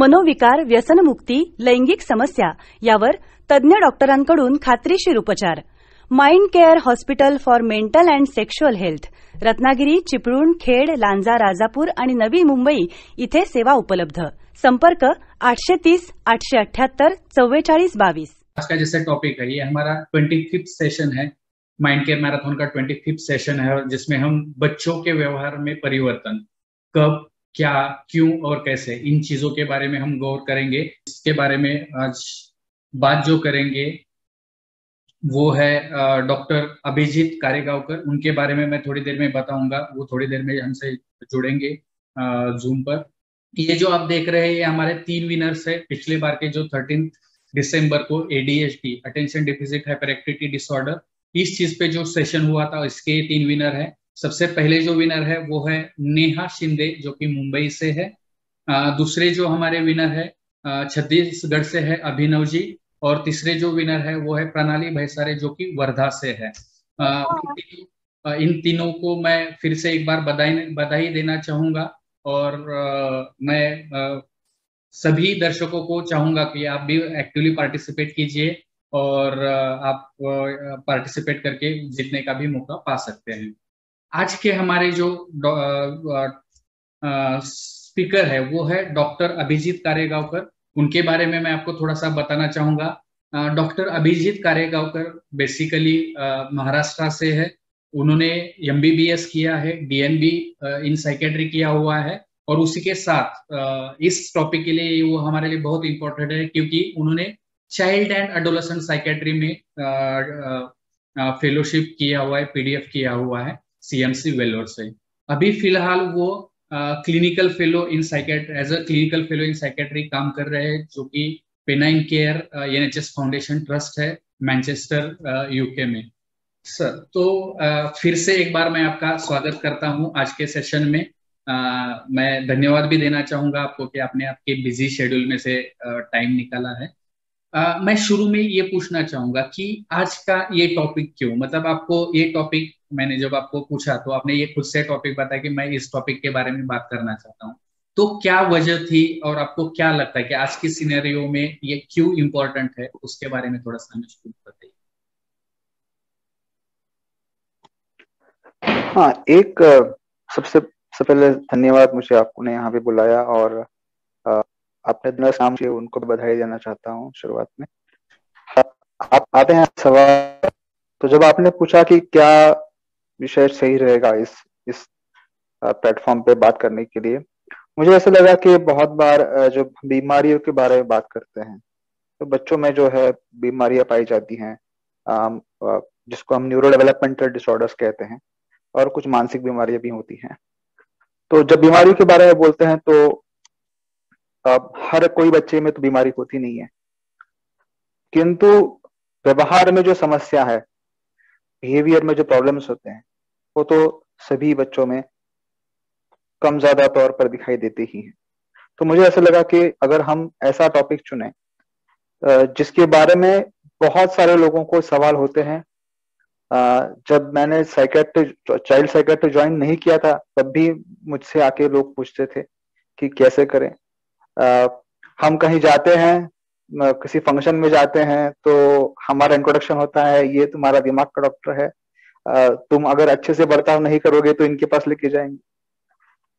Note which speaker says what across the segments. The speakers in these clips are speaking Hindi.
Speaker 1: मनोविकार, व्यसनमुक्ती, लैंगिक समस्या यावर तज्ज्ञ डॉक्टरांकडून खात्रीशीर उपचार. Mind care hospital for mental and sexual health. Ratnagiri, Chiplun, Khed, Lanja, Rajapur आणि नवी मुंबई इथे सेवा उपलब्ध. संपर्क 830 878 44 22.
Speaker 2: आज का जैसे टॉपिक है, ये हमारा 25th सेशन है. माइंड केयर मैराथन का 25th सेशन है, जिसमें हम बच्चों के व्यवहार में परिवर्तन कब, क्या, क्यों और कैसे, इन चीजों के बारे में हम गौर करेंगे. इसके बारे में आज बात जो करेंगे वो है डॉक्टर अभिजीत कारेगावकर. उनके बारे में मैं थोड़ी देर में बताऊंगा. वो थोड़ी देर में हमसे जुड़ेंगे जूम पर. ये जो आप देख रहे हैं, ये हमारे 3 विनर्स है पिछले बार के, जो 13 दिसंबर को ADHD, attention deficit hyper activity disorder, इस चीज पे जो सेशन हुआ था, इसके 3 विनर है. सबसे पहले जो विनर है वो है नेहा शिंदे, जो कि मुंबई से है. दूसरे जो हमारे विनर है छत्तीसगढ़ से है अभिनव जी. और तीसरे जो विनर है वो है प्रणाली भैसारे, जो कि वर्धा से है. इन तीनों को मैं फिर से एक बार बधाई देना चाहूंगा. और मैं सभी दर्शकों को चाहूंगा कि आप भी एक्टिवली पार्टिसिपेट कीजिए और आप पार्टिसिपेट करके जीतने का भी मौका पा सकते हैं. आज के हमारे जो स्पीकर है वो है डॉक्टर अभिजीत कारेगावकर. उनके बारे में मैं आपको थोड़ा सा बताना चाहूंगा. डॉक्टर अभिजीत कारेगावकर बेसिकली महाराष्ट्र से है. उन्होंने MBBS किया है, DNB इन साइकेट्री किया हुआ है. और उसी के साथ इस टॉपिक के लिए वो हमारे लिए बहुत इंपॉर्टेंट है, क्योंकि उन्होंने चाइल्ड एंड एडोलेसेंट साइकेट्री में फेलोशिप किया हुआ है, PDF किया हुआ है CMC वेलोर से. अभी फिलहाल वो clinical fellow in psychiatry, as a clinical fellow in psychiatry काम कर रहे हैं, जो कि Pennine care NHS foundation trust है, मैनचेस्टर UK में. सर, तो फिर से एक बार मैं आपका स्वागत करता हूं आज के सेशन में. मैं धन्यवाद भी देना चाहूंगा आपको कि आपने आपके बिजी शेड्यूल में से टाइम निकाला है. मैं शुरू में ये पूछना चाहूंगा कि आज का ये टॉपिक क्यों, मतलब आपको ये टॉपिक, मैंने जब आपको पूछा तो आपने ये खुद से टॉपिक बताया कि मैं इस टॉपिक के बारे में बात करना चाहता हूँ. तो क्या वजह थी और आपको क्या लगता है कि आज की सिनेरियो में ये क्यों इम्पोर्टेंट है, उसके बारे में थोड़ा सा हमें बताइए.
Speaker 3: हाँ, एक सबसे पहले धन्यवाद, मुझे आपने यहाँ पे बुलाया और आपने अपना नाम से उनको बधाई देना चाहता हूँ शुरुआत में. आप आते हैं सवाल. तो जब आपने पूछा कि क्या विषय सही रहेगा इस प्लेटफॉर्म पे बात करने के लिए, मुझे ऐसा लगा कि बहुत बार जो बीमारियों के बारे में बात करते हैं, तो बच्चों में जो है बीमारियां पाई जाती हैं, जिसको हम न्यूरो डेवलपमेंटल डिसऑर्डर्स कहते हैं, और कुछ मानसिक बीमारियां भी होती हैं. तो जब बीमारी के बारे में बोलते हैं तो हर कोई बच्चे में तो बीमारी होती नहीं है, किंतु व्यवहार में जो समस्या है, बिहेवियर में जो प्रॉब्लम्स होते हैं, वो तो सभी बच्चों में कम ज्यादा तौर पर दिखाई देते ही हैं. तो मुझे ऐसा लगा कि अगर हम ऐसा टॉपिक चुने जिसके बारे में बहुत सारे लोगों को सवाल होते हैं. जब मैंने चाइल्ड साइकेट्री ज्वाइन नहीं किया था, तब भी मुझसे आके लोग पूछते थे कि कैसे करें. हम कहीं जाते हैं, किसी फंक्शन में जाते हैं, तो हमारा इंट्रोडक्शन होता है, ये तुम्हारा दिमाग का डॉक्टर है, तुम अगर अच्छे से बर्ताव नहीं करोगे तो इनके पास लेके जाएंगे.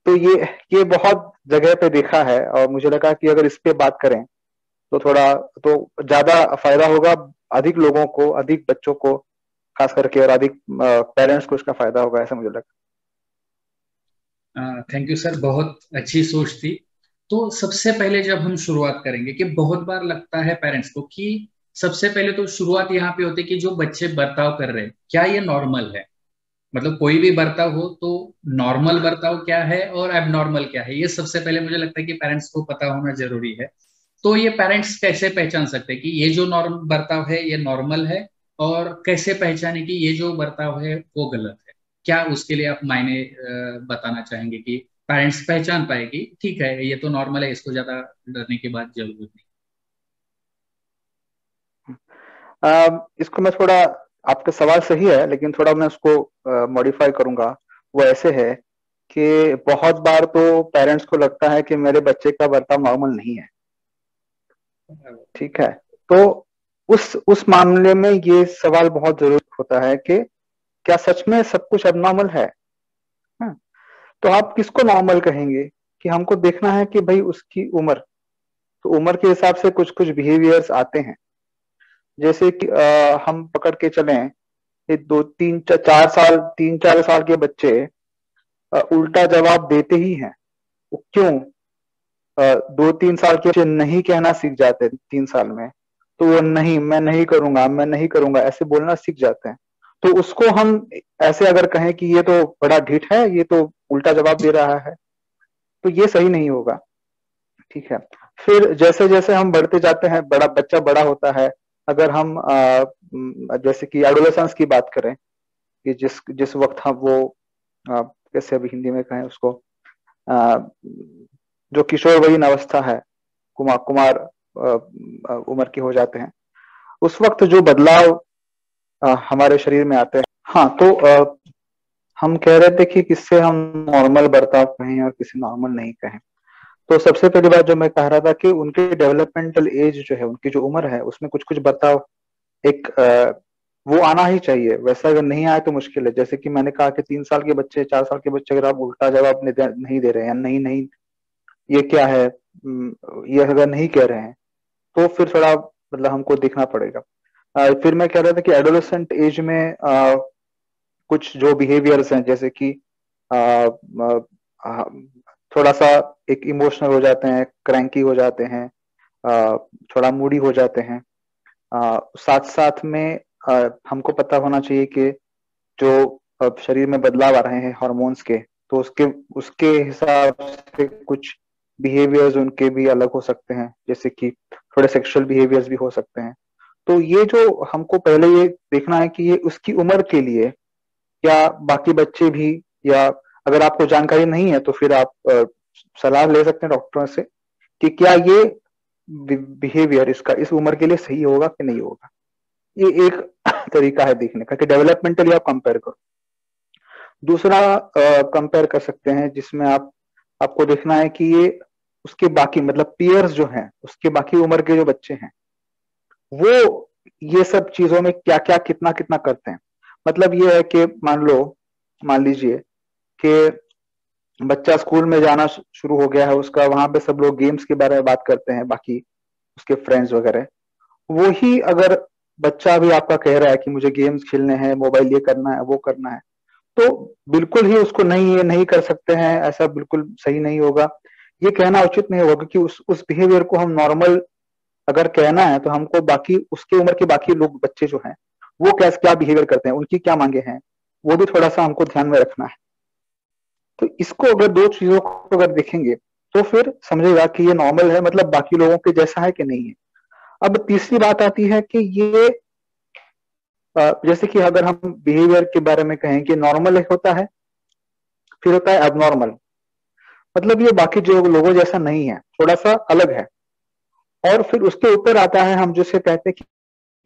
Speaker 3: तो ये बहुत जगह पे देखा है, और मुझे लगा कि अगर इस पे बात करें तो ज्यादा फायदा होगा अधिक लोगों को, अधिक बच्चों को खास करके, और अधिक पेरेंट्स को इसका फायदा होगा, ऐसा मुझे लगा.
Speaker 2: थैंक यू सर, बहुत अच्छी सोच थी. तो सबसे पहले जब हम शुरुआत करेंगे, कि बहुत बार लगता है पेरेंट्स को कि सबसे पहले तो शुरुआत यहाँ पे होती है कि जो बच्चे बर्ताव कर रहे हैं, क्या ये नॉर्मल है. मतलब कोई भी बर्ताव हो तो नॉर्मल बर्ताव क्या है और एबनॉर्मल क्या है, ये सबसे पहले मुझे लगता है कि पेरेंट्स को पता होना जरूरी है. तो ये पेरेंट्स कैसे पहचान सकते हैं कि ये जो बर्ताव है ये नॉर्मल है, और कैसे पहचाने कि ये जो बर्ताव है वो गलत है. क्या उसके लिए आप मायने बताना चाहेंगे कि पेरेंट्स पहचान पाए कि ठीक है ये तो नॉर्मल है, इसको ज्यादा डरने की बात जरूरत नहीं.
Speaker 3: इसको मैं थोड़ा, आपका सवाल सही है, लेकिन थोड़ा मैं उसको मॉडिफाई करूंगा. वो ऐसे है कि बहुत बार तो पेरेंट्स को लगता है कि मेरे बच्चे का बर्ताव नॉर्मल नहीं है, ठीक है, तो उस मामले में ये सवाल बहुत जरूरी होता है कि क्या सच में सब कुछ अबनॉर्मल है? हाँ, तो आप किसको नॉर्मल कहेंगे? कि हमको देखना है कि भाई उसकी उम्र, तो उम्र के हिसाब से कुछ कुछ बिहेवियर्स आते हैं। जैसे कि हम पकड़ के चलें, ये 2 3 4 साल 3 4 साल के बच्चे उल्टा जवाब देते ही हैं। वो क्यों? 2 3 साल के बच्चे नहीं कहना सीख जाते 3 साल में, तो वो नहीं, मैं नहीं करूंगा, मैं नहीं करूंगा ऐसे बोलना सीख जाते हैं। तो उसको हम ऐसे अगर कहें कि ये तो बड़ा ढीठ है, ये तो उल्टा जवाब दे रहा है, तो ये सही नहीं होगा। ठीक है, फिर जैसे जैसे हम बढ़ते जाते हैं, बड़ा बच्चा बड़ा होता है, अगर हम जैसे कि एडोलेसेंस की बात करें, कि जिस जिस वक्त हम वो कैसे अभी हिंदी में कहें उसको, अ, जो किशोरवयीन अवस्था है, कुमार कुमार उम्र के हो जाते हैं, उस वक्त जो बदलाव हमारे शरीर में आते हैं। हाँ, तो हम कह रहे थे कि किससे हम नॉर्मल बर्ताव कहें और किसे नॉर्मल नहीं कहें। तो सबसे पहली बात जो मैं कह रहा था कि उनके डेवलपमेंटल एज जो है, उनकी जो उम्र है, उसमें कुछ कुछ बर्ताव एक वो आना ही चाहिए। वैसा अगर नहीं आए तो मुश्किल है। जैसे कि मैंने कहा कि 3 साल के बच्चे, 4 साल के बच्चे अगर आप उल्टा जवाब नहीं दे रहे हैं, नहीं नहीं ये क्या है, ये अगर नहीं कह रहे हैं, तो फिर थोड़ा मतलब हमको देखना पड़ेगा। फिर मैं कह रहा था कि एडोलेसेंट एज में कुछ जो बिहेवियर्स हैं, जैसे कि अ, अ, थोड़ा सा एक इमोशनल हो जाते हैं, क्रैंकी हो जाते हैं, थोड़ा मूडी हो जाते हैं। साथ साथ में हमको पता होना चाहिए कि जो शरीर में बदलाव आ रहे हैं हार्मोन्स के, तो उसके उसके हिसाब से कुछ बिहेवियर्स उनके भी अलग हो सकते हैं, जैसे कि थोड़े सेक्सुअल बिहेवियर्स भी हो सकते हैं। तो ये जो हमको पहले ये देखना है कि ये उसकी उम्र के लिए, या बाकी बच्चे भी, या अगर आपको जानकारी नहीं है तो फिर आप सलाह ले सकते हैं डॉक्टरों से कि क्या ये बिहेवियर इसका इस उम्र के लिए सही होगा कि नहीं होगा। ये एक तरीका है देखने का कि डेवलपमेंटली आप कंपेयर करो। दूसरा कंपेयर कर सकते हैं जिसमें आपको देखना है कि ये उसके बाकी मतलब पीयर्स जो हैं, उसके बाकी उम्र के जो बच्चे हैं, वो ये सब चीजों में क्या क्या कितना कितना करते हैं। मतलब ये है कि मान लीजिए कि बच्चा स्कूल में जाना शुरू हो गया है उसका, वहां पे सब लोग गेम्स के बारे में बात करते हैं, बाकी उसके फ्रेंड्स वगैरह। वो ही अगर बच्चा भी आपका कह रहा है कि मुझे गेम्स खेलने हैं, मोबाइल ये करना है, वो करना है, तो बिल्कुल ही उसको नहीं, ये नहीं कर सकते हैं, ऐसा बिल्कुल सही नहीं होगा। ये कहना उचित नहीं होगा, क्योंकि उस बिहेवियर को हम नॉर्मल अगर कहना है तो हमको बाकी उसके उम्र के बाकी लोग बच्चे जो हैं वो कैसे क्या बिहेवियर करते हैं, उनकी क्या मांगे हैं, वो भी थोड़ा सा हमको ध्यान में रखना है। तो इसको अगर दो चीजों को अगर देखेंगे तो फिर समझेगा कि ये नॉर्मल है, मतलब बाकी लोगों के जैसा है कि नहीं है। अब तीसरी बात आती है कि ये जैसे कि अगर हम बिहेवियर के बारे में कहें कि नॉर्मल एक होता है, फिर होता है एबनॉर्मल। मतलब ये बाकी जो लोगों जैसा नहीं है, थोड़ा सा अलग है। और फिर उसके ऊपर आता है हम जिसे कहते हैं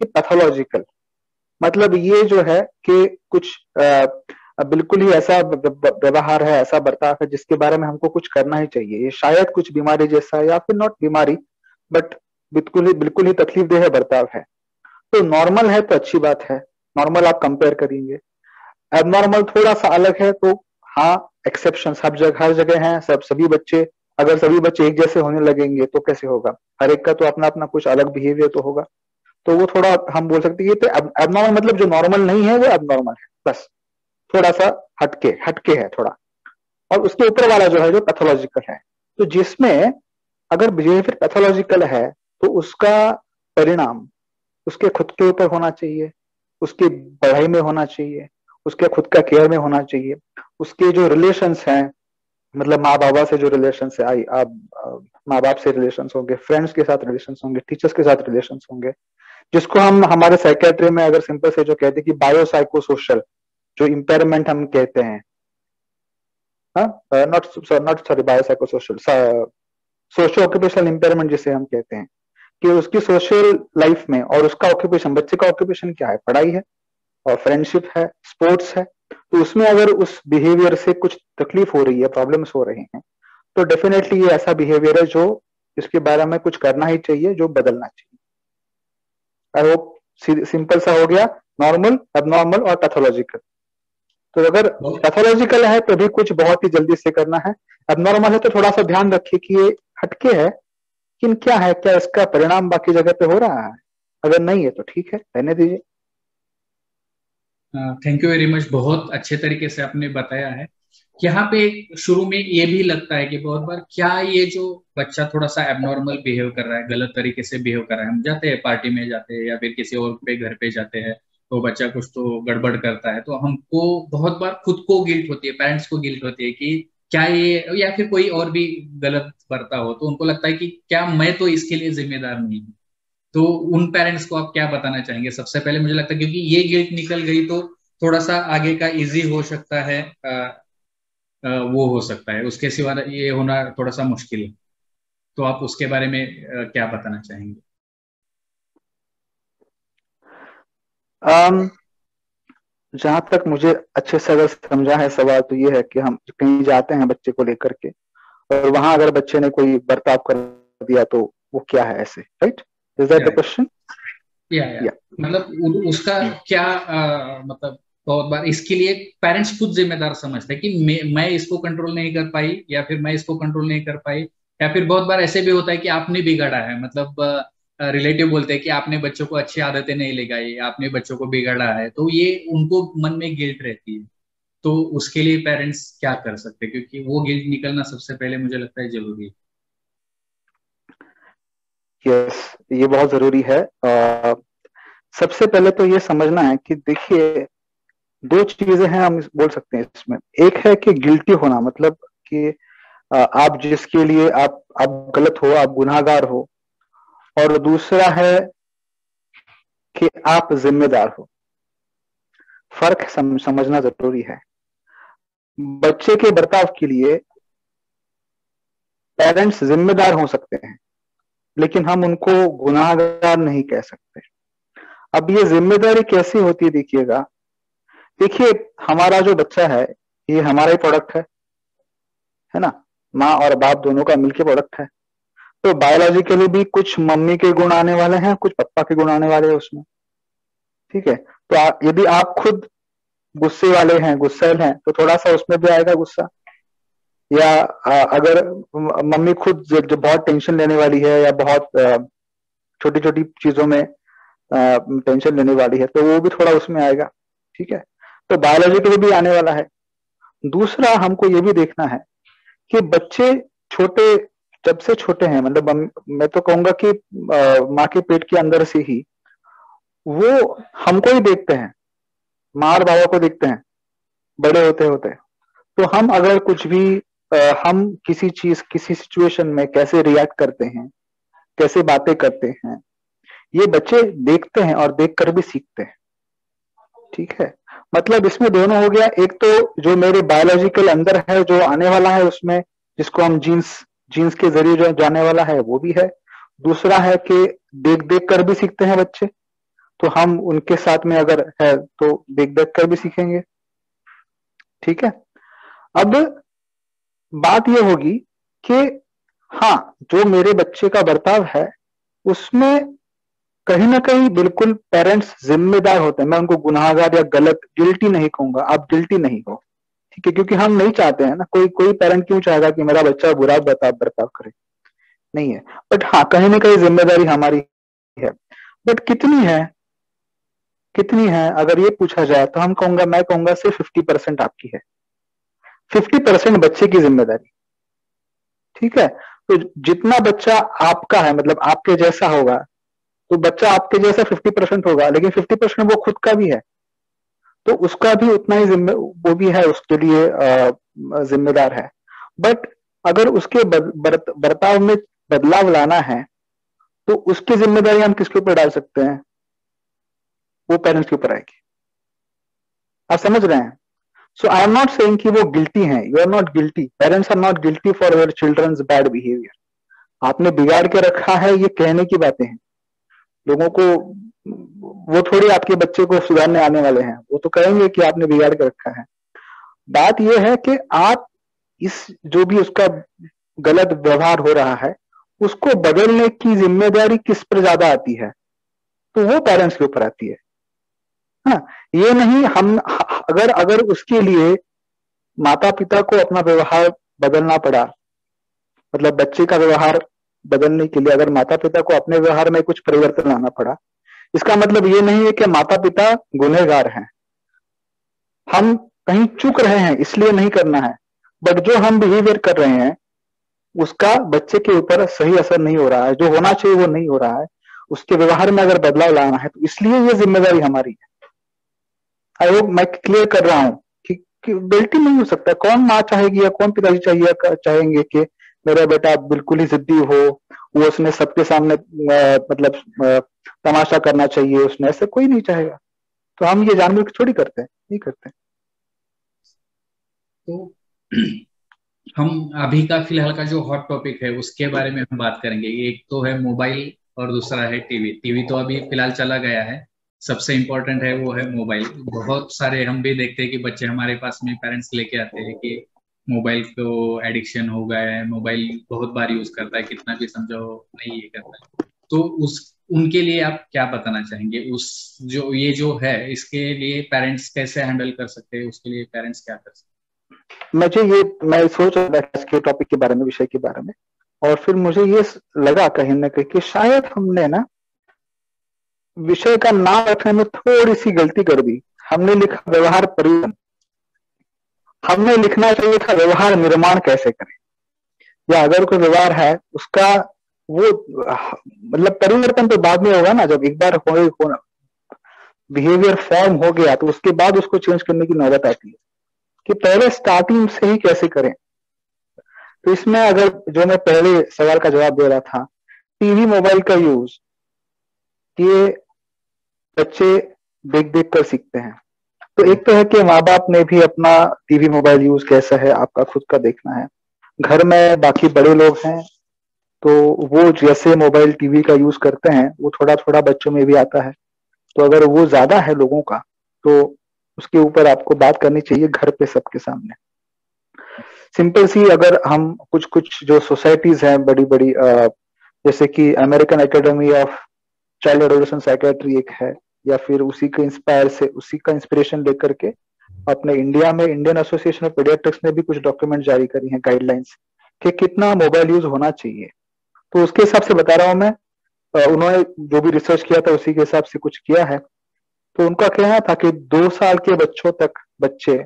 Speaker 3: कि पैथोलॉजिकल। मतलब ये जो है कि कुछ बिल्कुल ही ऐसा व्यवहार है, ऐसा बर्ताव है जिसके बारे में हमको कुछ करना ही चाहिए। ये शायद कुछ बीमारी जैसा, या फिर नॉट बीमारी, बट बिल्कुल ही तकलीफदेह बर्ताव है। तो नॉर्मल है तो अच्छी बात है, नॉर्मल आप कंपेयर करेंगे। एबनॉर्मल थोड़ा सा अलग है, तो हाँ, एक्सेप्शन हर जगह है। सभी बच्चे, अगर सभी बच्चे एक जैसे होने लगेंगे तो कैसे होगा? हर एक का तो अपना अपना कुछ अलग बिहेवियर तो होगा। तो वो थोड़ा हम बोल सकते हैं ये तो एबनॉर्मल, मतलब जो नॉर्मल नहीं है वो एबनॉर्मल है, बस थोड़ा सा हटके है थोड़ा। और उसके ऊपर वाला जो है जो पैथोलॉजिकल है, तो जिसमें अगर बिहेवियर पैथोलॉजिकल है तो उसका परिणाम उसके खुद के ऊपर होना चाहिए, उसकी पढ़ाई में होना चाहिए, उसके खुद का केयर में होना चाहिए, उसके जो रिलेशंस हैं, मतलब माँ बाबा से जो रिलेशंस है, आई आप माँ बाप से रिलेशंस होंगे, फ्रेंड्स के साथ रिलेशंस होंगे, टीचर्स के साथ रिलेशंस होंगे, जिसको हम हमारे साइकेट्री में अगर सिंपल से जो कहते हैं कि बायोसाइको सोशल जो इम्पेयरमेंट हम कहते हैं, not not sorry biopsycho social, socio occupational impairment जिसे हम कहते हैं, कि उसकी सोशल लाइफ में और उसका ऑक्यूपेशन, बच्चे का ऑक्यूपेशन क्या है, पढ़ाई है और फ्रेंडशिप है, स्पोर्ट्स है, तो उसमें अगर उस बिहेवियर से कुछ तकलीफ हो रही है, प्रॉब्लम्स हो रहे हैं, तो डेफिनेटली ये ऐसा बिहेवियर है जो इसके बारे में कुछ करना ही चाहिए, जो बदलना चाहिए। आई होप सिंपल सा हो गया, नॉर्मल, एबनॉर्मल और पैथोलॉजिकल। तो अगर पैथोलॉजिकल है तो भी कुछ बहुत ही जल्दी से करना है, एबनॉर्मल है तो थोड़ा सा ध्यान रखिए कि ये हटके है, लेकिन क्या है, क्या इसका परिणाम बाकी जगह पे हो रहा है? अगर नहीं है तो ठीक है, रहने दीजिए।
Speaker 2: थैंक यू वेरी मच, बहुत अच्छे तरीके से आपने बताया है। यहाँ पे शुरू में ये भी लगता है कि बहुत बार क्या ये जो बच्चा थोड़ा सा एबनॉर्मल बिहेव कर रहा है, गलत तरीके से बिहेव कर रहा है, हम जाते हैं पार्टी में जाते हैं या फिर किसी और पे घर पे जाते हैं तो बच्चा कुछ तो गड़बड़ करता है, तो हमको बहुत बार खुद को गिल्ट होती है, पेरेंट्स को गिल्ट होती है कि क्या ये, या फिर कोई और भी गलत बरता हो तो उनको लगता है कि क्या मैं तो इसके लिए जिम्मेदार नहीं हूँ। तो उन पेरेंट्स को आप क्या बताना चाहेंगे? सबसे पहले मुझे लगता है क्योंकि ये गिल्ट निकल गई तो थोड़ा सा आगे का इजी हो सकता है, वो हो सकता है, उसके सिवा ये होना थोड़ा सा मुश्किल है। तो आप उसके बारे में क्या बताना चाहेंगे?
Speaker 3: जहां तक मुझे अच्छे से अगर समझा है सवाल, तो ये है कि हम कहीं जाते हैं बच्चे को लेकर के, और वहां अगर बच्चे ने कोई बर्ताव कर दिया तो वो क्या है ऐसे, right? Is that the question?
Speaker 2: या मतलब उसका क्या मतलब बहुत बार इसके लिए पेरेंट्स खुद जिम्मेदार समझते हैं कि मैं इसको कंट्रोल नहीं कर पाई या फिर मैं इसको कंट्रोल नहीं कर पाई, या फिर बहुत बार ऐसे भी होता है कि आपने बिगाड़ा है, मतलब रिलेटिव बोलते हैं कि आपने बच्चों को अच्छी आदतें नहीं लगाई, आपने बच्चों को बिगाड़ा है, तो ये उनको मन में गिल्ट रहती है। तो उसके लिए पेरेंट्स क्या कर सकते हैं, क्योंकि वो गिल्ट निकलना सबसे पहले मुझे लगता है जरूरी है।
Speaker 3: यस, ये बहुत जरूरी है। सबसे पहले तो ये समझना है कि देखिए, दो चीजें हैं हम बोल सकते हैं इसमें। एक है कि गिल्टी होना, मतलब कि आप जिसके लिए आप गलत हो, आप गुनाहगार हो, और दूसरा है कि आप जिम्मेदार हो। फर्क समझना जरूरी है। बच्चे के बर्ताव के लिए पेरेंट्स जिम्मेदार हो सकते हैं, लेकिन हम उनको गुनाहगार नहीं कह सकते। अब ये जिम्मेदारी कैसी होती है, देखिए हमारा जो बच्चा है ये हमारा ही प्रोडक्ट है ना? माँ और बाप दोनों का मिलके प्रोडक्ट है। तो बायोलॉजिकली भी कुछ मम्मी के गुण आने वाले हैं, कुछ पापा के गुण आने वाले हैं उसमें, ठीक है? तो यदि आप खुद गुस्से वाले हैं, गुस्सैल हैं, तो थोड़ा सा उसमें भी आएगा गुस्सा। या अगर मम्मी खुद जो बहुत टेंशन लेने वाली है, या बहुत छोटी छोटी चीजों में टेंशन लेने वाली है, तो वो भी थोड़ा उसमें आएगा, ठीक है? तो बायोलॉजिकली भी आने वाला है। दूसरा, हमको ये भी देखना है कि बच्चे छोटे, जब से छोटे हैं, मतलब मैं तो कहूंगा कि माँ के पेट के अंदर से ही वो हमको ही देखते हैं, माँ और बाबा को देखते हैं बड़े होते होते। तो हम अगर कुछ भी हम किसी चीज, किसी सिचुएशन में कैसे रिएक्ट करते हैं, कैसे बातें करते हैं, ये बच्चे देखते हैं और देखकर भी सीखते हैं, ठीक है? मतलब इसमें दोनों हो गया। एक तो जो मेरे बायोलॉजिकल अंदर है, जो आने वाला है उसमें, जिसको हम जीन्स के जरिए जो जाने वाला है वो भी है। दूसरा है कि देख देख कर भी सीखते हैं बच्चे, तो हम उनके साथ में अगर है तो देख देख कर भी सीखेंगे, ठीक है? अब बात यह होगी कि हाँ, जो मेरे बच्चे का बर्ताव है उसमें कहीं ना कहीं बिल्कुल पेरेंट्स जिम्मेदार होते हैं। मैं उनको गुनाहगार या गलत, गिल्टी नहीं कहूंगा, आप गिल्टी नहीं हो, ठीक है? क्योंकि हम नहीं चाहते हैं ना, कोई पेरेंट क्यों चाहेगा कि मेरा बच्चा बुरा बर्ताव करे? नहीं है। बट हाँ, कहीं ना कहीं जिम्मेदारी हमारी है। बट कितनी है अगर ये पूछा जाए तो मैं कहूंगा सिर्फ 50% आपकी है, 50% बच्चे की जिम्मेदारी, ठीक है? तो जितना बच्चा आपका है, मतलब आपके जैसा होगा, तो बच्चा आपके जैसा 50% होगा, लेकिन 50% वो खुद का भी है, तो उसका भी उतना ही वो भी है, उसके लिए जिम्मेदार है। बट अगर उसके बर्ताव में बदलाव लाना है, तो उसकी जिम्मेदारी हम किसके ऊपर डाल सकते हैं? वो पेरेंट्स के ऊपर आएगी। आप समझ रहे हैं? So I am not saying कि वो गिल्टी हैं। You are not guilty, parents are not guilty for your children's bad behaviour. आपने बिगाड़ के रखा है, ये कहने की बातें हैं लोगों को। वो थोड़ी आपके बच्चे को सुधारने आने वाले हैं, वो तो कहेंगे कि आपने बिगाड़ के रखा है। बात यह है कि आप इस जो भी उसका गलत व्यवहार हो रहा है उसको बदलने की जिम्मेदारी किस पर ज्यादा आती है? तो वो पेरेंट्स के ऊपर आती है। हाँ, ये नहीं हम अगर अगर उसके लिए माता पिता को अपना व्यवहार बदलना पड़ा, मतलब बच्चे का व्यवहार बदलने के लिए अगर माता पिता को अपने व्यवहार में कुछ परिवर्तन लाना पड़ा, इसका मतलब ये नहीं है कि माता पिता गुनहगार हैं, हम कहीं चूक रहे हैं इसलिए नहीं करना है, बट जो हम बिहेवियर कर रहे हैं उसका बच्चे के ऊपर सही असर नहीं हो रहा है, जो होना चाहिए वो नहीं हो रहा है, उसके व्यवहार में अगर बदलाव लाना है तो इसलिए ये जिम्मेदारी हमारी है। आई होप मैं क्लियर कर रहा हूं कि बेल्टी नहीं हो सकता। कौन माँ चाहेगी या कौन पिताजी चाहेंगे कि मेरा बेटा बिल्कुल ही जिद्दी हो, वो उसने सबके सामने मतलब तमाशा करना चाहिए उसने, ऐसे कोई नहीं चाहेगा। तो हम ये जानबूझ के थोड़ी करते हैं, नहीं करते।
Speaker 2: तो हम अभी का फिलहाल का जो हॉट टॉपिक है उसके बारे में हम बात करेंगे। एक तो है मोबाइल और दूसरा है टीवी। टीवी तो अभी फिलहाल चला गया है, सबसे इम्पोर्टेंट है वो है मोबाइल। बहुत सारे हम भी देखते हैं कि बच्चे हमारे पास में पेरेंट्स लेके आते हैं कि मोबाइल को एडिक्शन हो गया है, मोबाइल बहुत बार यूज करता है, कितना भी समझाओ नहीं ये करता है। तो उस उनके लिए आप क्या बताना चाहेंगे? उस जो ये जो है इसके लिए पेरेंट्स कैसे हैंडल कर सकते हैं, उसके लिए पेरेंट्स क्या कर सकते हैं?
Speaker 3: मैं सोच रहा था इसके टॉपिक के बारे में, विषय के बारे में, और फिर मुझे ये लगा कहीं ना कहीं कि शायद हमने ना विषय का नाम रखने में थोड़ी सी गलती कर दी। हमने लिखा व्यवहार परिवर्तन, हमने लिखना चाहिए था व्यवहार निर्माण कैसे करें, या अगर कोई व्यवहार है उसका वो मतलब परिवर्तन तो बाद में होगा ना, जब एक बार बिहेवियर फॉर्म हो गया तो उसके बाद उसको चेंज करने की नौबत आती है कि पहले स्टार्टिंग से ही कैसे करें। तो इसमें अगर जो मैं पहले सवाल का जवाब दे रहा था, टीवी मोबाइल का यूज, ये बच्चे देख देख कर सीखते हैं। तो एक तो है कि माँ बाप ने भी अपना टीवी मोबाइल यूज कैसा है आपका खुद का देखना है। घर में बाकी बड़े लोग हैं तो वो जैसे मोबाइल टीवी का यूज करते हैं वो थोड़ा थोड़ा बच्चों में भी आता है। तो अगर वो ज्यादा है लोगों का तो उसके ऊपर आपको बात करनी चाहिए घर पे सबके सामने। सिंपल सी अगर हम कुछ कुछ जो सोसाइटीज हैं बड़ी बड़ी, जैसे कि American academy of child adolescent psychiatry एक है, या फिर उसी का इंस्पिरेशन लेकर के अपने इंडिया में इंडियन एसोसिएशन ऑफ पीडियाट्रिक्स ने भी कुछ डॉक्यूमेंट जारी करी हैं, गाइडलाइंस, कि कितना मोबाइल यूज होना चाहिए। तो उसके हिसाब से बता रहा हूं मैं, उन्होंने जो भी रिसर्च किया था उसी के हिसाब से कुछ किया है। तो उनका कहना था कि 2 साल के बच्चों तक बच्चे,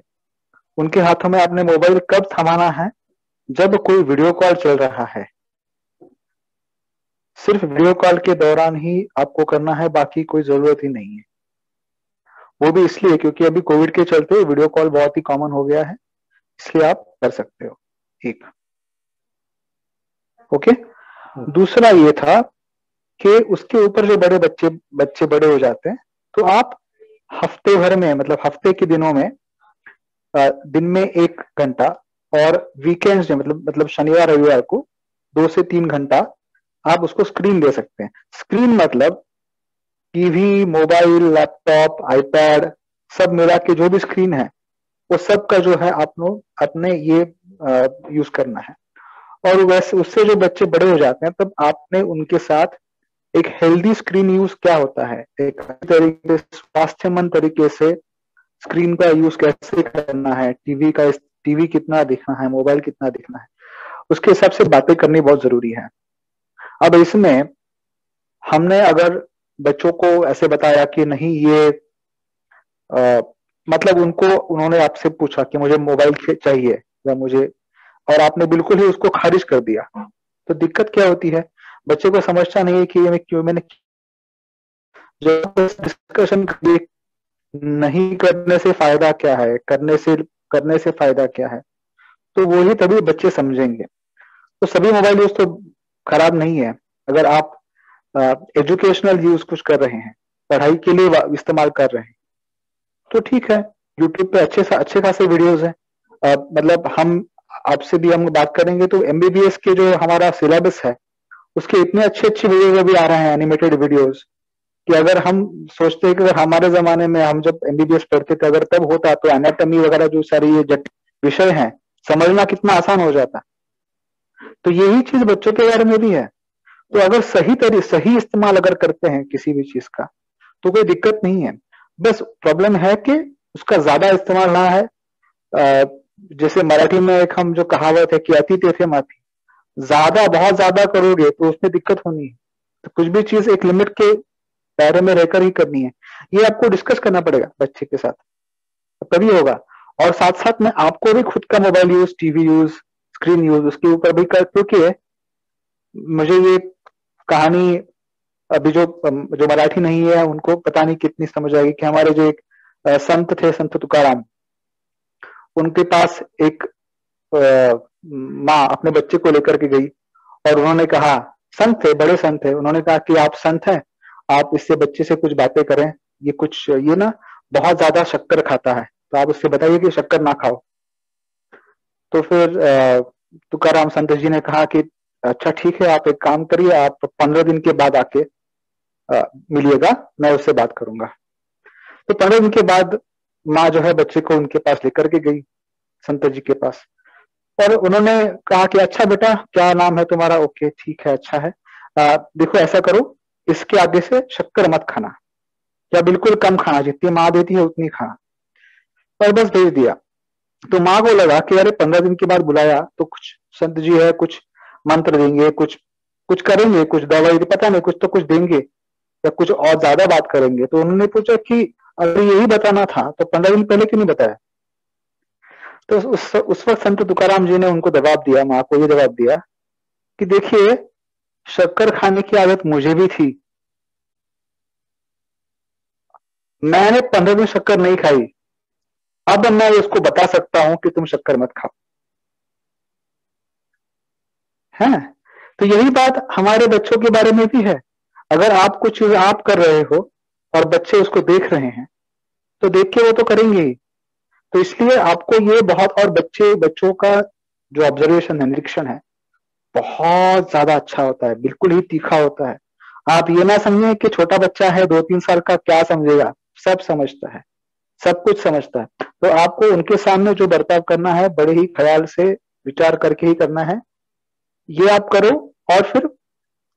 Speaker 3: उनके हाथों में आपने मोबाइल कब थमाना है? जब कोई वीडियो कॉल चल रहा है, सिर्फ वीडियो कॉल के दौरान ही आपको करना है, बाकी कोई जरूरत ही नहीं है। वो भी इसलिए क्योंकि अभी कोविड के चलते वीडियो कॉल बहुत ही कॉमन हो गया है, इसलिए आप कर सकते हो। एक ओके। दूसरा ये था कि उसके ऊपर जो बड़े बच्चे बड़े हो जाते हैं तो आप हफ्ते भर में, मतलब हफ्ते के दिनों में, दिन में 1 घंटा, और वीकेंड्स में मतलब शनिवार रविवार को 2 से 3 घंटा आप उसको स्क्रीन दे सकते हैं। स्क्रीन मतलब टीवी, मोबाइल, लैपटॉप, आईपैड सब मिला के जो भी स्क्रीन है वो सब का जो है अपने ये यूज करना है। और वैसे उससे जो बच्चे बड़े हो जाते हैं तब आपने उनके साथ एक हेल्दी स्क्रीन यूज क्या होता है, एक तरीके से स्वास्थ्यमंद तरीके से स्क्रीन का यूज कैसे करना है, टीवी कितना देखना है, मोबाइल कितना देखना है, उसके हिसाब से बातें करनी बहुत जरूरी है। अब इसमें हमने अगर बच्चों को ऐसे बताया कि नहीं ये मतलब उन्होंने आपसे पूछा कि मुझे मोबाइल चाहिए या मुझे, और आपने बिल्कुल ही उसको खारिज कर दिया, तो दिक्कत क्या होती है? बच्चे को समझता नहीं है कि मैंने डिस्कशन नहीं करने से फायदा क्या है, करने से फायदा क्या है, तो वो ही तभी बच्चे समझेंगे। तो सभी मोबाइल यूज तो खराब नहीं है। अगर आप एजुकेशनल यूज कुछ कर रहे हैं, पढ़ाई के लिए इस्तेमाल कर रहे हैं, तो ठीक है। यूट्यूब पे अच्छे खासे वीडियोस हैं। मतलब हम बात करेंगे तो एमबीबीएस के जो हमारा सिलेबस है उसके इतने अच्छे वीडियोस अभी आ रहे हैं, एनिमेटेड वीडियोस, कि अगर हम सोचते हैं कि अगर हमारे जमाने में हम जब एमबीबीएस पढ़ते थे अगर तब होता तो एनाटॉमी वगैरह जो सारी ये जटिल विषय हैं समझना कितना आसान हो जाता। तो यही चीज बच्चों के बारे में भी है। तो अगर सही इस्तेमाल अगर करते हैं किसी भी चीज का तो कोई दिक्कत नहीं है। बस प्रॉब्लम है कि उसका ज्यादा इस्तेमाल ना है। जैसे मराठी में एक हम जो कहावत है कि अति तेथे माती, बहुत ज्यादा करोगे तो उसमें दिक्कत होनी है। तो कुछ भी चीज एक लिमिट के दायरे में रहकर ही करनी है। ये आपको डिस्कस करना पड़ेगा बच्चे के साथ, तभी होगा। और साथ साथ में आपको भी खुद का mobile use, TV use, screen use उसके ऊपर भी कर, क्योंकि मुझे ये कहानी अभी जो मराठी नहीं है उनको पता नहीं कितनी समझ आएगी कि हमारे जो एक संत थे, संत तुकाराम, उनके पास एक माँ अपने बच्चे को लेकर के गई और उन्होंने कहा, संत थे, बड़े संत थे, उन्होंने कहा कि आप संत हैं, आप इससे बच्चे से कुछ बातें करें, ये ना बहुत ज्यादा शक्कर खाता है, तो आप उससे बताइए कि शक्कर ना खाओ। तो फिर तुकाराम संत जी ने कहा कि अच्छा ठीक है, आप एक काम करिए, आप 15 दिन के बाद आके मिलिएगा, मैं उससे बात करूंगा। तो 15 दिन के बाद माँ जो है बच्चे को उनके पास लेकर के गई, संत जी के पास, और उन्होंने कहा कि अच्छा बेटा, क्या नाम है तुम्हारा? ओके ठीक है, अच्छा है, देखो ऐसा करो, इसके आगे से शक्कर मत खाना, या बिल्कुल कम खाना, जितनी माँ देती है उतनी खाना, और बस भेज दिया। तो माँ को लगा कि अरे 15 दिन के बाद बुलाया तो कुछ संत जी है, कुछ मंत्र देंगे, कुछ कुछ करेंगे, कुछ दवाई, पता नहीं, कुछ तो कुछ देंगे या कुछ और ज्यादा बात करेंगे। तो उन्होंने पूछा कि अगर यही बताना था तो 15 दिन पहले क्यों नहीं बताया? तो उस वक्त संत तुकाराम जी ने उनको जवाब दिया, माँ को ये जवाब दिया कि देखिए, शक्कर खाने की आदत मुझे भी थी, मैंने 15 दिन शक्कर नहीं खाई, अब मैं उसको बता सकता हूं कि तुम शक्कर मत खाओ। है, तो यही बात हमारे बच्चों के बारे में भी है। अगर आप कुछ चीज आप कर रहे हो और बच्चे उसको देख रहे हैं तो देख के वो तो करेंगे ही। तो इसलिए आपको ये बहुत, और बच्चों का जो ऑब्जर्वेशन है, निरीक्षण है, बहुत ज्यादा अच्छा होता है, बिल्कुल ही तीखा होता है। आप ये ना समझें कि छोटा बच्चा है 2-3 साल का, क्या समझेगा, सब समझता है, सब कुछ समझता है। तो आपको उनके सामने जो बर्ताव करना है बड़े ही ख्याल से विचार करके ही करना है, ये आप करो। और फिर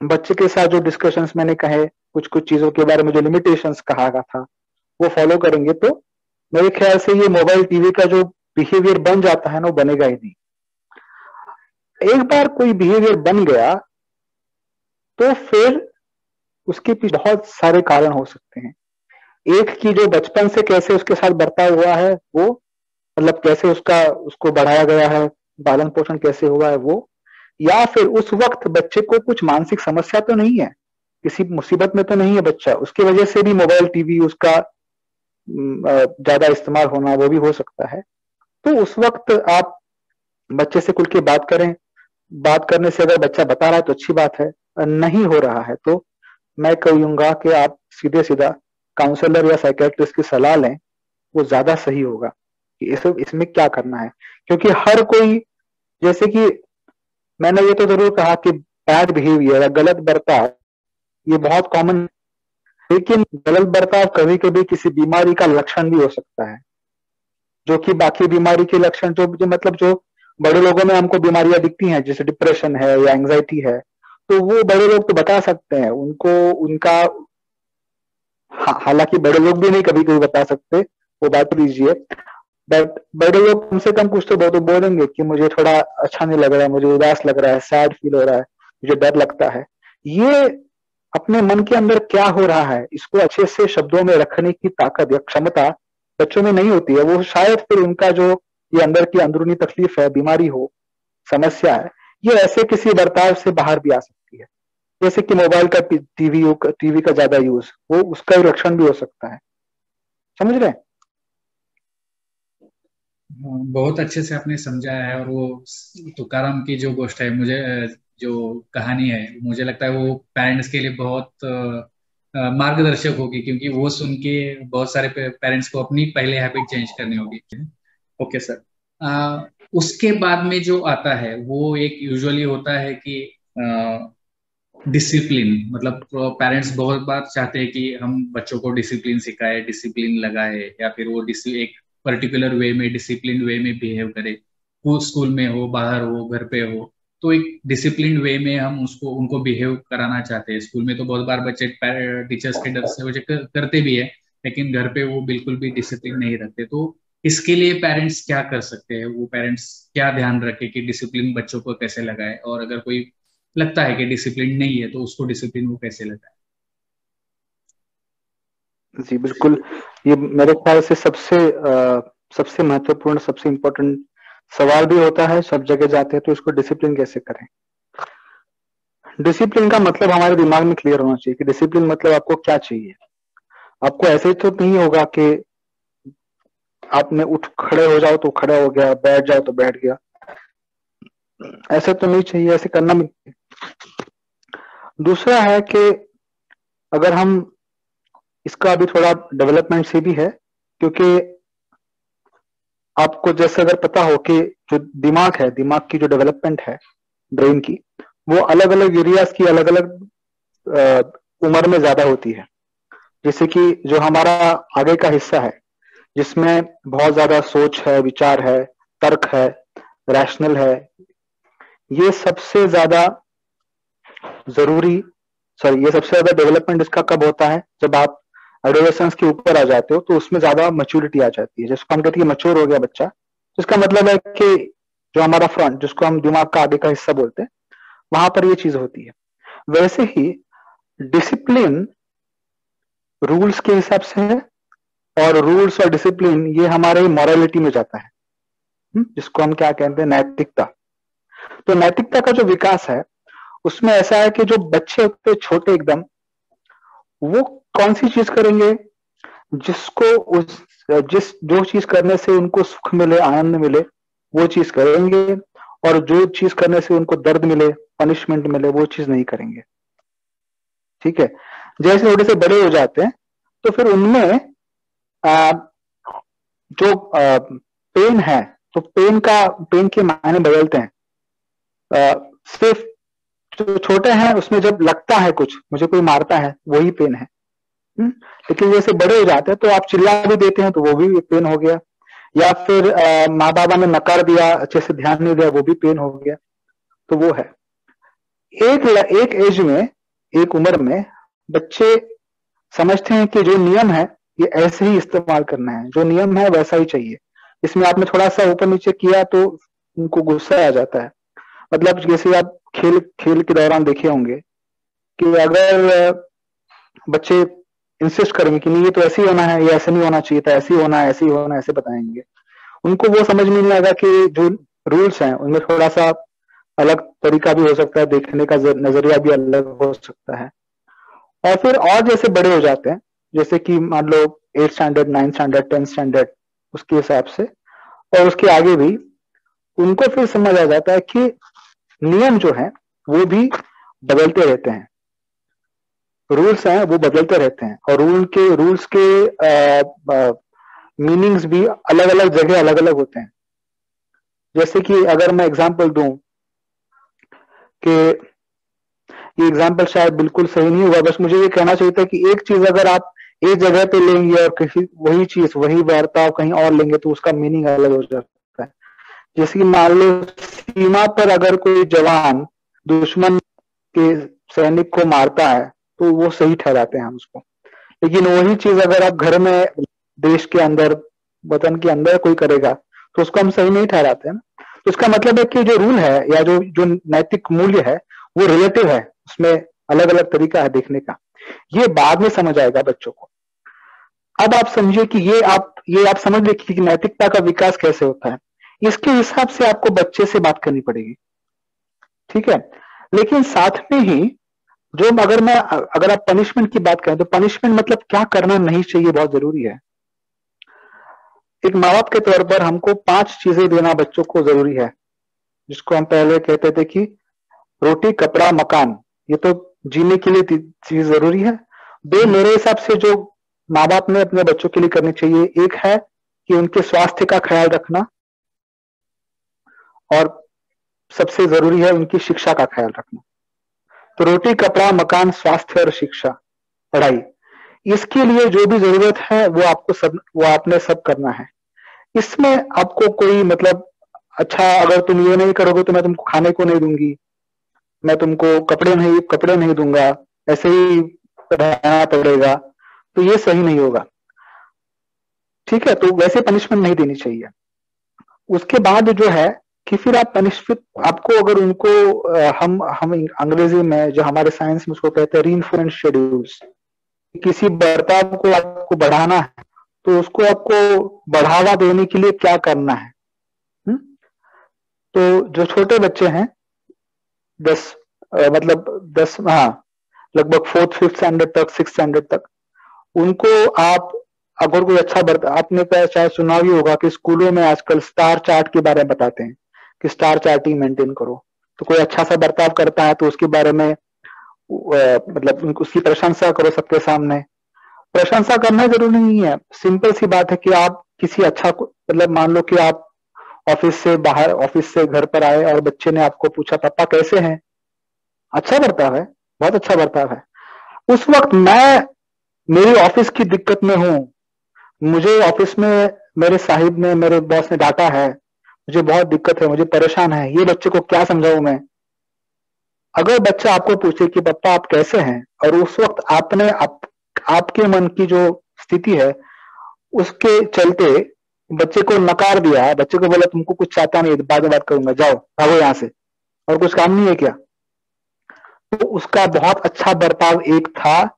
Speaker 3: बच्चे के साथ जो डिस्कशंस मैंने कहे, कुछ कुछ चीजों के बारे में जो लिमिटेशंस कहा गया था, वो फॉलो करेंगे तो मेरे ख्याल से ये मोबाइल टीवी का जो बिहेवियर बन जाता है ना, वो बनेगा ही नहीं। एक बार कोई बिहेवियर बन गया तो फिर उसके पीछे बहुत सारे कारण हो सकते हैं। एक की जो बचपन से कैसे उसके साथ बर्ताव हुआ है वो, मतलब कैसे उसको बढ़ाया गया है, पालन पोषण कैसे हुआ है वो, या फिर उस वक्त बच्चे को कुछ मानसिक समस्या तो नहीं है, किसी मुसीबत में तो नहीं है बच्चा, उसकी वजह से भी मोबाइल टीवी उसका ज्यादा इस्तेमाल होना, वो भी हो सकता है। तो उस वक्त आप बच्चे से खुल के बात करें। बात करने से अगर बच्चा बता रहा है तो अच्छी बात है, नहीं हो रहा है तो मैं कहूंगा कि आप सीधे सीधा काउंसलर या साइकेट्रिस्ट की सलाह लें, वो ज्यादा सही होगा कि इसमें क्या करना है। क्योंकि हर कोई, जैसे कि मैंने ये तो जरूर कहा कि बैड बिहेवियर या गलत बर्ताव ये बहुत कॉमन, लेकिन गलत बर्ताव कभी कभी किसी बीमारी का लक्षण भी हो सकता है, जो कि बाकी बीमारी के लक्षण मतलब जो बड़े लोगों में हमको बीमारियां दिखती हैं, जैसे डिप्रेशन है या एंजाइटी है, तो वो बड़े लोग तो बता सकते हैं उनको उनका, हालांकि बड़े लोग भी नहीं कभी कभी बता सकते, वो बात लीजिए, बट बड़े लोग कम से कम कुछ तो बोलेंगे कि मुझे थोड़ा अच्छा नहीं लग रहा है, मुझे उदास लग रहा है, सैड फील हो रहा है, मुझे डर लगता है। ये अपने मन के अंदर क्या हो रहा है, इसको अच्छे से शब्दों में रखने की ताकत या क्षमता बच्चों में नहीं होती है। वो शायद फिर उनका जो ये अंदर की अंदरूनी तकलीफ है, बीमारी हो, समस्या है, ये ऐसे किसी बर्ताव से बाहर भी आ सकती है, जैसे कि मोबाइल का, टीवी का ज्यादा यूज, वो उसका लक्षण भी हो सकता है। समझ रहे हैं?
Speaker 2: बहुत अच्छे से आपने समझाया है। और वो तुकाराम की जो गोष्ट है, मुझे जो कहानी है, मुझे लगता है वो पेरेंट्स के लिए बहुत मार्गदर्शक होगी, क्योंकि वो सुन के बहुत सारे पेरेंट्स को अपनी पहले हैबिट चेंज करनी होगी। Okay sir. उसके बाद में जो आता है वो एक यूजुअली होता है कि डिसिप्लिन, मतलब पेरेंट्स बहुत बार चाहते हैं कि हम बच्चों को डिसिप्लिन सिखाए, डिसिप्लिन लगाए, या फिर वो एक पर्टिकुलर वे में, डिसिप्लिन वे में बिहेव करे, वो स्कूल में हो, बाहर हो, घर पे हो। तो एक डिसिप्लिन वे में हम उनको बिहेव कराना चाहते हैं। स्कूल में तो बहुत बार बच्चे टीचर्स के डर से वो करते भी है, लेकिन घर पे वो बिल्कुल भी डिसिप्लिन नहीं रखते। तो इसके लिए पेरेंट्स क्या कर सकते हैं? वो पेरेंट्स क्या ध्यान रखे कि डिसिप्लिन बच्चों को कैसे लगाए, और अगर कोई लगता है कि डिसिप्लिन नहीं है तो उसको डिसिप्लिन वो कैसे लगाए?
Speaker 3: जी बिल्कुल, ये मेरे ख्याल से सबसे महत्वपूर्ण, सबसे इम्पोर्टेंट सवाल भी होता है। सब जगह जाते हैं तो इसको डिसिप्लिन कैसे करें। डिसिप्लिन का मतलब हमारे दिमाग में क्लियर होना चाहिए कि डिसिप्लिन मतलब आपको क्या चाहिए। आपको ऐसे तो नहीं होगा कि आपने उठ खड़े हो जाओ तो खड़ा हो गया, बैठ जाओ तो बैठ गया। ऐसा तो नहीं चाहिए, ऐसे करना भी। दूसरा है कि अगर हम इसका अभी थोड़ा डेवलपमेंट से भी है, क्योंकि आपको जैसे अगर पता हो कि जो दिमाग है, दिमाग की जो डेवलपमेंट है ब्रेन की, वो अलग अलग एरियाज की अलग अलग उम्र में ज्यादा होती है। जैसे कि जो हमारा आगे का हिस्सा है जिसमें बहुत ज्यादा सोच है, विचार है, तर्क है, रैशनल है, ये सबसे ज्यादा जरूरी ये सबसे ज्यादा डेवलपमेंट इसका कब होता है? जब आप एडोलेसेंस के ऊपर आ जाते हो, तो उसमें ज्यादा मैच्योरिटी आ जाती है, जिसको हम कहते हैं मैच्योर हो गया बच्चा। इसका मतलब है कि जो हमारा फ्रंट, जिसको हम दिमाग का आगे का हिस्सा बोलते हैं, वहां पर ये चीज होती है। वैसे ही डिसिप्लिन रूल्स के हिसाब से है, और रूल्स और डिसिप्लिन ये हमारे मॉरलिटी में जाता है, जिसको हम क्या कहते हैं, नैतिकता। तो नैतिकता का जो विकास है उसमें ऐसा है कि जो बच्चे होते छोटे एकदम, वो कौन सी चीज करेंगे जिसको जो चीज करने से उनको सुख मिले, आनंद मिले, वो चीज करेंगे, और जो चीज करने से उनको दर्द मिले, पनिशमेंट मिले, वो चीज नहीं करेंगे। ठीक है। जैसे थोड़े से बड़े हो जाते हैं तो फिर उनमें जो पेन है, तो पेन के मायने बदलते हैं। सिर्फ जो छोटे हैं उसमें जब लगता है कुछ, मुझे कोई मारता है, वही पेन है। लेकिन जैसे बड़े हो जाते हैं तो आप चिल्ला भी देते हैं तो वो भी पेन हो गया, या फिर माँ बाबा ने नकार दिया, अच्छे से ध्यान नहीं दिया, वो भी पेन हो गया। तो वो है एक एज में, एक उम्र में बच्चे समझते हैं कि जो नियम है ये ऐसे ही इस्तेमाल करना है, जो नियम है वैसा ही चाहिए। इसमें आपने थोड़ा सा ऊपर नीचे किया तो उनको गुस्सा आ जाता है। मतलब जैसे आप खेल के दौरान देखे होंगे कि अगर बच्चे इंसिस्ट करेंगे कि नहीं ये तो ऐसे ही होना है, ये ऐसे नहीं होना चाहिए था, ऐसे ही होना है, ऐसे ही होना है, ऐसे बताएंगे, उनको वो समझ में नहीं आएगा कि जो रूल्स हैं उनमें थोड़ा सा अलग तरीका भी हो सकता है, देखने का नजरिया भी अलग हो सकता है। और फिर और जैसे बड़े हो जाते हैं, जैसे कि मान लो 8th standard, 9th standard, 10th standard, उसके हिसाब से और उसके आगे भी, उनको फिर समझ आ जाता है कि नियम जो है वो भी बदलते रहते हैं, रूल्स हैं वो बदलते रहते हैं, और रूल्स के मीनिंग्स भी अलग अलग जगह अलग अलग होते हैं। जैसे कि अगर मैं एग्जांपल दूं कि ये एग्जांपल शायद बिल्कुल सही नहीं हुआ, बस मुझे ये कहना चाहिए था कि एक चीज अगर आप एक जगह पे लेंगे और किसी वही चीज, वही बर्ताव कहीं और लेंगे तो उसका मीनिंग अलग हो जाता है। जैसे कि मान लो सीमा पर अगर कोई जवान दुश्मन के सैनिक को मारता है तो वो सही ठहराते हैं हम उसको, लेकिन वही चीज अगर आप घर में, देश के अंदर, वतन के अंदर कोई करेगा तो उसको हम सही नहीं ठहराते हैं ना। तो इसका मतलब है कि जो रूल है या जो नैतिक मूल्य है वो रिलेटिव है, उसमें अलग अलग तरीका है देखने का। ये बाद में समझ आएगा बच्चों को। अब आप समझिए कि ये आप समझ लीजिए कि नैतिकता का विकास कैसे होता है। इसके हिसाब से आपको बच्चे से बात करनी पड़ेगी, ठीक है। लेकिन साथ में ही जो अगर आप पनिशमेंट की बात करें तो पनिशमेंट मतलब क्या करना नहीं चाहिए, बहुत जरूरी है। एक माँ बाप के तौर पर हमको 5 चीजें देना बच्चों को जरूरी है, जिसको हम पहले कहते थे कि रोटी, कपड़ा, मकान, ये तो जीने के लिए चीज जरूरी है। 2 मेरे हिसाब से जो माँ बाप ने अपने बच्चों के लिए करनी चाहिए, एक है कि उनके स्वास्थ्य का ख्याल रखना, और सबसे जरूरी है उनकी शिक्षा का ख्याल रखना। तो रोटी, कपड़ा, मकान, स्वास्थ्य और शिक्षा, पढ़ाई, इसके लिए जो भी जरूरत है वो आपने सब करना है। इसमें आपको कोई मतलब अच्छा अगर तुम ये नहीं करोगे तो मैं तुमको खाने को नहीं दूंगी, मैं तुमको कपड़े नहीं दूंगा, ऐसे ही रहना पड़ेगा, तो ये सही नहीं होगा। ठीक है, तो वैसे पनिशमेंट नहीं देनी चाहिए। उसके बाद जो है कि फिर आप पनिशमेंट आपको अगर उनको हम अंग्रेजी में जो हमारे साइंस में उसको कहते हैं रीइंफोर्समेंट शेड्यूल्स, किसी बर्ताव को आपको बढ़ाना है तो उसको आपको बढ़ावा देने के लिए क्या करना है। हुँ? तो जो छोटे बच्चे हैं 10 मतलब 10 हाँ लगभग 4th 5th स्टैंडर्ड तक 6th स्टैंडर्ड तक उनको आप अगर कोई अच्छा आपने शायद सुना भी होगा कि स्कूलों में आजकल स्टार चार्ट के बारे में बताते हैं कि स्टार चार्टिंग मेंटेन करो। तो कोई अच्छा सा बर्ताव करता है तो उसके बारे में मतलब उसकी प्रशंसा करो सबके सामने। प्रशंसा करना जरूरी नहीं है, सिंपल सी बात है कि आप किसी अच्छा मतलब मान लो कि आप ऑफिस से घर पर आए और बच्चे ने आपको पूछा पापा कैसे हैं, अच्छा बर्ताव है, बहुत अच्छा बर्ताव है। उस वक्त मेरी ऑफिस की दिक्कत में हूं, मुझे ऑफिस में मेरे बॉस ने डांटा है, मुझे बहुत दिक्कत है, मुझे परेशान है, ये बच्चे को क्या समझाऊं मैं। अगर बच्चा आपको पूछे कि पापा आप कैसे हैं और उस वक्त आपके मन की जो स्थिति है उसके चलते बच्चे को नकार दिया, बच्चे को बोला तुमको कुछ चाहता नहीं, बाद में बात करूंगा, जाओ भागो यहां से, और कुछ काम नहीं है क्या, तो उसका बहुत अच्छा बर्ताव एक था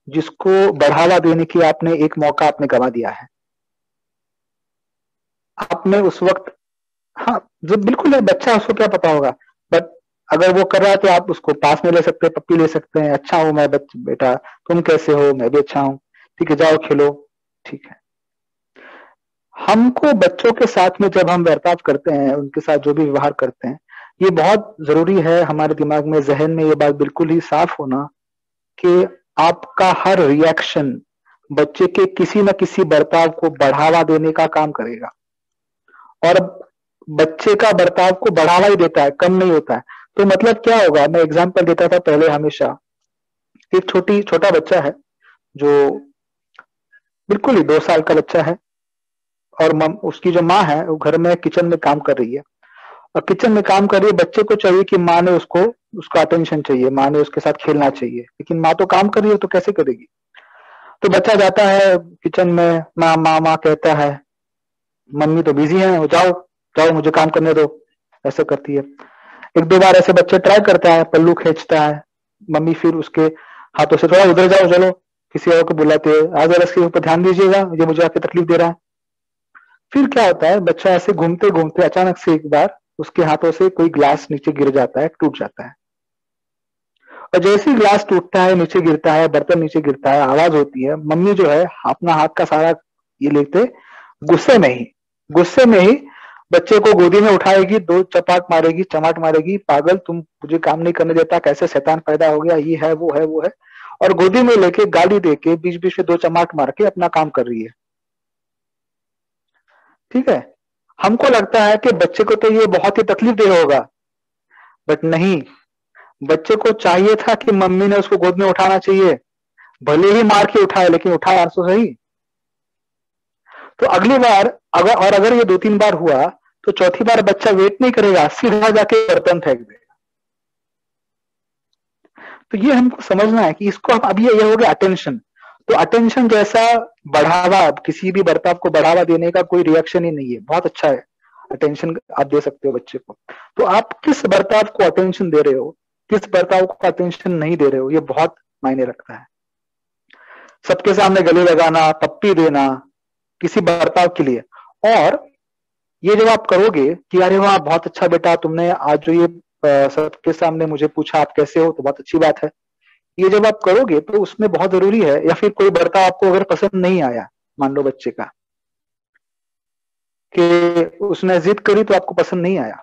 Speaker 3: जिसको बढ़ावा देने की आपने एक मौका आपने गंवा दिया है। आपने उस वक्त हाँ जो बिल्कुल है, बच्चा उसको क्या पता होगा, बट अगर वो कर रहा है तो आप उसको पास में ले सकते हैं, पप्पी ले सकते हैं, अच्छा हूं मैं बेटा, तुम कैसे हो, मैं भी अच्छा हूं, ठीक है जाओ खेलो। ठीक है, हमको बच्चों के साथ में जब हम बर्ताव करते हैं, उनके साथ जो भी व्यवहार करते हैं, ये बहुत जरूरी है हमारे दिमाग में, जहन में ये बात बिल्कुल ही साफ होना कि आपका हर रिएक्शन बच्चे के किसी न किसी बर्ताव को बढ़ावा देने का काम करेगा, और बच्चे का बर्ताव को बढ़ावा ही देता है, कम नहीं होता है। तो मतलब क्या होगा, मैं एग्जांपल देता था पहले हमेशा, एक छोटा बच्चा है जो बिल्कुल ही 2 साल का बच्चा है, और उसकी जो माँ है वो घर में किचन में काम कर रही है, और किचन में काम कर रही है, बच्चे को चाहिए कि माँ ने उसका अटेंशन चाहिए, माँ ने उसके साथ खेलना चाहिए, लेकिन माँ तो काम कर रही है तो कैसे करेगी। तो बच्चा जाता है किचन में, माँ माँ माँ कहता है, मम्मी तो बिजी है, जाओ जाओ मुझे काम करने दो, ऐसे करती है। 1-2 बार ऐसे बच्चे ट्राई करता है, पल्लू खींचता है, मम्मी फिर उसके हाथों से थोड़ा उधर जाओ, चलो किसी और को बुलाते हैं, आज जरा इसके ऊपर ध्यान दीजिएगा, ये मुझे आके तकलीफ दे रहा है। फिर क्या होता है, बच्चा ऐसे घूमते घूमते अचानक से एक बार उसके हाथों से कोई ग्लास नीचे गिर जाता है, टूट जाता है, और जैसे ही ग्लास टूटता है, नीचे गिरता है, बर्तन नीचे गिरता है, आवाज होती है, मम्मी जो है अपना हाथ का सारा ये लेते गुस्से में ही बच्चे को गोदी में उठाएगी, 2 चमाट मारेगी, पागल तुम मुझे काम नहीं करने देता, कैसे शैतान पैदा हो गया, ये है वो है वो है, और गोदी में लेके गाली देके बीच बीच में 2 चमाट मार के अपना काम कर रही है। ठीक है, हमको लगता है कि बच्चे को तो ये बहुत ही तकलीफ दे होगा, बट नहीं, बच्चे को चाहिए था कि मम्मी ने उसको गोद में उठाना चाहिए, भले ही मार के उठाए लेकिन उठाया तो सही। तो अगली बार अगर ये 2-3 बार हुआ तो चौथी बार बच्चा वेट नहीं करेगा, सीधा जाके बर्तन फेंक देगा। तो ये हमको समझना है कि इसको हम अभी ये हो गया अटेंशन। तो अटेंशन जैसा बढ़ावा, किसी भी बर्ताव को बढ़ावा देने का कोई रिएक्शन ही नहीं है, बहुत अच्छा है, अटेंशन आप दे सकते हो बच्चे को। तो आप किस बर्ताव को अटेंशन दे रहे हो, किस बर्ताव को अटेंशन नहीं दे रहे हो, ये बहुत मायने रखता है। सबके सामने गले लगाना, पप्पी देना किसी बर्ताव के लिए, और ये जब आप करोगे कि अरे वाह बहुत अच्छा बेटा, तुमने आज जो ये सबके सामने मुझे पूछा आप कैसे हो, तो बहुत अच्छी बात है, ये जब आप करोगे तो उसमें बहुत जरूरी है। या फिर कोई बर्ताव आपको अगर पसंद नहीं आया, मान लो बच्चे का कि उसने जिद करी तो आपको पसंद नहीं आया,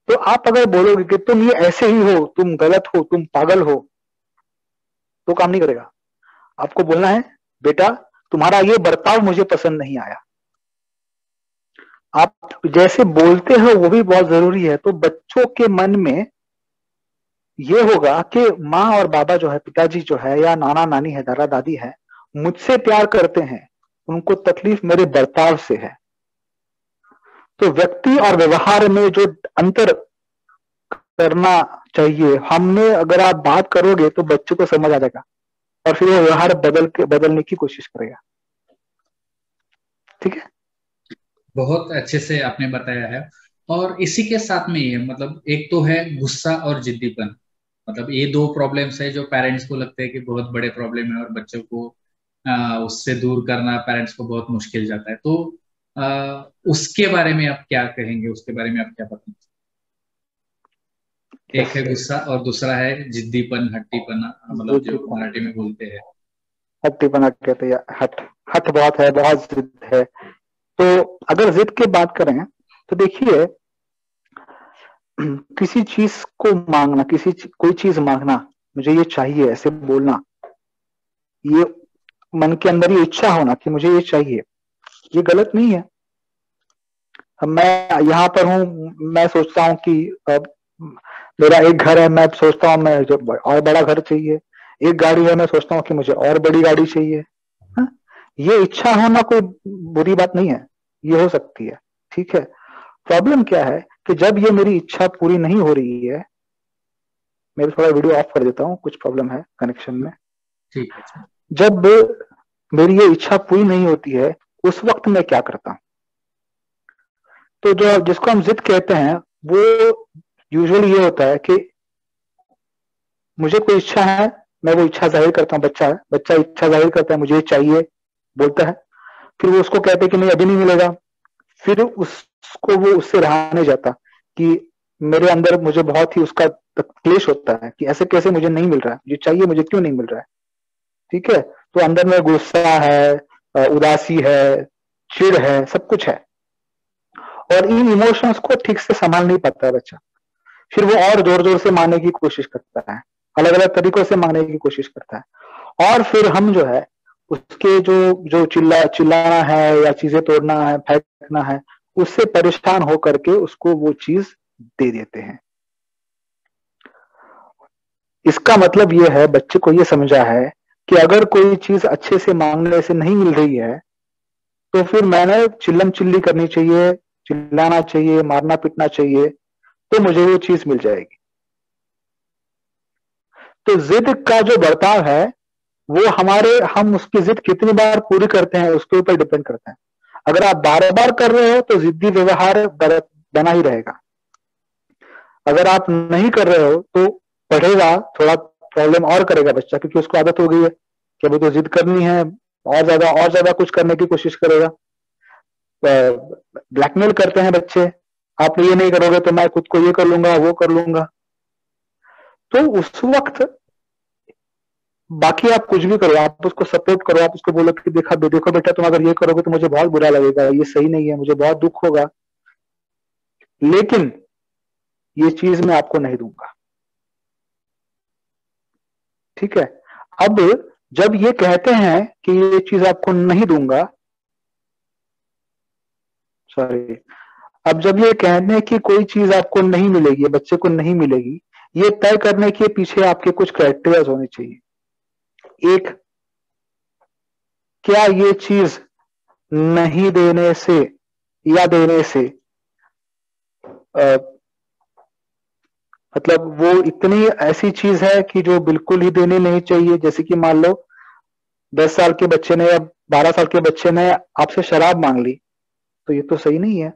Speaker 3: तो आप अगर बोलोगे कि तुम ये ऐसे ही हो, तुम गलत हो, तुम पागल हो, तो काम नहीं करेगा। आपको बोलना है बेटा तुम्हारा ये बर्ताव मुझे पसंद नहीं आया। आप जैसे बोलते हो वो भी बहुत जरूरी है। तो बच्चों के मन में ये होगा कि माँ और बाबा जो है, पिताजी जो है, या नाना नानी है, दादा दादी है, मुझसे प्यार करते हैं, उनको तकलीफ मेरे बर्ताव से है। तो व्यक्ति और व्यवहार में जो अंतर करना चाहिए, हमने अगर आप बात करोगे तो बच्चे को समझ आ जाएगा और फिर वो व्यवहार बदलने की कोशिश करेगा। ठीक है,
Speaker 2: बहुत अच्छे से आपने बताया है। और इसी के साथ में ये मतलब एक तो है गुस्सा और जिद्दीपन, मतलब ये दो प्रॉब्लम्स है जो पेरेंट्स को लगते हैं कि बहुत बड़े प्रॉब्लम है और बच्चों को उससे दूर करना पेरेंट्स को बहुत मुश्किल जाता है। तो उसके बारे में आप क्या कहेंगे, उसके बारे में आप क्या बताएंगे? एक है गुस्सा और दूसरा है जिद्दीपन, हट्टीपन, मतलब जो
Speaker 3: जिद्दीपन,
Speaker 2: मराठी में बोलते हैं।
Speaker 3: हट्टीपना कहते हैं, हट हट बहुत है, बहुत जिद है। तो अगर जिद की बात करें तो देखिए, किसी चीज को मांगना, कोई चीज मांगना, मुझे ये चाहिए, ऐसे बोलना, ये मन के अंदर ये इच्छा होना कि मुझे ये चाहिए, ये गलत नहीं है। अब मैं यहाँ पर हूँ, मैं सोचता हूँ कि अब मेरा एक घर है, मैं सोचता हूँ मैं जब और बड़ा घर चाहिए। एक गाड़ी है, मैं सोचता हूँ कि मुझे और बड़ी गाड़ी चाहिए। हाँ? ये इच्छा होना कोई बुरी बात नहीं है, ये हो सकती है, ठीक है। प्रॉब्लम क्या है कि जब ये मेरी इच्छा पूरी नहीं हो रही है, मैं थोड़ा वीडियो ऑफ कर देता हूँ, कुछ प्रॉब्लम है कनेक्शन में।
Speaker 2: ठीक है।
Speaker 3: जब मेरी ये इच्छा पूरी नहीं होती है, उस वक्त मैं क्या करता हूँ? तो जो जिसको हम जिद कहते हैं, वो यूजुअली ये होता है कि मुझे कोई इच्छा है, मैं वो इच्छा जाहिर करता हूँ। बच्चा इच्छा जाहिर करता है, मुझे ये चाहिए बोलता है, फिर वो उसको कहते हैं कि नहीं अभी नहीं मिलेगा, फिर उसको वो उससे रहा नहीं जाता कि मेरे अंदर मुझे बहुत ही उसका क्लेश होता है कि ऐसे कैसे मुझे नहीं मिल रहा है, मुझे चाहिए, मुझे क्यों नहीं मिल रहा है। ठीक है, तो अंदर में गुस्सा है, उदासी है, चिढ़ है, सब कुछ है, और इन इमोशंस को ठीक से संभाल नहीं पाता है बच्चा। फिर वो और जोर जोर से मांगने की कोशिश करता है, अलग अलग तरीकों से मांगने की कोशिश करता है, और फिर हम जो है उसके जो जो चिल्लाना है या चीजें तोड़ना है, फेंकना है, उससे परेशान होकर के उसको वो चीज दे देते हैं। इसका मतलब ये है, बच्चे को ये समझा है कि अगर कोई चीज अच्छे से मांगने से नहीं मिल रही है, तो फिर मैंने चिल्लम चिल्ली करनी चाहिए, चिल्लाना चाहिए, मारना पीटना चाहिए, तो मुझे वो चीज मिल जाएगी। तो जिद का जो बर्ताव है वो हम उसकी जिद कितनी बार पूरी करते हैं उसके ऊपर डिपेंड करता है। अगर आप बार बार कर रहे हो तो जिद्दी व्यवहार बना ही रहेगा। अगर आप नहीं कर रहे हो तो पढ़ेगा, थोड़ा प्रॉब्लम और करेगा बच्चा, क्योंकि उसको आदत हो गई है कि अभी तो जिद करनी है, और ज्यादा कुछ करने की कोशिश करेगा। ब्लैकमेल करते हैं बच्चे, आप ये नहीं करोगे तो मैं खुद को ये कर लूंगा, वो कर लूंगा। तो उस वक्त बाकी आप कुछ भी करो, आप उसको सपोर्ट करो, आप उसको बोलो कि देखो बेटा, तुम अगर ये करोगे तो मुझे बहुत बुरा लगेगा, ये सही नहीं है, मुझे बहुत दुख होगा, लेकिन ये चीज मैं आपको नहीं दूंगा। ठीक है, अब जब ये कहते हैं कि ये चीज आपको नहीं दूंगा, सॉरी, अब जब ये कहते हैं कि कोई चीज आपको नहीं मिलेगी, बच्चे को नहीं मिलेगी, ये तय करने के पीछे आपके कुछ क्राइटेरिया होने चाहिए। एक, क्या ये चीज नहीं देने से या देने से मतलब वो इतनी ऐसी चीज है कि जो बिल्कुल ही देनी नहीं चाहिए। जैसे कि मान लो 10 साल के बच्चे ने या 12 साल के बच्चे ने आपसे शराब मांग ली, तो ये तो सही नहीं है,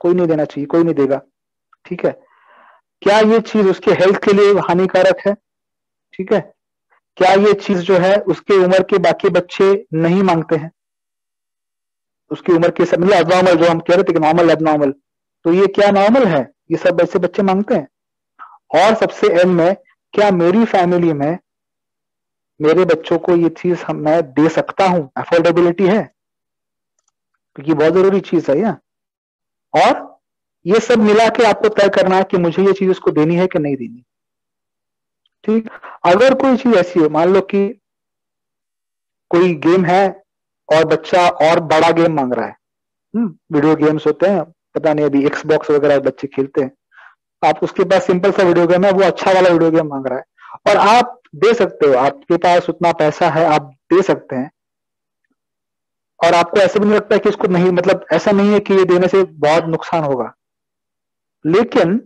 Speaker 3: कोई नहीं देना चाहिए, कोई नहीं देगा। ठीक है, क्या ये चीज उसके हेल्थ के लिए हानिकारक है? ठीक है, क्या ये चीज जो है उसके उम्र के बाकी बच्चे नहीं मांगते हैं, उसकी उम्र के सब, मतलब एबनॉर्मल, जो हम कह रहे थे कि नॉर्मल एबनॉर्मल, तो ये क्या नॉर्मल है? ये सब ऐसे बच्चे मांगते हैं। और सबसे एंड में, क्या मेरी फैमिली में मेरे बच्चों को ये चीज मैं दे सकता हूं, अफोर्डेबिलिटी है, क्योंकि बहुत जरूरी चीज है ये। और ये सब मिला के आपको तय करना है कि मुझे ये चीज उसको देनी है कि नहीं देनी। ठीक, अगर कोई चीज ऐसी हो, मान लो कि कोई गेम है और बच्चा और बड़ा गेम मांग रहा है, वीडियो गेम्स होते हैं, पता नहीं अभी एक्सबॉक्स वगैरह बच्चे खेलते हैं, आप उसके पास सिंपल सा वीडियो गेम है, वो अच्छा वाला वीडियो गेम मांग रहा है, और आप दे सकते हो, आपके पास उतना पैसा है, आप दे सकते हैं, और आपको ऐसे भी नहीं लगता है कि इसको नहीं, मतलब ऐसा नहीं है कि ये देने से बहुत नुकसान होगा, लेकिन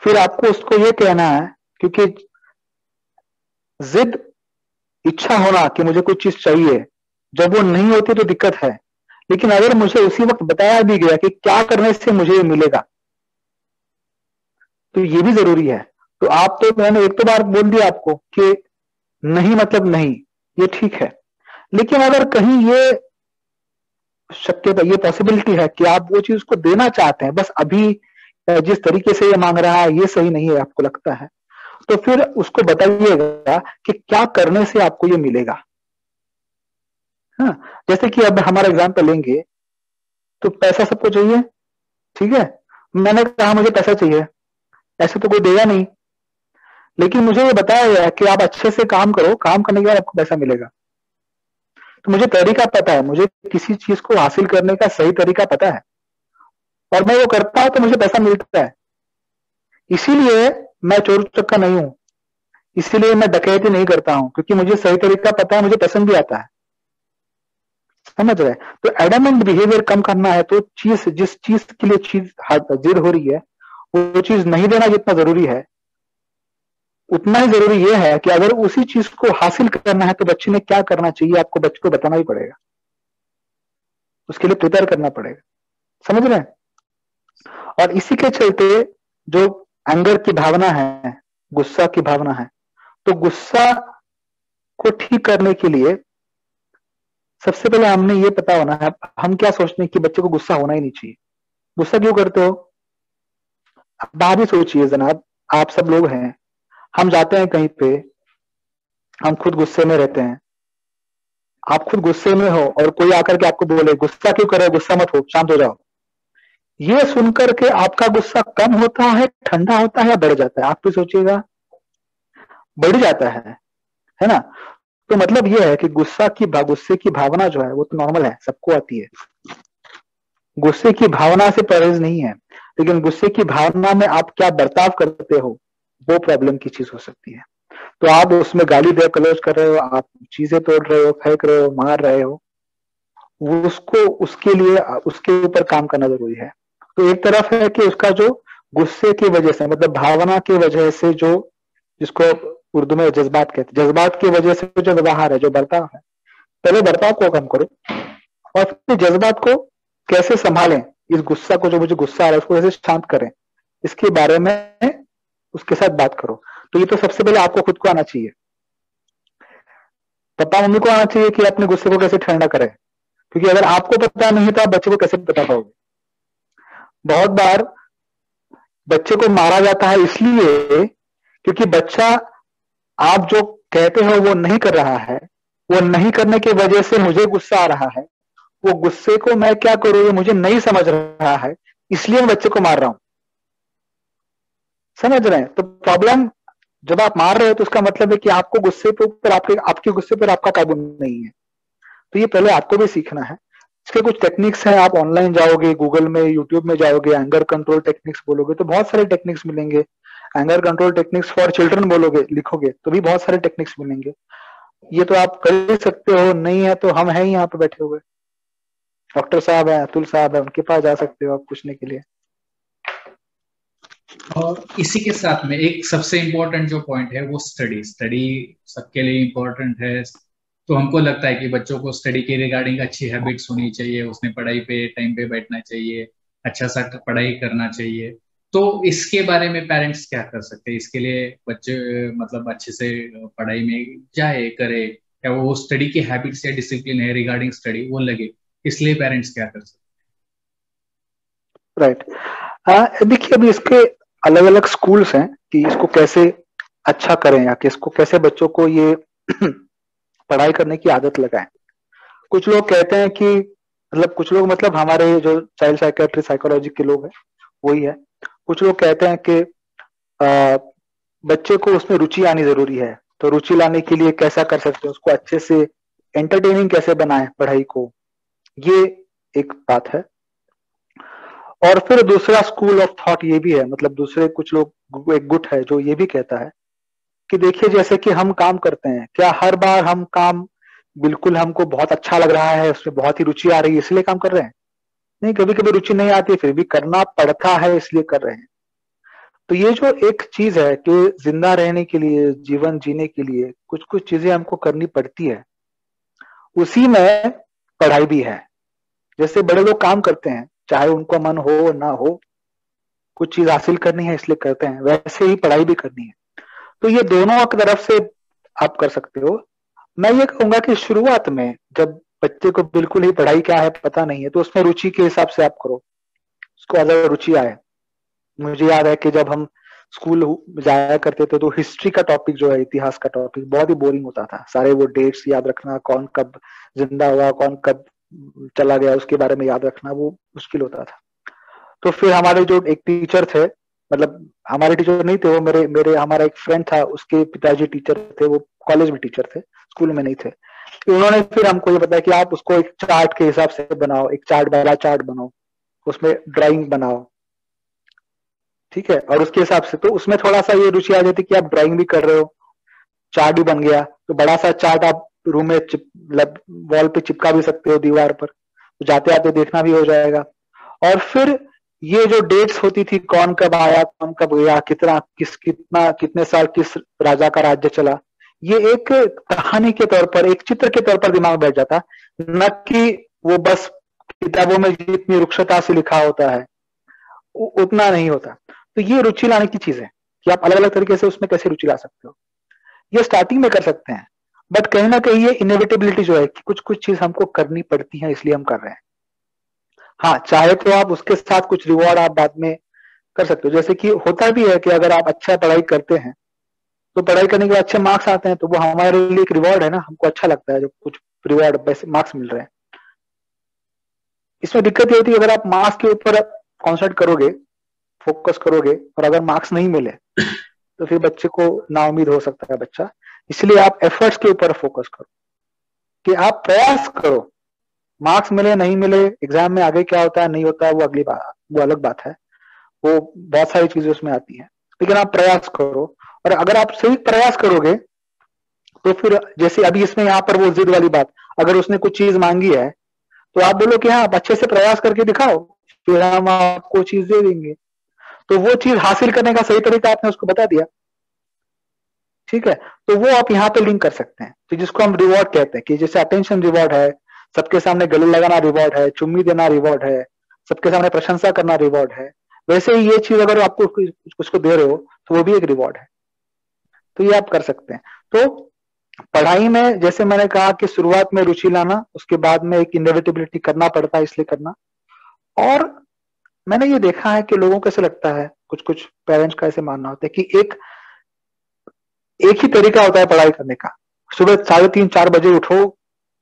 Speaker 3: फिर आपको उसको ये कहना है, क्योंकि जिद, इच्छा होना कि मुझे कुछ चीज चाहिए, जब वो नहीं होती तो दिक्कत है। लेकिन अगर मुझे उसी वक्त बताया भी गया कि क्या करने से मुझे ये मिलेगा, तो ये भी जरूरी है। तो आप, तो मैंने एक तो बार बोल दिया आपको कि नहीं मतलब नहीं, ये ठीक है। लेकिन अगर कहीं ये शक्यता, ये पॉसिबिलिटी है कि आप वो चीज उसको देना चाहते हैं, बस अभी जिस तरीके से ये मांग रहा है ये सही नहीं है, आपको लगता है, तो फिर उसको बताइएगा कि क्या करने से आपको ये मिलेगा। हाँ, जैसे कि अब हमारा एग्जाम्पल लेंगे, तो पैसा सबको चाहिए, ठीक है, मैंने कहा मुझे पैसा चाहिए, ऐसे तो कोई देगा नहीं, लेकिन मुझे ये बताया गया कि आप अच्छे से काम करो, काम करने के बाद आपको पैसा मिलेगा। तो मुझे तरीका पता है, मुझे किसी चीज को हासिल करने का सही तरीका पता है, और मैं वो करता हूं तो मुझे पैसा मिलता है। इसीलिए मैं चोर चक्का नहीं हूं, इसीलिए मैं डकैती नहीं करता हूं, क्योंकि मुझे सही तरीका पता है, मुझे पसंद भी आता है। समझ रहे? तो एडमेंट बिहेवियर कम करना है, तो चीज, जिस चीज के लिए चीज जिद हो रही है, वो चीज नहीं देना जितना जरूरी है, उतना ही जरूरी यह है कि अगर उसी चीज को हासिल करना है तो बच्चे ने क्या करना चाहिए, आपको बच्चे को बताना भी पड़ेगा, उसके लिए प्रिपेयर करना पड़ेगा। समझ रहे हैं? और इसी के चलते जो एंगर की भावना है, गुस्सा की भावना है, तो गुस्सा को ठीक करने के लिए सबसे पहले हमने ये पता होना है, हम क्या सोचते हैं कि बच्चे को गुस्सा होना ही नहीं चाहिए। गुस्सा क्यों करते हो? अब आप ही सोचिए जनाब, आप सब लोग हैं, हम जाते हैं कहीं पे, हम खुद गुस्से में रहते हैं, आप खुद गुस्से में हो और कोई आकर के आपको बोले गुस्सा क्यों कर रहे हो, गुस्सा मत हो, शांत हो जाओ, ये सुनकर के आपका गुस्सा कम होता है, ठंडा होता है, या बढ़ जाता है? आप भी सोचिएगा, बढ़ जाता है ना? तो मतलब ये है कि गुस्से की भावना जो है वो तो नॉर्मल है, सबको आती है, गुस्से की भावना से परहेज नहीं है, लेकिन गुस्से की भावना में आप क्या बर्ताव करते हो, वो प्रॉब्लम की चीज हो सकती है। तो आप उसमें गाली दे कलोज कर रहे हो, आप चीजें तोड़ रहे हो, फेंक रहे हो, मार रहे हो, उसको, उसके लिए उसके ऊपर काम करना जरूरी है। तो एक तरफ है कि उसका जो गुस्से की वजह से, मतलब भावना की वजह से, जो जिसको उर्दू में जज्बात कहते हैं, जज्बात की वजह से जो व्यवहार है, जो बर्ताव है, पहले बर्ताव को कम करो और फिर जज्बात को कैसे संभालें, इस गुस्सा को, जो मुझे गुस्सा आ रहा है उसको कैसे शांत करें, इसके बारे में उसके साथ बात करो। तो ये तो सबसे पहले आपको खुद को आना चाहिए, पापा मम्मी को आना चाहिए कि अपने गुस्से को कैसे ठंडा करें, क्योंकि अगर आपको पता नहीं तो आप बच्चे को कैसे बता पाओगे। बहुत बार बच्चे को मारा जाता है इसलिए क्योंकि बच्चा, आप जो कहते हो वो नहीं कर रहा है, वो नहीं करने की वजह से मुझे गुस्सा आ रहा है, वो गुस्से को मैं क्या करूं ये मुझे नहीं समझ रहा है, इसलिए मैं बच्चे को मार रहा हूं। समझ रहे हैं? तो प्रॉब्लम, जब आप मार रहे हो तो उसका मतलब है कि आपको गुस्से के ऊपर, आपके गुस्से पर आपका काबू नहीं है। तो ये पहले आपको भी सीखना है। इसके कुछ टेक्निक्स हैं, आप ऑनलाइन जाओगे, गूगल में, यूट्यूब में जाओगे, एंगर कंट्रोल टेक्निक्स बोलोगे तो बहुत सारे टेक्निक्स मिलेंगे। Anger control techniques for children बोलोगे, लिखोगे तो भी बहुत सारे टेक्निक्स मिलेंगे। ये तो आप कर ही सकते हो, नहीं है तो हम हैं ही यहाँ पे बैठे हुए, डॉक्टर साहब है, अतुल साहब है, उनके पास जा सकते हो आप पूछने के लिए।
Speaker 2: और इसी के साथ में एक सबसे इम्पोर्टेंट जो पॉइंट है वो स्टडी सबके लिए इम्पोर्टेंट है। तो हमको लगता है कि बच्चों को स्टडी के रिगार्डिंग अच्छी हैबिट्स होनी चाहिए, उसने पढ़ाई पे टाइम पे बैठना चाहिए, अच्छा सा पढ़ाई करना चाहिए। तो इसके बारे में पेरेंट्स क्या कर सकते हैं? इसके लिए बच्चे मतलब अच्छे से पढ़ाई में जाए, करे, या वो स्टडी की हैबिट्स या डिसिप्लिन है रिगार्डिंग स्टडी वो लगे, इसलिए पेरेंट्स क्या कर सकते
Speaker 3: राइट। देखिए अभी इसके अलग अलग स्कूल्स हैं कि इसको कैसे अच्छा करें, या कि इसको कैसे बच्चों को ये पढ़ाई करने की आदत लगाएं। कुछ लोग कहते हैं कि, मतलब कुछ लोग, मतलब हमारे जो चाइल्ड साइकेट्री साइकोलॉजी के लोग हैं वही है, कुछ लोग कहते हैं कि बच्चे को उसमें रुचि आनी जरूरी है। तो रुचि लाने के लिए कैसा कर सकते हैं, उसको अच्छे से एंटरटेनिंग कैसे बनाएं पढ़ाई को, ये एक बात है। और फिर दूसरा स्कूल ऑफ थॉट ये भी है, मतलब दूसरे कुछ लोग, एक गुट है जो ये भी कहता है कि देखिए जैसे कि हम काम करते हैं, क्या हर बार हम काम बिल्कुल हमको बहुत अच्छा लग रहा है, उसमें बहुत ही रुचि आ रही है इसलिए काम कर रहे हैं। नहीं, कभी कभी रुचि नहीं आती फिर भी करना पड़ता है इसलिए कर रहे हैं। तो ये जो एक चीज है कि जिंदा रहने के लिए, जीवन जीने के लिए कुछ कुछ चीजें हमको करनी पड़ती है, उसी में पढ़ाई भी है। जैसे बड़े लोग काम करते हैं चाहे उनको मन हो ना हो, कुछ चीज हासिल करनी है इसलिए करते हैं, वैसे ही पढ़ाई भी करनी है। तो ये दोनों तरफ से आप कर सकते हो। मैं ये कहूंगा कि शुरुआत में जब बच्चे को बिल्कुल ही पढ़ाई क्या है पता नहीं है, तो उसमें रुचि के हिसाब से आप करो, उसको अगर रुचि आए। मुझे याद है कि जब हम स्कूल जाया करते थे तो हिस्ट्री का टॉपिक जो है, इतिहास का टॉपिक, बहुत ही बोरिंग होता था। सारे वो डेट्स याद रखना, कौन कब जिंदा हुआ, कौन कब चला गया, उसके बारे में याद रखना वो मुश्किल होता था। तो फिर हमारे जो एक टीचर थे, मतलब हमारे टीचर नहीं थे वो, मेरे मेरे हमारा एक फ्रेंड था, उसके पिताजी टीचर थे, वो कॉलेज में टीचर थे, स्कूल में नहीं थे। तो उन्होंने फिर हमको ये बताया कि आप उसको एक चार्ट के हिसाब से बनाओ, एक चार्ट वाला चार्ट बनाओ, उसमें ड्राइंग बनाओ, ठीक है। और उसके हिसाब से तो उसमें थोड़ा सा ये रुचि आ जाती कि आप ड्राइंग भी कर रहे हो, चार्ट भी बन गया, तो बड़ा सा चार्ट आप रूम में वॉल पे चिपका भी सकते हो दीवार पर, तो जाते आते देखना भी हो जाएगा। और फिर ये जो डेट्स होती थी, कौन कब आया, कौन कब गया, कितने साल किस राजा का राज्य चला, ये एक कहानी के तौर पर, एक चित्र के तौर पर दिमाग में बैठ जाता, न कि वो बस किताबों में जितनी रुक्षता से लिखा होता है उतना नहीं होता। तो ये रुचि लाने की चीज है कि आप अलग अलग तरीके से उसमें कैसे रुचि ला सकते हो। ये स्टार्टिंग में कर सकते हैं, बट कहीं ना कहीं ये इनएविटेबिलिटी जो है कि कुछ कुछ चीज हमको करनी पड़ती है, इसलिए हम कर रहे हैं। हाँ, चाहे तो आप उसके साथ कुछ रिवॉर्ड आप बाद में कर सकते हो। जैसे कि होता भी है कि अगर आप अच्छा पढ़ाई करते हैं तो पढ़ाई करने के बाद अच्छे मार्क्स आते हैं, तो वो हमारे लिए एक रिवॉर्ड है ना, हमको अच्छा लगता है जब कुछ रिवॉर्ड वैसे मार्क्स मिल रहे हैं। इसमें दिक्कत ये होती है अगर आप मार्क्स के ऊपर कॉन्सेंट्रेट करोगे, फोकस करोगे, और अगर मार्क्स नहीं मिले तो फिर बच्चे को नाउम्मीद हो सकता है बच्चा। इसलिए आप एफर्ट्स के ऊपर फोकस करो कि आप प्रयास करो, मार्क्स मिले नहीं मिले, एग्जाम में आगे क्या होता है नहीं होता है वो अगली बात, वो अलग बात है, वो बहुत सारी चीजें उसमें आती है, लेकिन आप प्रयास करो। और अगर आप सही प्रयास करोगे तो फिर जैसे अभी इसमें यहाँ पर वो जिद वाली बात, अगर उसने कुछ चीज मांगी है तो आप बोलो कि हाँ आप अच्छे से प्रयास करके दिखाओ, फिर हम आपको चीज दे देंगे। तो वो चीज हासिल करने का सही तरीका आपने उसको बता दिया, ठीक है। तो वो आप यहाँ पे लिंक कर सकते हैं, तो जिसको हम रिवॉर्ड कहते हैं, कि जैसे अटेंशन रिवॉर्ड है, सबके सामने गले लगाना रिवॉर्ड है, चुम्मी देना रिवॉर्ड है, सबके सामने प्रशंसा करना रिवॉर्ड है, वैसे ही ये चीज अगर आपको उसको दे रहे हो तो वो भी एक रिवॉर्ड है। तो ये आप कर सकते हैं। तो पढ़ाई में जैसे मैंने कहा कि शुरुआत में रुचि लाना, उसके बाद में एक इनएविटेबिलिटी करना पड़ता है इसलिए करना। और मैंने ये देखा है कि लोगों को ऐसे लगता है, कुछ कुछ पेरेंट्स का ऐसे मानना होता है कि एक ही तरीका होता है पढ़ाई करने का, सुबह 3:30-4 बजे उठो,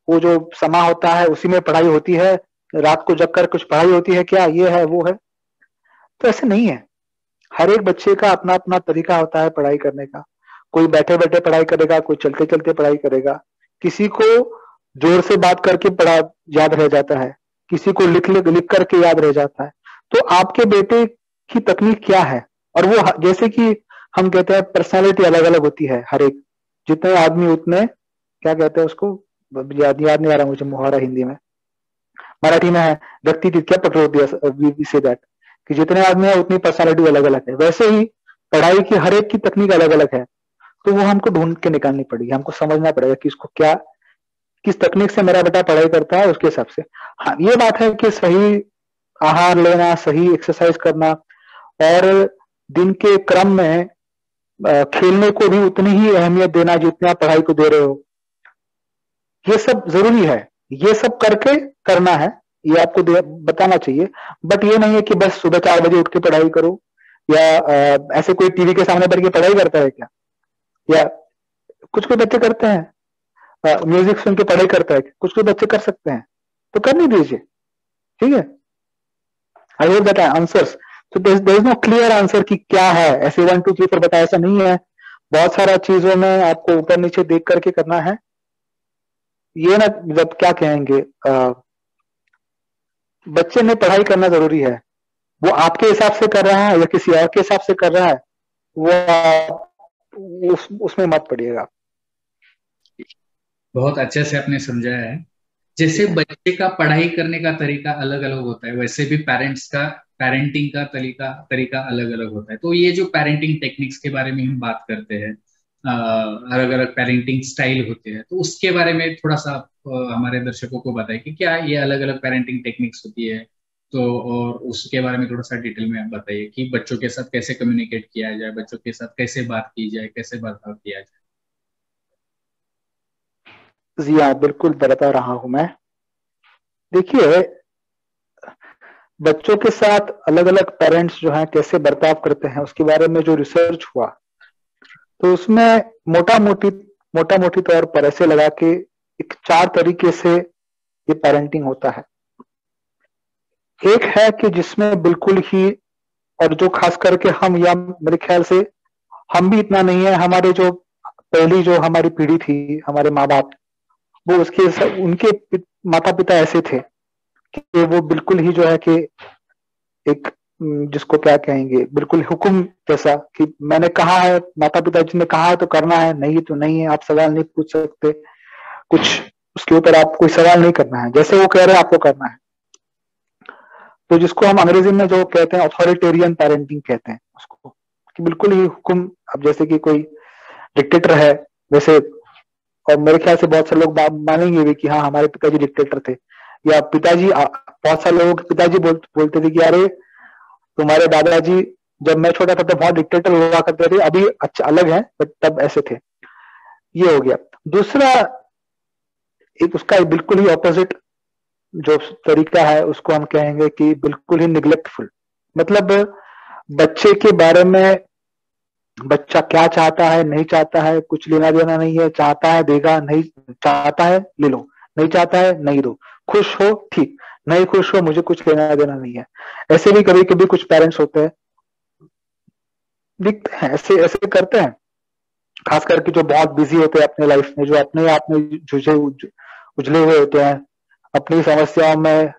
Speaker 3: वो जो समय होता है उसी में पढ़ाई होती है, रात को जग कर कुछ पढ़ाई होती है, क्या ये है वो है? तो ऐसे नहीं है। हर एक बच्चे का अपना अपना तरीका होता है पढ़ाई करने का। कोई बैठे बैठे पढ़ाई करेगा, कोई चलते चलते पढ़ाई करेगा, किसी को जोर से बात करके पढ़ा याद रह जाता है, किसी को लिख करके याद रह जाता है। तो आपके बेटे की तकनीक क्या है? और वो जैसे कि हम कहते हैं पर्सनालिटी अलग अलग होती है हर एक, जितने आदमी उतने, क्या कहते हैं उसको, याद नहीं आ रहा मुझे मुहावरा हिंदी में, मराठी में है, व्यक्ति की क्या पकड़ होती है, से दैट, कि जितने आदमी है उतनी पर्सनालिटी अलग अलग है। वैसे ही पढ़ाई की हर एक की तकनीक अलग अलग है, तो वो हमको ढूंढ के निकालनी पड़ेगी, हमको समझना पड़ेगा कि इसको क्या, किस तकनीक से मेरा बेटा पढ़ाई करता है, उसके हिसाब से। हाँ, ये बात है कि सही आहार लेना, सही एक्सरसाइज करना, और दिन के क्रम में खेलने को भी उतनी ही अहमियत देना जितनी आप पढ़ाई को दे रहे हो, ये सब जरूरी है। ये सब करके करना है, ये आपको बताना चाहिए। बट ये नहीं है कि बस सुबह 4 बजे उठ के पढ़ाई करो, या ऐसे कोई टीवी के सामने बैठ के पढ़ाई करता है क्या? या कुछ कोई बच्चे करते हैं, म्यूजिक सुन के पढ़ाई करता है, कुछ कोई बच्चे कर सकते हैं, तो कर नहीं दीजिए, ठीक है। I hope that answers. तो there is no clear answer कि क्या है, ऐसे 1 2 3 4 बताया, ऐसा नहीं है। बहुत सारा चीजों में आपको ऊपर नीचे देख करके करना है। ये ना, जब क्या कहेंगे, बच्चे ने पढ़ाई करना जरूरी है, वो आपके हिसाब से कर रहा है या किसी और के हिसाब से कर रहा है, वो उसमें मत पड़िएगा।
Speaker 2: बहुत अच्छे से आपने समझाया है। जैसे बच्चे का पढ़ाई करने का तरीका अलग अलग होता है, वैसे भी पेरेंट्स का पेरेंटिंग का तरीका तरीका अलग अलग होता है। तो ये जो पेरेंटिंग टेक्निक्स के बारे में हम बात करते हैं, अलग अलग पेरेंटिंग स्टाइल होते हैं, तो उसके बारे में थोड़ा सा आप, हमारे दर्शकों को बताएं कि क्या ये अलग अलग पेरेंटिंग टेक्निक्स होती है। तो और उसके बारे में थोड़ा सा डिटेल में आप बताइए कि बच्चों के साथ कैसे कम्युनिकेट किया जाए, बच्चों के साथ कैसे बात की जाए, कैसे बर्ताव किया जाए।
Speaker 3: जी हाँ, बिल्कुल बता रहा हूं मैं। देखिए, बच्चों के साथ अलग अलग पेरेंट्स जो हैं कैसे बर्ताव करते हैं उसके बारे में जो रिसर्च हुआ, तो उसमें मोटा मोटी तौर पर ऐसे लगा के एक 4 तरीके से ये पेरेंटिंग होता है। एक है कि जिसमें बिल्कुल ही, और जो खास करके हम, या मेरे ख्याल से हम भी इतना नहीं है, हमारे जो पहली जो हमारी पीढ़ी थी, हमारे माँ बाप, वो उनके माता पिता ऐसे थे कि वो बिल्कुल ही जो है कि एक जिसको क्या कहेंगे, बिल्कुल हुक्म जैसा कि मैंने कहा है, माता पिता जी ने कहा है तो करना है, नहीं तो नहीं है, आप सवाल नहीं पूछ सकते, कुछ उसके ऊपर आप कोई सवाल नहीं करना है, जैसे वो कह रहे हैं आपको करना है। तो जिसको हम अंग्रेजी में जो कहते हैं अथॉरिटेरियन पेरेंटिंग कहते हैं उसको, कि बिल्कुल ही हुक्म, अब जैसे कि कोई डिक्टेटर है वैसे। और मेरे ख्याल से बहुत से लोग मानेंगे भी कि हाँ, हमारे पिताजी डिक्टेटर थे, या पिताजी, बहुत सारे लोगों के पिताजी बोलते थे कि अरे तुम्हारे दादाजी जब मैं छोटा था तो बहुत डिक्टेटर हुआ करते थे, अभी अच्छा अलग है बट तब ऐसे थे। ये हो गया। दूसरा, एक उसका बिल्कुल ही ऑपोजिट जो तरीका है उसको हम कहेंगे कि बिल्कुल ही निग्लेक्टफुल। मतलब बच्चे के बारे में, बच्चा क्या चाहता है नहीं चाहता है कुछ लेना देना नहीं है, चाहता है देगा, नहीं चाहता है ले लो, नहीं चाहता है नहीं दो, खुश हो ठीक, नहीं खुश हो मुझे कुछ लेना देना नहीं है। ऐसे भी कभी कभी कुछ पेरेंट्स होते हैं, दिखते हैं ऐसे ऐसे करते हैं, खास करके जो बहुत बिजी होते हैं अपने लाइफ में, जो अपने आप में उजले हुए होते हैं, अपनी समस्याओं में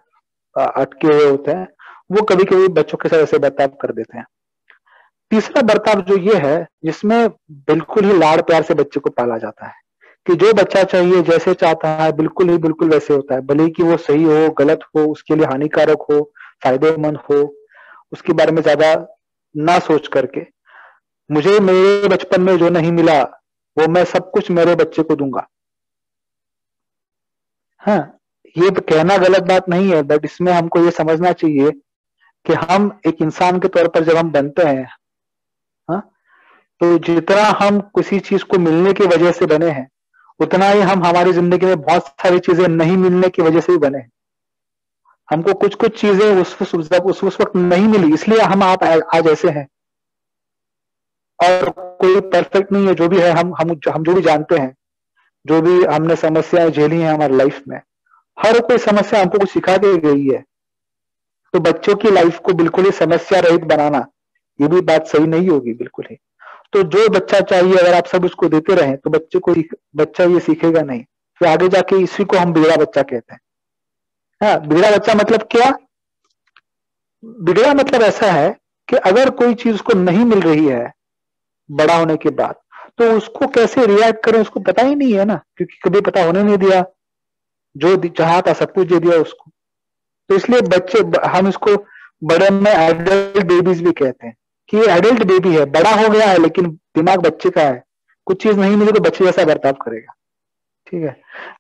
Speaker 3: अटके हुए होते हैं, वो कभी कभी बच्चों के साथ ऐसे बर्ताव कर देते हैं। तीसरा बर्ताव जो ये है, जिसमें बिल्कुल ही लाड़ प्यार से बच्चे को पाला जाता है, कि जो बच्चा चाहिए जैसे चाहता है बिल्कुल वैसे होता है, भले कि वो सही हो गलत हो, उसके लिए हानिकारक हो फायदेमंद हो, उसके बारे में ज्यादा ना सोच करके, मुझे मेरे बचपन में जो नहीं मिला वो मैं सब कुछ मेरे बच्चे को दूंगा। हाँ, ये कहना गलत बात नहीं है, बट इसमें हमको ये समझना चाहिए कि हम एक इंसान के तौर पर जब हम बनते हैं, हाँ, तो जितना हम किसी चीज को मिलने की वजह से बने हैं, उतना ही हम हमारी जिंदगी में बहुत सारी चीजें नहीं मिलने की वजह से भी बने हैं। हमको कुछ कुछ चीजें उस वक्त नहीं मिली, इसलिए हम आप आज ऐसे हैं। और कोई परफेक्ट नहीं है, जो भी है, हम जो भी जानते हैं, जो भी हमने समस्याएं झेली हैं हमारी लाइफ में, हर कोई समस्या हमको कुछ सिखा के गई है। तो बच्चों की लाइफ को बिल्कुल ही समस्या रहित बनाना, ये भी बात सही नहीं होगी बिल्कुल ही। तो जो बच्चा चाहिए अगर आप सब उसको देते रहें तो बच्चा ये सीखेगा नहीं, फिर आगे जाके इसी को हम बिगड़ा बच्चा कहते हैं। हाँ, बिगड़ा बच्चा मतलब क्या? बिगड़ा मतलब ऐसा है कि अगर कोई चीज उसको नहीं मिल रही है बड़ा होने के बाद, तो उसको कैसे रिएक्ट करें उसको पता ही नहीं है ना, क्योंकि कभी पता होने नहीं दिया, जो चाहा था सब कुछ दे दिया उसको। तो इसलिए बच्चे, हम इसको बड़े में एडल्ट बेबीज भी कहते हैं, कि ये एडल्ट बेबी है, बड़ा हो गया है लेकिन दिमाग बच्चे का है, कुछ चीज नहीं मिली तो बच्चे जैसा बर्ताव करेगा। ठीक है,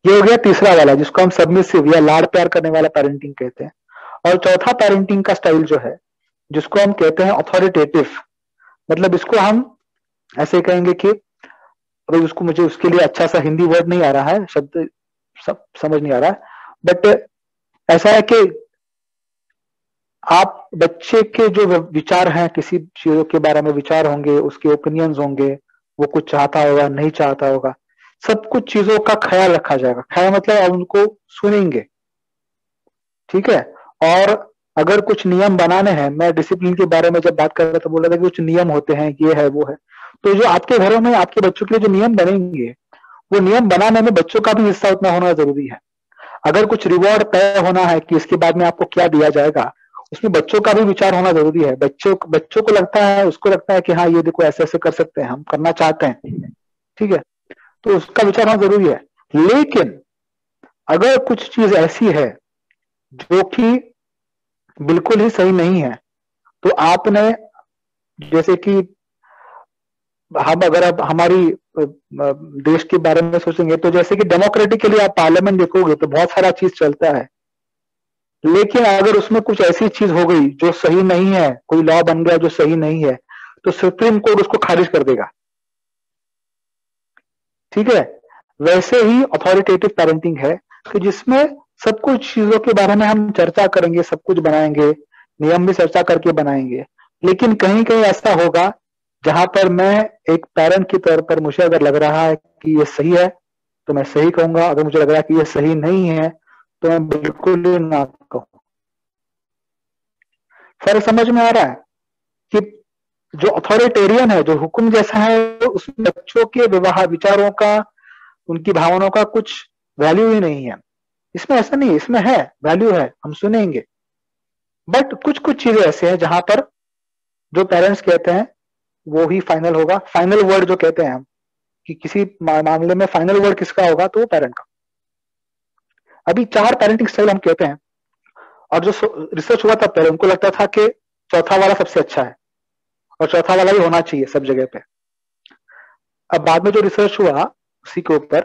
Speaker 3: ये हो गया तीसरा वाला, जिसको हम सबमिसिव या लाड़ प्यार करने वाला पेरेंटिंग कहते हैं। और चौथा पेरेंटिंग का स्टाइल जो है, जिसको हम कहते हैं अथॉरिटेटिव। मतलब इसको हम ऐसे कहेंगे कि, अभी उसको मुझे उसके लिए अच्छा सा हिंदी वर्ड नहीं आ रहा है, शब्द सब समझ नहीं आ रहा है, बट ऐसा है कि आप बच्चे के जो विचार हैं, किसी चीजों के बारे में विचार होंगे, उसके ओपिनियंस होंगे, वो कुछ चाहता होगा नहीं चाहता होगा, सब कुछ चीजों का ख्याल रखा जाएगा। ख्याल मतलब आप उनको सुनेंगे, ठीक है। और अगर कुछ नियम बनाने हैं, मैं डिसिप्लिन के बारे में जब बात कर रहा था, बोला था कि कुछ नियम होते हैं, ये है वो है, तो जो आपके घरों में आपके बच्चों के लिए जो नियम बनेंगे, वो नियम बनाने में बच्चों का भी हिस्सा उतना होना जरूरी है। अगर कुछ रिवॉर्ड तय होना है कि इसके बाद में आपको क्या दिया जाएगा, उसमें बच्चों का भी विचार होना जरूरी है। बच्चों को लगता है, उसको लगता है कि हाँ ये देखो ऐसे ऐसे कर सकते हैं, हम करना चाहते हैं, ठीक है, तो उसका विचार होना जरूरी है। लेकिन अगर कुछ चीज ऐसी है जो कि बिल्कुल ही सही नहीं है, तो आपने, जैसे कि हम अगर अब हमारी देश के बारे में सोचेंगे, तो जैसे कि डेमोक्रेटिकली आप पार्लियामेंट देखोगे तो बहुत सारा चीज चलता है, लेकिन अगर उसमें कुछ ऐसी चीज हो गई जो सही नहीं है, कोई लॉ बन गया जो सही नहीं है, तो सुप्रीम कोर्ट उसको खारिज कर देगा। ठीक है, वैसे ही अथॉरिटेटिव पेरेंटिंग है कि जिसमें सब कुछ चीजों के बारे में हम चर्चा करेंगे, सब कुछ बनाएंगे, नियम भी चर्चा करके बनाएंगे, लेकिन कहीं कहीं ऐसा होगा जहां पर मैं एक पेरेंट के तौर पर मुझे अगर लग रहा है कि ये सही है तो मैं सही कहूंगा, अगर मुझे लग रहा है कि ये सही नहीं है तो मैं बिल्कुल ही ना कहूं। फर्क समझ में आ रहा है कि जो अथॉरिटेरियन है, जो हुक्म जैसा है, उसमें बच्चों के व्यवहार, विचारों का, उनकी भावनाओं का कुछ वैल्यू ही नहीं है। इसमें ऐसा नहीं है, इसमें है, वैल्यू है, हम सुनेंगे, बट कुछ कुछ चीजें ऐसे हैं जहां पर जो पेरेंट्स कहते हैं वो ही फाइनल होगा। फाइनल वर्ड जो कहते हैं हम, कि किसी मामले में फाइनल वर्ड किसका होगा, तो वो पेरेंट का। अभी 4 पेरेंटिंग स्टाइल हम कहते हैं, और जो रिसर्च हुआ था पहले, उनको लगता था कि चौथा वाला सबसे अच्छा है और चौथा वाला ही होना चाहिए सब जगह पे। अब बाद में जो रिसर्च हुआ उसी के ऊपर,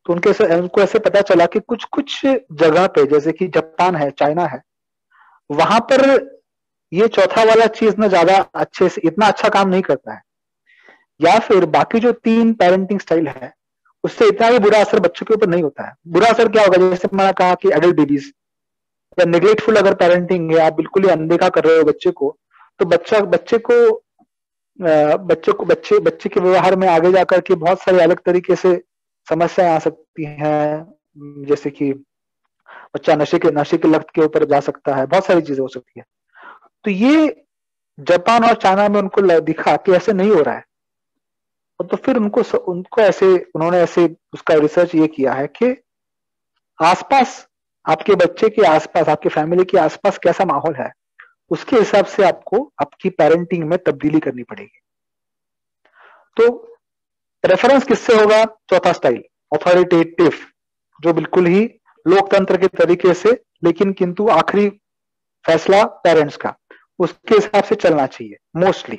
Speaker 3: तो उनको ऐसे पता चला कि कुछ कुछ जगह पे, जैसे कि जापान है, चाइना है, वहां पर ये चौथा वाला चीज ना ज्यादा अच्छे से, इतना अच्छा काम नहीं करता है, या फिर बाकी जो 3 पेरेंटिंग स्टाइल है उससे इतना भी बुरा असर बच्चों के ऊपर नहीं होता है। बुरा असर क्या होगा, जैसे मैंने कहा कि एडल्ट बेबीज या निग्लेक्टफुल अगर पेरेंटिंग है, आप बिल्कुल ही अनदेखा कर रहे हो बच्चे को, तो बच्चे के व्यवहार में आगे जाकर के बहुत सारे अलग तरीके से समस्याएं आ सकती हैं। जैसे कि बच्चा नशे के लत के ऊपर जा सकता है, बहुत सारी चीजें हो सकती है। तो ये जापान और चाइना में उनको दिखा कि ऐसे नहीं हो रहा है, और तो फिर उनको ऐसे, उन्होंने ऐसे उसका रिसर्च ये किया है कि आसपास, आपके बच्चे के आसपास, आपके फैमिली के आसपास कैसा माहौल है, उसके हिसाब से आपको आपकी पेरेंटिंग में तब्दीली करनी पड़ेगी। तो रेफरेंस किससे होगा, चौथा स्टाइल, अथॉरिटेटिव, जो बिल्कुल ही लोकतंत्र के तरीके से, लेकिन किंतु आखिरी फैसला पेरेंट्स का, उसके हिसाब से चलना चाहिए मोस्टली।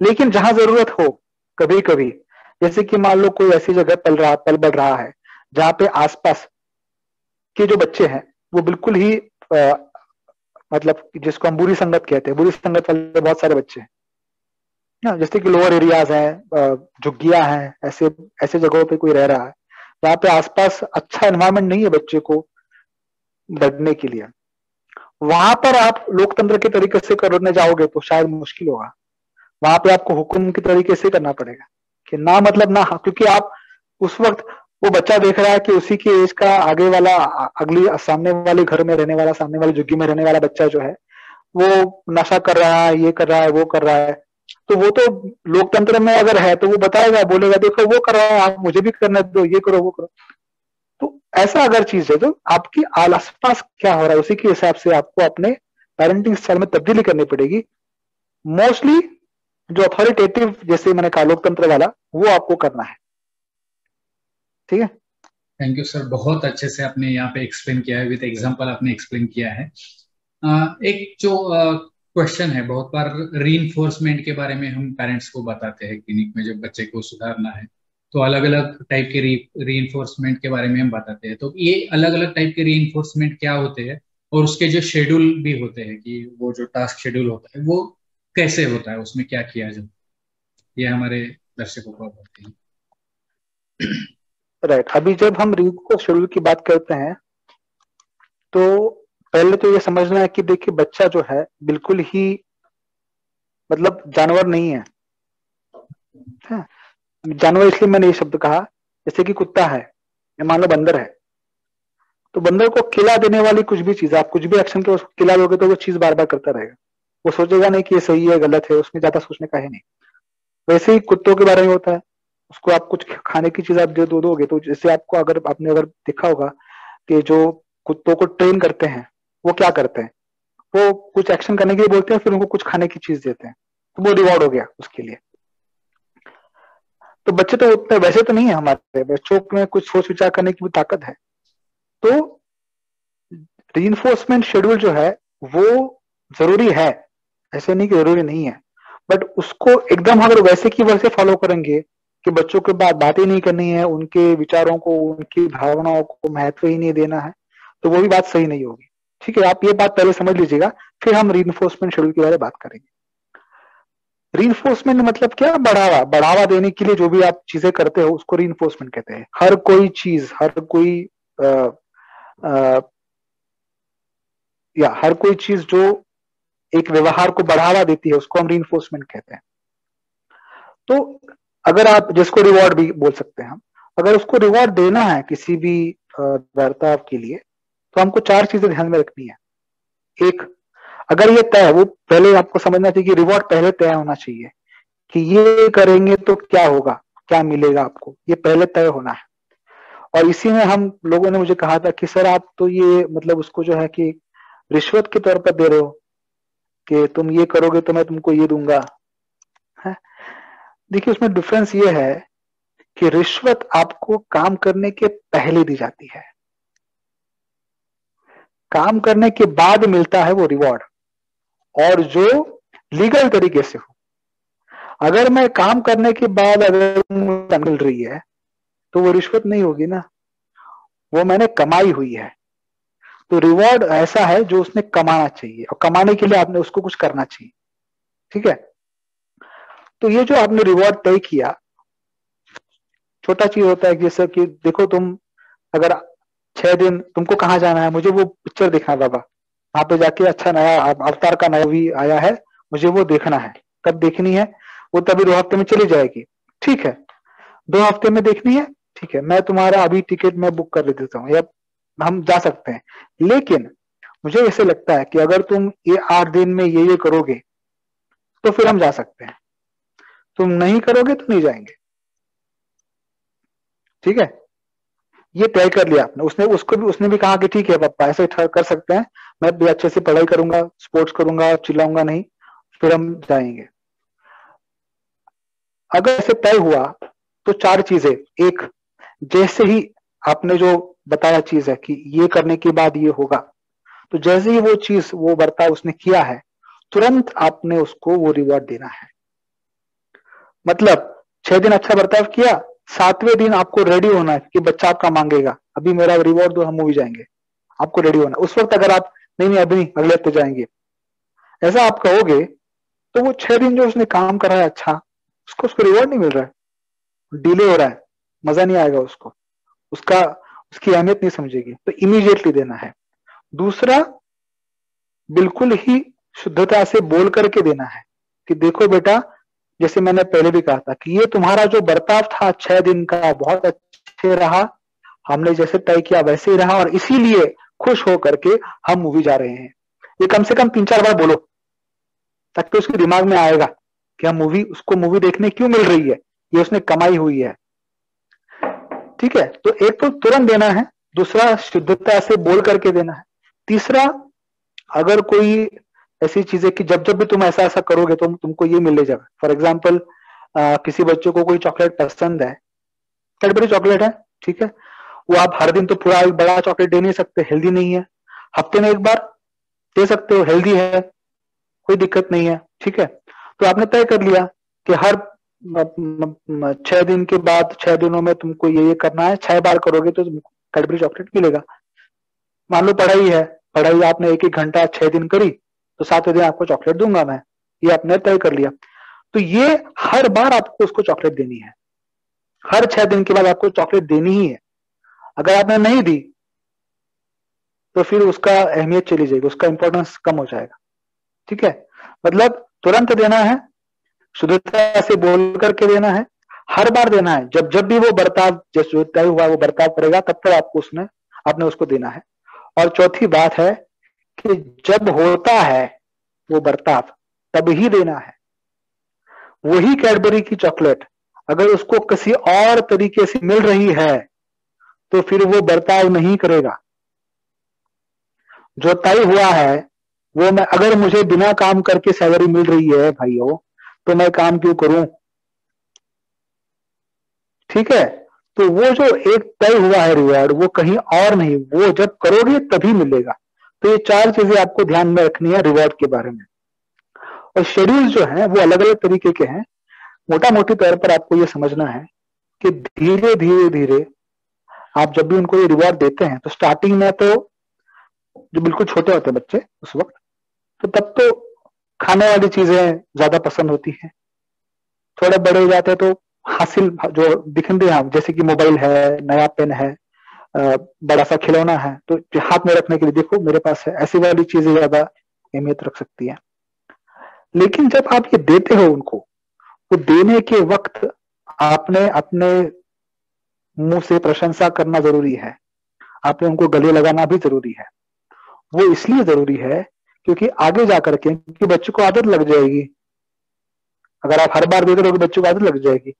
Speaker 3: लेकिन जहां जरूरत हो, कभी कभी, जैसे कि मान लो कोई ऐसी जगह पल बढ़ रहा है जहां पे आसपास के जो बच्चे हैं वो बिल्कुल ही मतलब जिसको हम बुरी संगत कहते हैं, बुरी संगत वाले बहुत सारे बच्चे हैं ना, जैसे कि लोअर एरियाज हैं, झुग्गियां हैं, ऐसे ऐसे जगहों पे कोई रह रहा है जहाँ पे आसपास अच्छा एनवायरनमेंट नहीं है बच्चे को बढ़ने के लिए, वहां पर आप लोकतंत्र के तरीके से करने जाओगे तो शायद मुश्किल होगा। वहां पे आपको हुक्म के तरीके से करना पड़ेगा कि ना, मतलब ना, क्योंकि आप उस वक्त वो बच्चा देख रहा है कि उसी के एज का आगे वाला, अगली सामने वाले घर में रहने वाला, सामने वाली झुग्गी में रहने वाला बच्चा जो है वो नशा कर रहा है, ये कर रहा है, वो कर रहा है, तो वो तो लोकतंत्र में अगर है तो वो बताएगा, बोलेगा देखो वो कर रहा है, आप मुझे भी करने दो, ये करो वो करो। तो ऐसा अगर चीज है तो आपकी आसपास क्या हो रहा है उसी के हिसाब से आपको अपने पेरेंटिंग स्टाइल में तब्दीली करनी पड़ेगी। मोस्टली जो अथॉरिटेटिव, जैसे मैंने कहा लोकतंत्र वाला, वो आपको करना है। ठीक है,
Speaker 2: थैंक यू सर, बहुत अच्छे से आपने यहाँ पे एक्सप्लेन किया है, विद एग्जांपल आपने एक्सप्लेन किया है। एक जो क्वेश्चन है, बहुत बार रीइंफोर्समेंट के बारे में हम पेरेंट्स को बताते हैं क्लिनिक में, जब बच्चे को सुधारना है तो अलग अलग टाइप के रीइंफोर्समेंट के बारे में हम बताते हैं। तो ये अलग अलग टाइप के रीइंफोर्समेंट क्या होते हैं, और उसके जो शेड्यूल भी होते हैं, कि वो जो टास्क शेड्यूल होता है वो कैसे होता है, उसमें क्या किया जाता है, ये हमारे दर्शकों को बताते हैं।
Speaker 3: राइट। अभी जब हम रीको शेड्यूल की बात करते हैं तो पहले तो ये समझना है कि देखिए बच्चा जो है बिल्कुल ही, मतलब जानवर नहीं है। हाँ? जानवर इसलिए मैंने ये शब्द कहा, जैसे कि कुत्ता है या मान लो बंदर है, तो बंदर को खिला देने वाली कुछ भी चीज, आप कुछ भी एक्शन के उसको खिला दोगे तो वो चीज बार बार करता रहेगा, वो सोचेगा नहीं कि ये सही है गलत है, उसमें ज्यादा सोचने का है नहीं। वैसे ही कुत्तों के बारे में होता है, उसको आप कुछ खाने की चीज आप दोगे तो जैसे आपको, अगर आपने अगर देखा होगा कि जो कुत्तों को ट्रेन करते हैं वो क्या करते हैं, वो कुछ एक्शन करने के लिए बोलते हैं, फिर उनको कुछ खाने की चीज देते हैं, तो वो रिवॉर्ड हो गया उसके लिए। तो बच्चे तो उतने वैसे तो नहीं है, हमारे बच्चों में कुछ सोच विचार करने की भी ताकत है। तो रीइंफोर्समेंट शेड्यूल जो है वो जरूरी है, ऐसे नहीं कि जरूरी नहीं है, बट उसको एकदम अगर वैसे की वैसे फॉलो करेंगे कि बच्चों के बाद बातें नहीं करनी है, उनके विचारों को, उनकी भावनाओं को महत्व ही नहीं देना है, तो वो भी बात सही नहीं होगी। ठीक है, आप ये बात पहले समझ लीजिएगा, फिर हम रीइंफोर्समेंट शेड्यूल के बारे में बात करेंगे। रीइंफोर्समेंट मतलब क्या? बढ़ावा, बढ़ावा देने के लिए जो भी आप चीजें करते हो उसको रीइंफोर्समेंट कहते हैं। हर कोई चीज, हर कोई या हर कोई चीज जो एक व्यवहार को बढ़ावा देती है उसको हम रीइंफोर्समेंट कहते हैं। तो अगर आप, जिसको रिवॉर्ड भी बोल सकते हैं हम, अगर उसको रिवॉर्ड देना है किसी भी बर्ताव के लिए, तो हमको 4 चीजें ध्यान में रखनी है। एक, अगर ये तय, वो पहले आपको समझना चाहिए कि रिवॉर्ड पहले तय होना चाहिए कि ये करेंगे तो क्या होगा, क्या मिलेगा आपको, ये पहले तय होना है। और इसी में हम लोगों ने मुझे कहा था कि सर आप तो ये मतलब उसको जो है कि रिश्वत के तौर पर दे रहे हो कि तुम ये करोगे तो मैं तुमको ये दूंगा, है? देखिए उसमें डिफरेंस ये है कि रिश्वत आपको काम करने के पहले दी जाती है, काम करने के बाद मिलता है वो रिवॉर्ड, और जो लीगल तरीके से हो। अगर मैं काम करने के बाद अगर मुझे मिल रही है तो वो रिश्वत नहीं होगी ना, वो मैंने कमाई हुई है। तो रिवॉर्ड ऐसा है जो उसने कमाना चाहिए, और कमाने के लिए आपने उसको कुछ करना चाहिए। ठीक है, तो ये जो आपने रिवॉर्ड तय किया, छोटा चीज होता है जैसे कि देखो तुम अगर 6 दिन तुमको कहाँ जाना है, मुझे वो पिक्चर देखना है बाबा, वहां पे जाके अच्छा नया अवतार का नया मूवी आया है, मुझे वो देखना है। कब देखनी है? वो तभी 2 हफ्ते में चली जाएगी। ठीक है, 2 हफ्ते में देखनी है, ठीक है, मैं तुम्हारा अभी टिकट मैं बुक कर देता हूँ, या हम जा सकते हैं। लेकिन मुझे ऐसे लगता है कि अगर तुम ये 8 दिन में ये करोगे तो फिर हम जा सकते हैं, तुम नहीं करोगे तो नहीं जाएंगे। ठीक है, ये तय कर लिया आपने। उसने भी कहा कि ठीक है पापा ऐसे कर सकते हैं, मैं भी अच्छे से पढ़ाई करूंगा, स्पोर्ट्स करूंगा, चिल्लाऊंगा नहीं, फिर हम जाएंगे। अगर ऐसे तय हुआ तो 4 चीजें, एक, जैसे ही आपने जो बताया चीज है कि ये करने के बाद ये होगा, तो जैसे ही वो चीज, वो बर्ताव उसने किया है, तुरंत आपने उसको वो रिवॉर्ड देना है। मतलब 6 दिन अच्छा बर्ताव किया, 7वें दिन आपको रेडी होना है कि बच्चा आपका मांगेगा अभी मेरा रिवॉर्ड दो, हम मूवी जाएंगे। आपको रेडी होना उस वक्त। अगर आप नहीं नहीं अभी नहीं, अगले हफ्ते जाएंगे, ऐसा आप कहोगे, तो वो 6 दिन जो उसने काम करा है अच्छा, उसको रिवॉर्ड नहीं मिल रहा है, डिले हो रहा है, मजा नहीं आएगा उसको, उसका उसकी अहमियत नहीं समझेगी। तो इमीडिएटली देना है। दूसरा, बिल्कुल ही शुद्धता से बोल करके देना है कि देखो बेटा, जैसे मैंने पहले भी कहा था कि ये तुम्हारा जो बर्ताव था 6 दिन का बहुत अच्छे रहा, हमने जैसे तय किया वैसे ही रहा, और इसीलिए खुश होकर के हम मूवी जा रहे हैं। ये कम से कम 3-4 बार बोलो, ताकि उसके दिमाग में आएगा कि हम उसको मूवी देखने क्यों मिल रही है, ये उसने कमाई हुई है। ठीक है, तो एक तो तुरंत देना है, दूसरा शुद्धता से बोल करके देना है, तीसरा, अगर कोई ऐसी चीजें कि जब जब भी तुम ऐसा ऐसा करोगे तो तुमको ये मिल जाएगा। फॉर एग्जाम्पल, किसी बच्चे को कोई चॉकलेट पसंद है, कैडबरी चॉकलेट है, ठीक है, वो आप हर दिन तो पूरा एक बड़ा चॉकलेट दे नहीं सकते, हेल्दी नहीं है, हफ्ते में एक बार दे सकते हो, हेल्दी है, कोई दिक्कत नहीं है। ठीक है, तो आपने तय कर लिया कि हर 6 दिन के बाद 6 दिनों में तुमको ये करना है, 6 बार करोगे तो तुमको कैडबरी चॉकलेट मिलेगा। मान लो पढ़ाई है, पढ़ाई आपने 1-1 घंटा 6 दिन करी, तो 7वें दिन आपको चॉकलेट दूंगा मैं, ये आपने तय कर लिया। तो ये हर बार आपको उसको चॉकलेट देनी है, हर 6 दिन के बाद आपको चॉकलेट देनी ही है। अगर आपने नहीं दी तो फिर उसका अहमियत चली जाएगी, उसका इंपॉर्टेंस कम हो जाएगा। ठीक है, मतलब तुरंत देना है, शुद्धता से बोल करके देना है, हर बार देना है, जब जब भी वो बर्ताव जैसे तय हुआ वो बर्ताव करेगा तब तक आपको आपने उसको देना है। और चौथी बात है कि जब होता है वो बर्ताव तब ही देना है। वही कैडबरी की चॉकलेट अगर उसको किसी और तरीके से मिल रही है तो फिर वो बर्ताव नहीं करेगा। जो तय हुआ है वो मैं, अगर मुझे बिना काम करके सैलरी मिल रही है भाइयों, तो मैं काम क्यों करूं? ठीक है। तो वो जो एक तय हुआ है रिवॉर्ड, वो कहीं और नहीं, वो जब करोगे तभी मिलेगा। तो ये 4 चीजें आपको ध्यान में रखनी है रिवॉर्ड के बारे में। और शेड्यूल जो है वो अलग अलग तरीके के हैं। मोटा मोटी तौर पर आपको ये समझना है कि धीरे धीरे धीरे आप जब भी उनको ये रिवॉर्ड देते हैं, तो स्टार्टिंग में तो जो बिल्कुल छोटे होते हैं बच्चे उस वक्त, तो तब तो खाने वाली चीजें ज्यादा पसंद होती हैं। थोड़े बड़े हो जाते हैं तो हासिल जो दिखते हैं, जैसे कि मोबाइल है, नया पेन है, बड़ा सा खिलौना है, तो हाथ में रखने के लिए देखो मेरे पास है, ऐसी वाली चीजें ज्यादा अहमियत रख सकती है। लेकिन जब आप ये देते हो उनको, वो देने के वक्त आपने अपने मुंह से प्रशंसा करना जरूरी है, आपने उनको गले लगाना भी जरूरी है। वो इसलिए जरूरी है क्योंकि आगे जाकर के, क्योंकि बच्चे को आदत लग जाएगी। अगर आप हर बार देते रहोगे बच्चों को आदत लग जाएगी।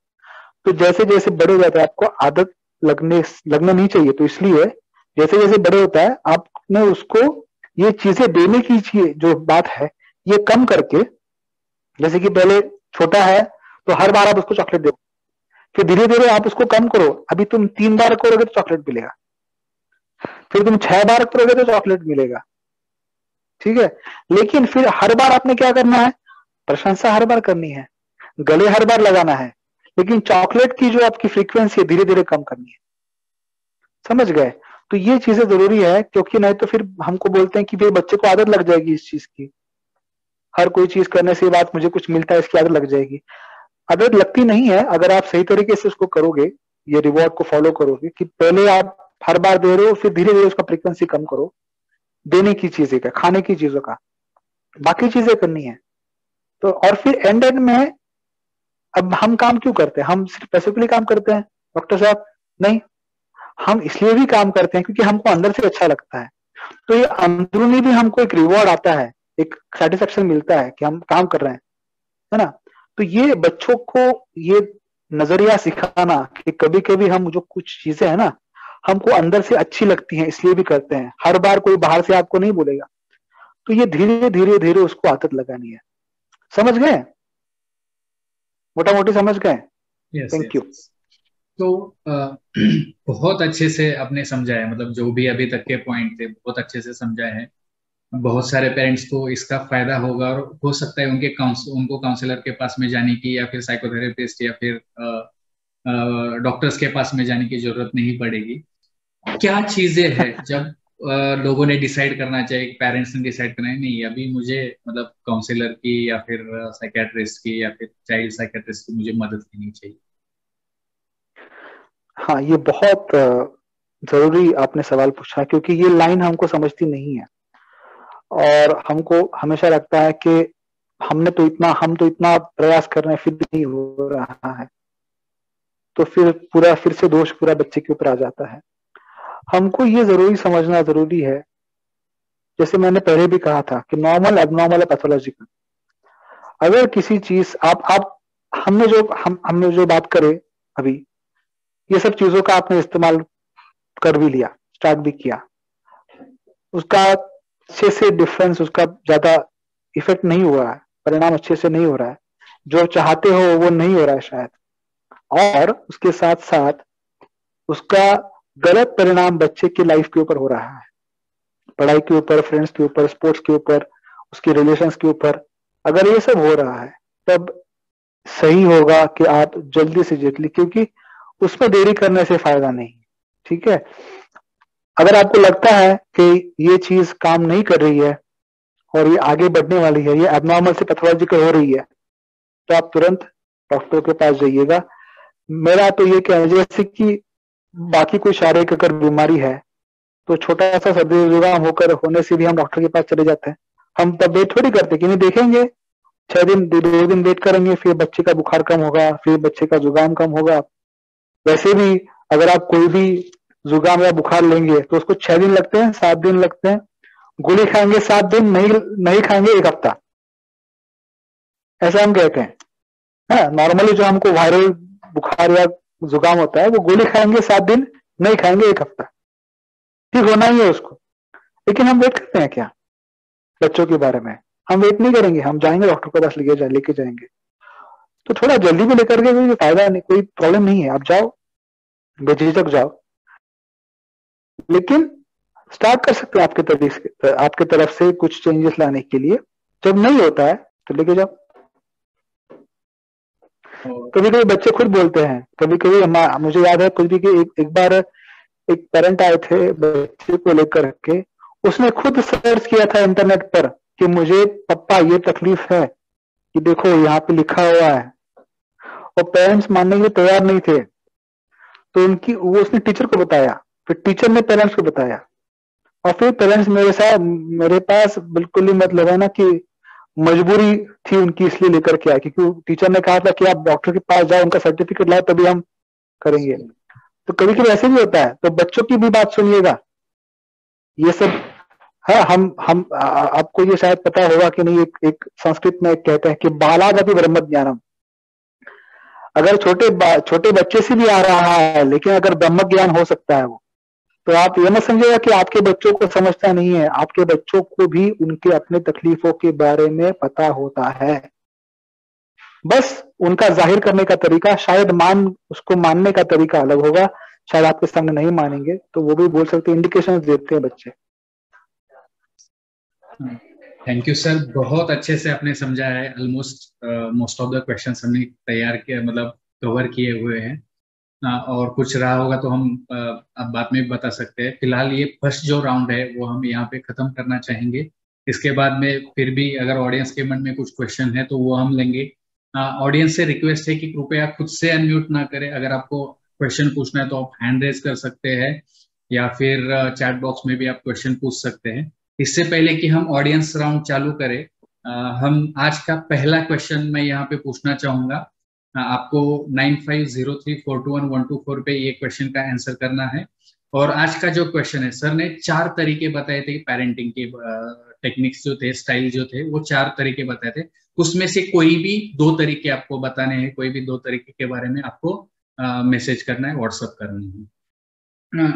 Speaker 3: तो जैसे जैसे बड़े हो जाते हैं आपको आदत लगना नहीं चाहिए। तो इसलिए जैसे जैसे बड़े होता है आपने उसको ये चीजें देने की जो बात है ये कम करके, जैसे कि पहले छोटा है तो हर बार आप उसको चॉकलेट दो, फिर धीरे धीरे आप उसको कम करो, अभी तुम 3 बार करोगे तो चॉकलेट मिलेगा, फिर तुम 6 बार करोगे तो चॉकलेट मिलेगा, ठीक है। लेकिन फिर हर बार आपने क्या करना है, प्रशंसा हर बार करनी है, गले हर बार लगाना है, लेकिन चॉकलेट की जो आपकी फ्रीक्वेंसी है धीरे धीरे कम करनी है। समझ गए? तो ये चीजें जरूरी है, क्योंकि नहीं तो फिर हमको बोलते हैं कि भाई बच्चे को आदत लग जाएगी इस चीज की, हर कोई चीज करने से बात मुझे कुछ मिलता है इसकी आदत लग जाएगी। आदत लगती नहीं है अगर आप सही तरीके से उसको करोगे, ये रिवॉर्ड को फॉलो करोगे कि पहले आप हर बार दे रहे हो, फिर धीरे धीरे उसका फ्रीक्वेंसी कम करो, देने की चीजें का, खाने की चीजों का, बाकी चीजें करनी है। तो और फिर एंड में अब हम काम क्यों करते हैं, हम सिर्फ पैसे के लिए काम करते हैं डॉक्टर साहब? नहीं, हम इसलिए भी काम करते हैं क्योंकि हमको अंदर से अच्छा लगता है। तो ये अंदरूनी भी हमको एक रिवॉर्ड आता है, एक सेटिस्फेक्शन मिलता है कि हम काम कर रहे हैं, है ना। तो ये बच्चों को ये नजरिया सिखाना कि कभी कभी हम जो कुछ चीजें है ना हमको अंदर से अच्छी लगती हैं इसलिए भी करते हैं, हर बार कोई बाहर से आपको नहीं बोलेगा। तो ये धीरे धीरे धीरे उसको आदत लगानी है। समझ गए? मोटा मोटी समझ गए? Thank you.
Speaker 2: तो बहुत अच्छे से आपने समझाया, मतलब जो भी अभी तक के पॉइंट थे बहुत अच्छे से समझाए हैं। बहुत सारे पेरेंट्स को इसका फायदा होगा और हो सकता है उनको काउंसलर के पास में जाने की या फिर साइकोथेरेपिस्ट या फिर डॉक्टर्स के पास में जाने की जरूरत नहीं पड़ेगी। क्या चीजें हैं जब लोगों ने डिसाइड करना चाहिए, पेरेंट्स ने डिसाइड करना है नहीं अभी मुझे मतलब काउंसलर की या फिर साइकेट्रिस्ट की या फिर चाइल्ड साइकेट्रिस्ट की मुझे मदद लेनी चाहिए?
Speaker 3: हाँ, ये बहुत जरूरी आपने सवाल पूछा, क्योंकि ये लाइन हमको समझती नहीं है और हमको हमेशा लगता है कि हम तो इतना प्रयास कर रहे हैं फिर भी नहीं हो रहा है, तो फिर से दोष पूरा बच्चे के ऊपर आ जाता है। हमको ये जरूरी समझना जरूरी है, जैसे मैंने पहले भी कहा था कि नॉर्मल, एबनॉर्मल, पैथोलॉजिकल। अगर किसी चीज हमने जो बात करे अभी, ये सब चीजों का आपने इस्तेमाल कर भी लिया, स्टार्ट भी किया, उसका अच्छे से डिफरेंस, उसका ज्यादा इफेक्ट नहीं हुआ है, परिणाम अच्छे से नहीं हो रहा है, जो चाहते हो वो नहीं हो रहा है शायद, और उसके साथ साथ उसका गलत परिणाम बच्चे की लाइफ के ऊपर हो रहा है, पढ़ाई के ऊपर, फ्रेंड्स के ऊपर, स्पोर्ट्स के ऊपर, उसके रिलेशंस के ऊपर, अगर ये सब हो रहा है तब सही होगा कि आप जल्दी से जल्दी, क्योंकि उसमें देरी करने से फायदा नहीं, ठीक है। अगर आपको लगता है कि ये चीज काम नहीं कर रही है और ये आगे बढ़ने वाली है, ये एबनॉर्मल से पैथोलॉजिकल हो रही है, तो आप तुरंत डॉक्टर के पास जाइएगा। मेरा तो ये कहना है, जैसे कि बाकी कोई शारीरिक अगर बीमारी है तो छोटा सा सर्दी जुकाम होने से भी हम डॉक्टर के पास चले जाते हैं। हम तब वेट थोड़ी करते कि नहीं देखेंगे, 6 दिन 2 दिन वेट करेंगे, फिर बच्चे का बुखार कम होगा, फिर बच्चे का जुकाम कम होगा। वैसे भी अगर आप कोई भी जुकाम या बुखार लेंगे तो उसको 6 दिन लगते हैं, 7 दिन लगते हैं। गोली खाएंगे 7 दिन, नहीं खाएंगे 1 हफ्ता, ऐसा हम कहते हैं, है। नॉर्मली जो हमको वायरल बुखार या जुकाम होता है वो गोली खाएंगे 7 दिन, नहीं खाएंगे 1 हफ्ता, ठीक होना ही है उसको। लेकिन हम वेट करते हैं क्या बच्चों के बारे में? हम वेट नहीं करेंगे, हम जाएंगे डॉक्टर के पास लेके जाएंगे। तो थोड़ा जल्दी भी लेकर के कोई फायदा नहीं, कोई प्रॉब्लम नहीं है, आप जाओ, बेझिझक जाओ, लेकिन स्टार्ट कर सकते हैं आपके तरफ से कुछ चेंजेस लाने के लिए। जब नहीं होता है तो लेके जाओ। कभी कभी बच्चे खुद बोलते हैं, कभी कभी मुझे याद है कुछ भी कि एक बार एक पेरेंट आए थे बच्चे को लेकर के, उसने खुद सर्च किया था इंटरनेट पर कि मुझे पापा ये तकलीफ है, कि देखो यहाँ पे लिखा हुआ है, और पेरेंट्स मानने के लिए तैयार नहीं थे। तो वो उसने टीचर को बताया, फिर टीचर ने पेरेंट्स को बताया, और फिर पेरेंट्स मेरे पास बिल्कुल ही मतलब है ना कि मजबूरी थी उनकी, इसलिए लेकर के आए, क्योंकि टीचर ने कहा था कि आप डॉक्टर के पास जाओ, उनका सर्टिफिकेट लाओ, तभी हम करेंगे। तो कभी कभी ऐसे भी होता है, तो बच्चों की भी बात सुनिएगा। ये सब है। आपको ये शायद पता होगा कि नहीं, एक संस्कृत में कहते हैं कि बालादपि ब्रह्म ज्ञानम। अगर छोटे बच्चे से भी आ रहा है, लेकिन अगर ब्रह्म ज्ञान हो सकता है वो, तो आप ये मत समझिएगा कि आपके बच्चों को समझता नहीं है। आपके बच्चों को भी उनके अपने तकलीफों के बारे में पता होता है, बस उनका जाहिर करने का तरीका शायद उसको मानने का तरीका अलग होगा। शायद आपके सामने नहीं मानेंगे, तो वो भी बोल सकते हैं, इंडिकेशन देते हैं बच्चे।
Speaker 2: थैंक यू सर, बहुत अच्छे से आपने समझाया है। Almost most of the questions हमने तैयार किया, मतलब कवर किए हुए हैं। और कुछ रहा होगा तो हम अब बाद में बता सकते हैं। फिलहाल ये फर्स्ट जो राउंड है वो हम यहाँ पे खत्म करना चाहेंगे। इसके बाद में फिर भी अगर ऑडियंस के मन में कुछ क्वेश्चन है तो वो हम लेंगे। ऑडियंस से रिक्वेस्ट है कि कृपया खुद से अनम्यूट ना करें। अगर आपको क्वेश्चन पूछना है तो आप हैंड रेज कर सकते हैं, या फिर चैट बॉक्स में भी आप क्वेश्चन पूछ सकते हैं। इससे पहले कि हम ऑडियंस राउंड चालू करें, हम आज का पहला क्वेश्चन मैं यहाँ पे पूछना चाहूंगा। आपको 9503421124 पे ये क्वेश्चन का आंसर करना है। और आज का जो क्वेश्चन है, सर ने 4 तरीके बताए थे पेरेंटिंग के टेक्निक्स जो थे, स्टाइल जो थे, वो 4 तरीके बताए थे। उसमें से कोई भी 2 तरीके आपको बताने हैं, कोई भी 2 तरीके के बारे में आपको मैसेज करना है, व्हाट्सअप करनी है।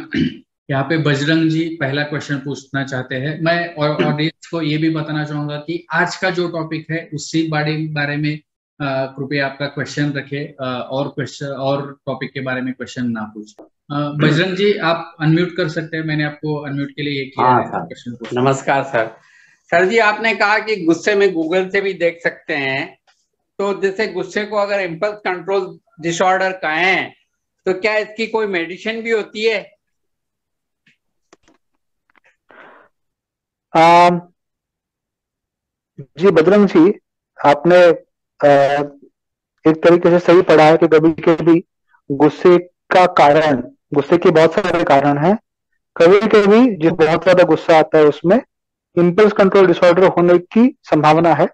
Speaker 2: यहाँ पे बजरंग जी पहला क्वेश्चन पूछना चाहते हैं। मैं और ऑडियंस को ये भी बताना चाहूंगा कि आज का जो टॉपिक है उसी बारे में कृपया आपका क्वेश्चन रखे, और टॉपिक के बारे में क्वेश्चन ना पूछे। बजरंग जी आप अनम्यूट कर सकते हैं, मैंने आपको अनम्यूट के लिए किया है क्वेश्चन पूछना।
Speaker 4: नमस्कार सर। सर जी, आपने कहा कि गुस्से में गूगल से भी देख सकते हैं, तो जैसे गुस्से को अगर इम्पल्स कंट्रोल डिसऑर्डर कहें तो क्या इसकी कोई मेडिसिन भी होती है?
Speaker 3: जी बजरंग जी, आपने एक तरीके से सही पढ़ा है कि कभी कभी गुस्से के बहुत सारे कारण हैं। कभी कभी जिस बहुत ज्यादा गुस्सा आता है उसमें इम्पल्स कंट्रोल डिसऑर्डर होने की संभावना है,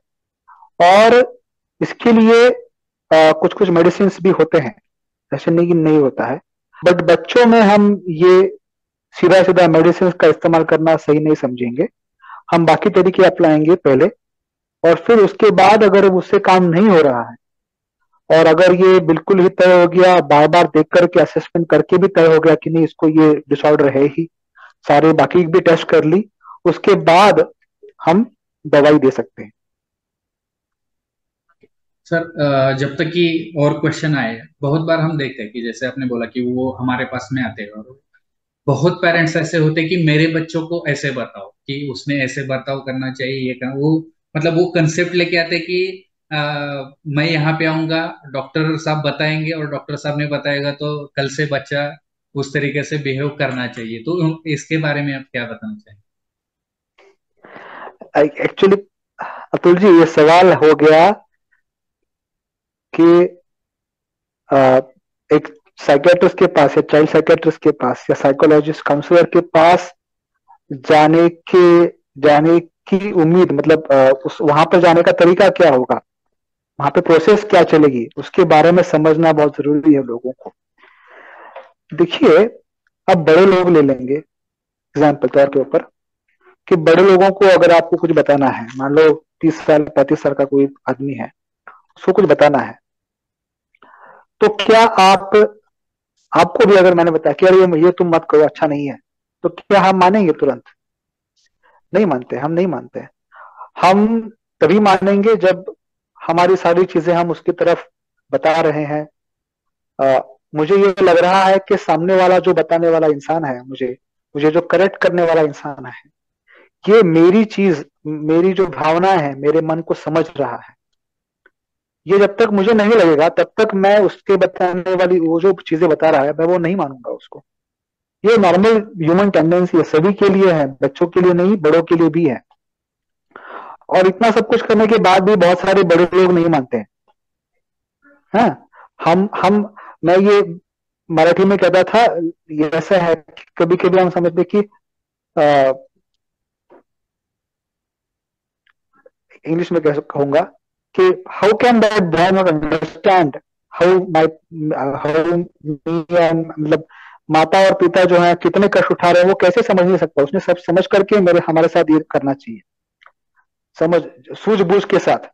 Speaker 3: और इसके लिए कुछ कुछ मेडिसिन भी होते हैं, ऐसे नहीं कि नहीं होता है। बट बच्चों में हम ये सीधा सीधा मेडिसिन का इस्तेमाल करना सही नहीं समझेंगे। हम बाकी तरीके अपनाएंगे पहले, और फिर उसके बाद अगर उससे काम नहीं हो रहा है, और अगर ये बिल्कुल ही तय हो गया, बार बार देख करके असेसमेंट करके भी तय हो गया कि नहीं इसको ये डिसऑर्डर है ही, सारे बाकी भी टेस्ट कर ली, उसके बाद हम दवाई दे सकते हैं।
Speaker 2: सर जब तक कि और क्वेश्चन आए, बहुत बार हम देखते हैं कि जैसे आपने बोला कि वो हमारे पास में आते हैं, और बहुत पेरेंट्स ऐसे होते हैं कि मेरे बच्चों को ऐसे बताओ कि उसने ऐसे बर्ताव करना चाहिए, ये करना, वो मतलब वो कंसेप्ट लेके आते हैं कि मैं यहाँ पे आऊंगा, डॉक्टर साहब बताएंगे और डॉक्टर साहब ने बताएगा तो कल से बच्चा उस तरीके से बिहेव करना चाहिए। तो इसके बारे में आप क्या बताना चाहेंगे?
Speaker 3: एक्चुअली अतुल जी, ये सवाल हो गया कि एक साइकेट्रिस्ट के पास या चाइल्ड साइकेट्रिस्ट के पास या साइकोलॉजिस्ट काउंसलर के पास जाने की उम्मीद, मतलब उस वहां पर जाने का तरीका क्या होगा, वहां पे प्रोसेस क्या चलेगी, उसके बारे में समझना बहुत जरूरी है लोगों को। देखिए, अब बड़े लोग ले लेंगे एग्जाम्पल तौर के ऊपर, कि बड़े लोगों को अगर आपको कुछ बताना है, मान लो 30 साल 35 साल का कोई आदमी है, उसको कुछ बताना है, तो क्या आपको भी अगर मैंने बताया कि अरे ये तुम मत करो, अच्छा नहीं है, तो क्या हम मानेंगे तुरंत? नहीं मानते, हम नहीं मानते। हम तभी मानेंगे जब हमारी सारी चीजें हम उसकी तरफ बता रहे हैं, मुझे ये लग रहा है कि सामने वाला जो बताने वाला इंसान है, मुझे मुझे जो करेक्ट करने वाला इंसान है, ये मेरी चीज, मेरी जो भावना है, मेरे मन को समझ रहा है। ये जब तक मुझे नहीं लगेगा तब तक मैं उसके बताने वाली वो जो चीजें बता रहा है मैं वो नहीं मानूंगा उसको। ये नॉर्मल ह्यूमन टेंडेंसी है, सभी के लिए है, बच्चों के लिए नहीं, बड़ों के लिए भी है। और इतना सब कुछ करने के बाद भी बहुत सारे बड़े लोग नहीं मानते हैं। हाँ, हम मैं ये मराठी में कहता था, ये ऐसा है कभी कभी हम समझते कि इंग्लिश में कहूंगा कि how can that boy not understand how my how मतलब माता और पिता जो है कितने कष्ट उठा रहे हैं, वो कैसे समझ नहीं सकता। उसने सब समझ करके मेरे हमारे साथ ये करना चाहिए, समझ सूझबूझ के साथ।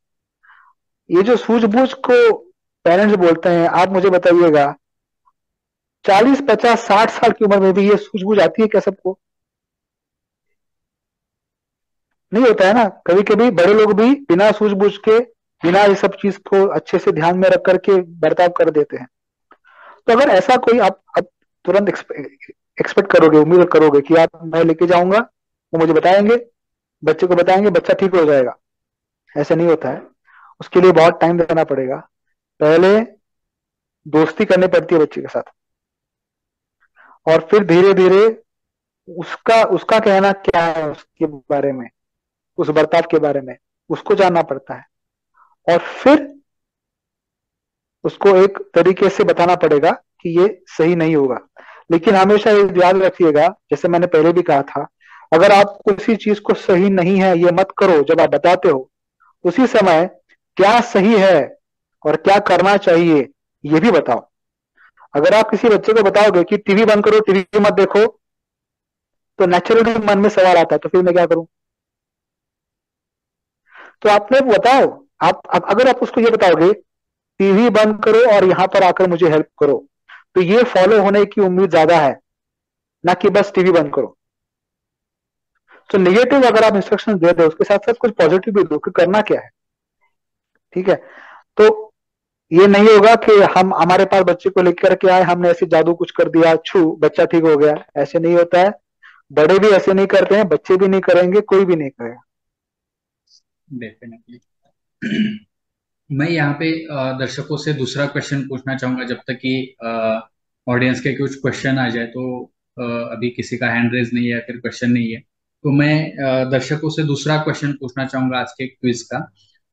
Speaker 3: ये जो सूझबूझ को पेरेंट्स बोलते हैं, आप मुझे बताइएगा 40 50 60 साल की उम्र में भी ये सूझबूझ आती है क्या सबको? नहीं होता है ना। कभी कभी बड़े लोग भी बिना सूझबूझ के, बिना ये सब चीज को अच्छे से ध्यान में रख करके बर्ताव कर देते हैं। तो अगर ऐसा कोई आप तुरंत एक्सपेक्ट करोगे, उम्मीद करोगे कि आप मैं लेके जाऊंगा, वो मुझे बताएंगे, बच्चे को बताएंगे, बच्चा ठीक हो जाएगा, ऐसा नहीं होता है। उसके लिए बहुत टाइम देना पड़ेगा। पहले दोस्ती करनी पड़ती है बच्चे के साथ, और फिर धीरे धीरे उसका उसका कहना क्या है उसके बारे में, उस बर्ताव के बारे में उसको जानना पड़ता है। और फिर उसको एक तरीके से बताना पड़ेगा कि ये सही नहीं होगा। लेकिन हमेशा ये याद रखिएगा, जैसे मैंने पहले भी कहा था, अगर आप किसी चीज को सही नहीं है ये मत करो, जब आप बताते हो उसी समय क्या सही है और क्या करना चाहिए ये भी बताओ। अगर आप किसी बच्चे को बताओगे कि टीवी बंद करो, टीवी मत देखो, तो नेचुरली मन में सवाल आता है, तो फिर मैं क्या करूं? तो आपने बताओ, अगर आप उसको ये बताओगे टीवी बंद करो और यहां पर आकर मुझे हेल्प करो, तो ये फॉलो होने की उम्मीद ज्यादा है, ना कि बस टीवी बंद करो। तो नेगेटिव अगर आप इंस्ट्रक्शन दे दो, उसके साथ साथ कुछ पॉजिटिव भी दो कि करना क्या है। ठीक है, तो ये नहीं होगा कि हम हमारे पास बच्चे को लेकर के आए, हमने ऐसे जादू कुछ कर दिया, छू बच्चा ठीक हो गया, ऐसे नहीं होता है। बड़े भी ऐसे नहीं करते हैं, बच्चे भी नहीं करेंगे, कोई भी नहीं करेगा।
Speaker 2: डेफिनेटली। मैं यहाँ पे दर्शकों से दूसरा क्वेश्चन पूछना चाहूंगा, जब तक कि ऑडियंस के कुछ क्वेश्चन आ जाए। तो अभी किसी का हैंड रेज नहीं है, फिर क्वेश्चन नहीं है, तो मैं दर्शकों से दूसरा क्वेश्चन पूछना चाहूंगा आज के क्विज का।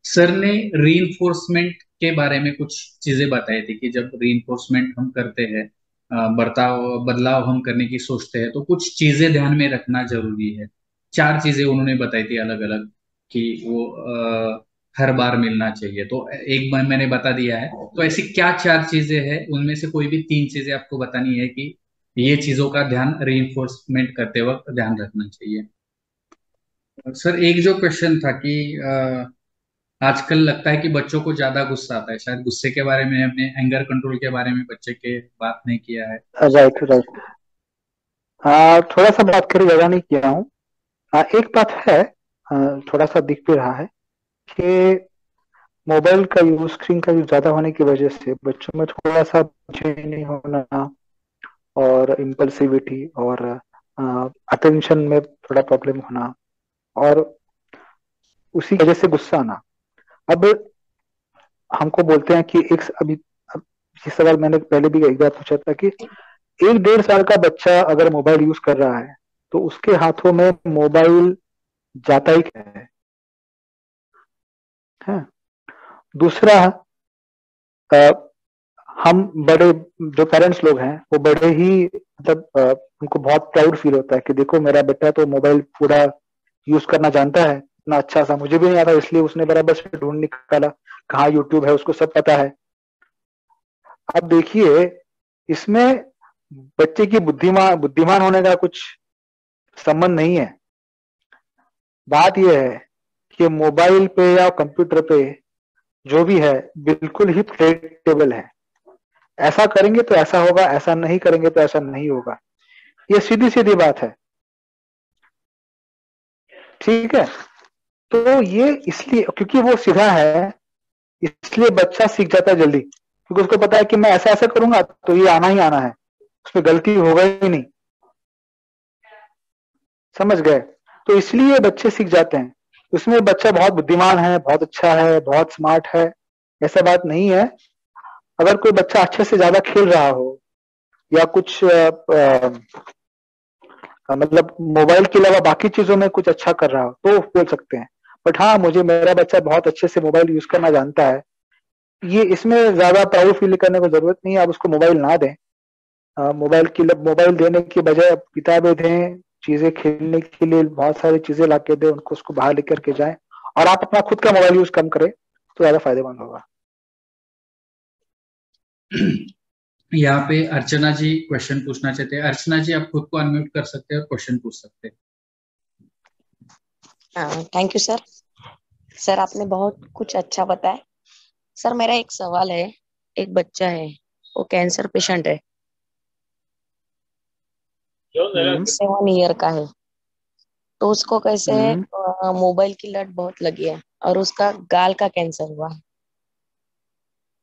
Speaker 2: सर ने रीइंफोर्समेंट के बारे में कुछ चीजें बताई थी कि जब रीइंफोर्समेंट हम करते हैं, बर्ताव बदलाव हम करने की सोचते हैं, तो कुछ चीजें ध्यान में रखना जरूरी है। 4 चीजें उन्होंने बताई थी अलग अलग, कि वो हर बार मिलना चाहिए। तो एक बार मैंने बता दिया है, तो ऐसी क्या 4 चीजें हैं? उनमें से कोई भी 3 चीजें आपको बतानी है कि ये चीजों का ध्यान रीइंफोर्समेंट करते वक्त ध्यान रखना चाहिए। सर एक जो क्वेश्चन था कि आजकल लगता है कि बच्चों को ज्यादा गुस्सा आता है, शायद गुस्से के बारे में हमने, एंगर कंट्रोल के बारे में बच्चे के बात नहीं किया है।
Speaker 3: Right right. हाँ, थोड़ा सा बात करी, ज्यादा नहीं किया हूँ। हाँ, एक बात है, थोड़ा सा दिख भी रहा है कि मोबाइल का यूज, स्क्रीन का यूज ज्यादा होने की वजह से बच्चों में थोड़ा सा नहीं होना, और इम्पल्सिविटी, और अटेंशन में थोड़ा प्रॉब्लम होना, और उसी वजह से गुस्सा आना। अब हमको बोलते हैं कि एक अभी ये सवाल मैंने पहले भी एक बार पूछा था कि 1 1.5 साल का बच्चा अगर मोबाइल यूज कर रहा है तो उसके हाथों में मोबाइल जाता ही है। दूसरा, हम बड़े जो पेरेंट्स लोग हैं वो बड़े ही मतलब उनको बहुत प्राउड फील होता है कि देखो मेरा बेटा तो मोबाइल पूरा यूज करना जानता है, इतना अच्छा सा, मुझे भी नहीं आता, इसलिए उसने बराबर से ढूंढ निकाला कहाँ यूट्यूब है, उसको सब पता है। अब देखिए, इसमें बच्चे की बुद्धिमान होने का कुछ संबंध नहीं है। बात यह है कि मोबाइल पे या कंप्यूटर पे जो भी है बिल्कुल ही प्रेडिक्टेबल है। ऐसा करेंगे तो ऐसा होगा, ऐसा नहीं करेंगे तो ऐसा नहीं होगा। ये सीधी सीधी बात है। ठीक है, तो ये इसलिए क्योंकि वो सीधा है, इसलिए बच्चा सीख जाता है जल्दी। क्योंकि उसको पता है कि मैं ऐसा ऐसा करूंगा तो ये आना ही आना है, उसमें गलती होगा ही नहीं। समझ गए? तो इसलिए बच्चे सीख जाते हैं। उसमें बच्चा बहुत बुद्धिमान है, बहुत अच्छा है, बहुत स्मार्ट है, ऐसा बात नहीं है। अगर कोई बच्चा अच्छे से ज्यादा खेल रहा हो या कुछ मतलब मोबाइल के अलावा बाकी चीजों में कुछ अच्छा कर रहा हो तो बोल सकते हैं। बट हाँ, मुझे मेरा बच्चा बहुत अच्छे से मोबाइल यूज करना जानता है, ये इसमें ज्यादा प्राउड फील करने की जरूरत नहीं है। आप उसको मोबाइल ना दें, मोबाइल देने की बजाय आप किताबें दें, चीजें खेलने के लिए बहुत सारी चीजें ला के दें उनको, उसको बाहर लेकर के जाएं, और आप अपना खुद का मोबाइल यूज कम करें तो ज्यादा फायदेमंद होगा।
Speaker 2: यहाँ पे अर्चना जी क्वेश्चन पूछना चाहते हैं। अर्चना जी, आप खुद को अनम्यूट कर सकते हैं और क्वेश्चन पूछ सकते हैं।
Speaker 5: Thank you sir. सर आपने बहुत कुछ अच्छा बताया। सर मेरा एक सवाल है, एक बच्चा है वो कैंसर पेशेंट है, 7 ईयर का है, तो उसको कैसे मोबाइल की लत बहुत लगी है और उसका गाल का कैंसर हुआ है।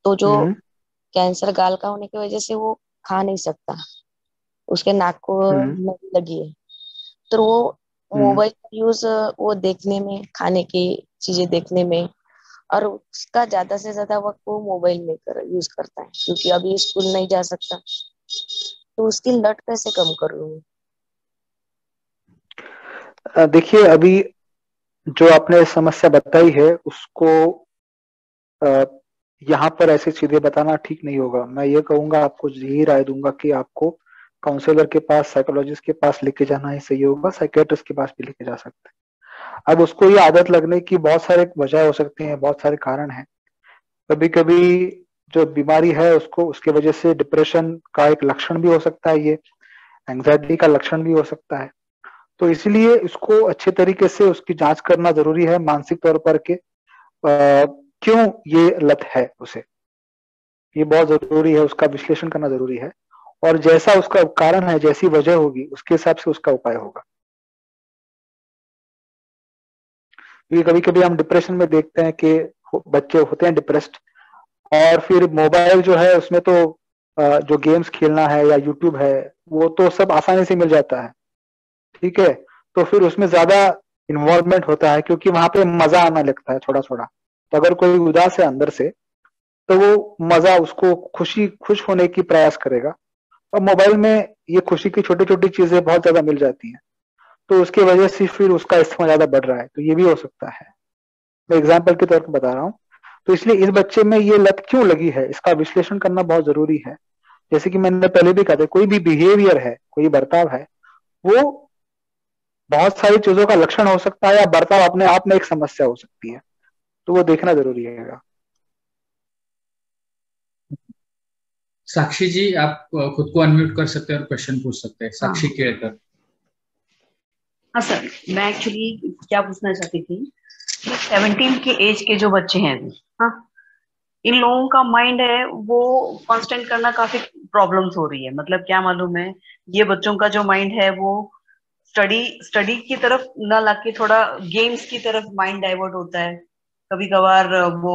Speaker 5: तो जो कैंसर गाल का होने की वजह से वो खा नहीं सकता, उसके नाक को नली लगी है, तो वो मोबाइल का यूज वो देखने में, खाने की चीजें देखने में, और उसका ज्यादा से ज्यादा वक्त वो मोबाइल में यूज करता है, क्योंकि अभी स्कूल नहीं जा सकता। तो उसकी लत कैसे कम करूँ?
Speaker 3: देखिए, अभी जो आपने समस्या बताई है उसको यहाँ पर ऐसी चीजें बताना ठीक नहीं होगा। मैं ये कहूंगा, आपको यही राय दूंगा कि आपको काउंसलर के पास, साइकोलॉजिस्ट के पास लेके जाना ही सही होगा। साइकेट्रिस्ट के पास भी लेके जा सकते हैं। अब उसको ये आदत लगने की बहुत सारे वजह हो सकती हैं, बहुत सारे कारण हैं। कभी कभी जो बीमारी है उसको, उसके वजह से डिप्रेशन का एक लक्षण भी हो सकता है, ये एंग्जाइटी का लक्षण भी हो सकता है। तो इसलिए इसको अच्छे तरीके से उसकी जांच करना जरूरी है, मानसिक तौर पर के क्यों ये लत है उसे, ये बहुत जरूरी है, उसका विश्लेषण करना जरूरी है। और जैसा उसका कारण है, जैसी वजह होगी, उसके हिसाब से उसका उपाय होगा। क्योंकि कभी कभी हम डिप्रेशन में देखते हैं कि बच्चे होते हैं डिप्रेस्ड, और फिर मोबाइल जो है उसमें तो जो गेम्स खेलना है या यूट्यूब है वो तो सब आसानी से मिल जाता है, ठीक है। तो फिर उसमें ज्यादा इन्वॉल्वमेंट होता है, क्योंकि वहां पे मजा आने लगता है थोड़ा थोड़ा। तो अगर कोई उदास है अंदर से, तो वो मजा, उसको खुश होने की प्रयास करेगा, और मोबाइल में ये खुशी की छोटी छोटी चीजें बहुत ज्यादा मिल जाती हैं, तो उसकी वजह से फिर उसका इस्तेमाल ज्यादा बढ़ रहा है। तो ये भी हो सकता है, मैं एग्जाम्पल के तौर पर बता रहा हूँ। तो इसलिए इस बच्चे में ये लत क्यों लगी है, इसका विश्लेषण करना बहुत जरूरी है। जैसे कि मैंने पहले भी कहा था, कोई भी बिहेवियर है, कोई बर्ताव है, वो बहुत सारी चीजों का लक्षण हो सकता है, या बर्ताव अपने आप में एक समस्या हो सकती है। तो वो देखना जरूरी है।
Speaker 2: साक्षी जी, आप खुद को अनम्यूट कर सकते हैं और क्वेश्चन पूछ सकते हैं। साक्षी केड़कर।
Speaker 6: हाँ सर, मैं एक्चुअली क्या पूछना चाहती थी कि 17 के एज के जो बच्चे हैं, हाँ, इन लोगों का माइंड है वो कांस्टेंट करना काफी प्रॉब्लम्स हो रही है। मतलब क्या मालूम है, ये बच्चों का जो माइंड है वो स्टडी की तरफ ना लाके थोड़ा गेम्स की तरफ माइंड डाइवर्ट होता है। कभी कभार वो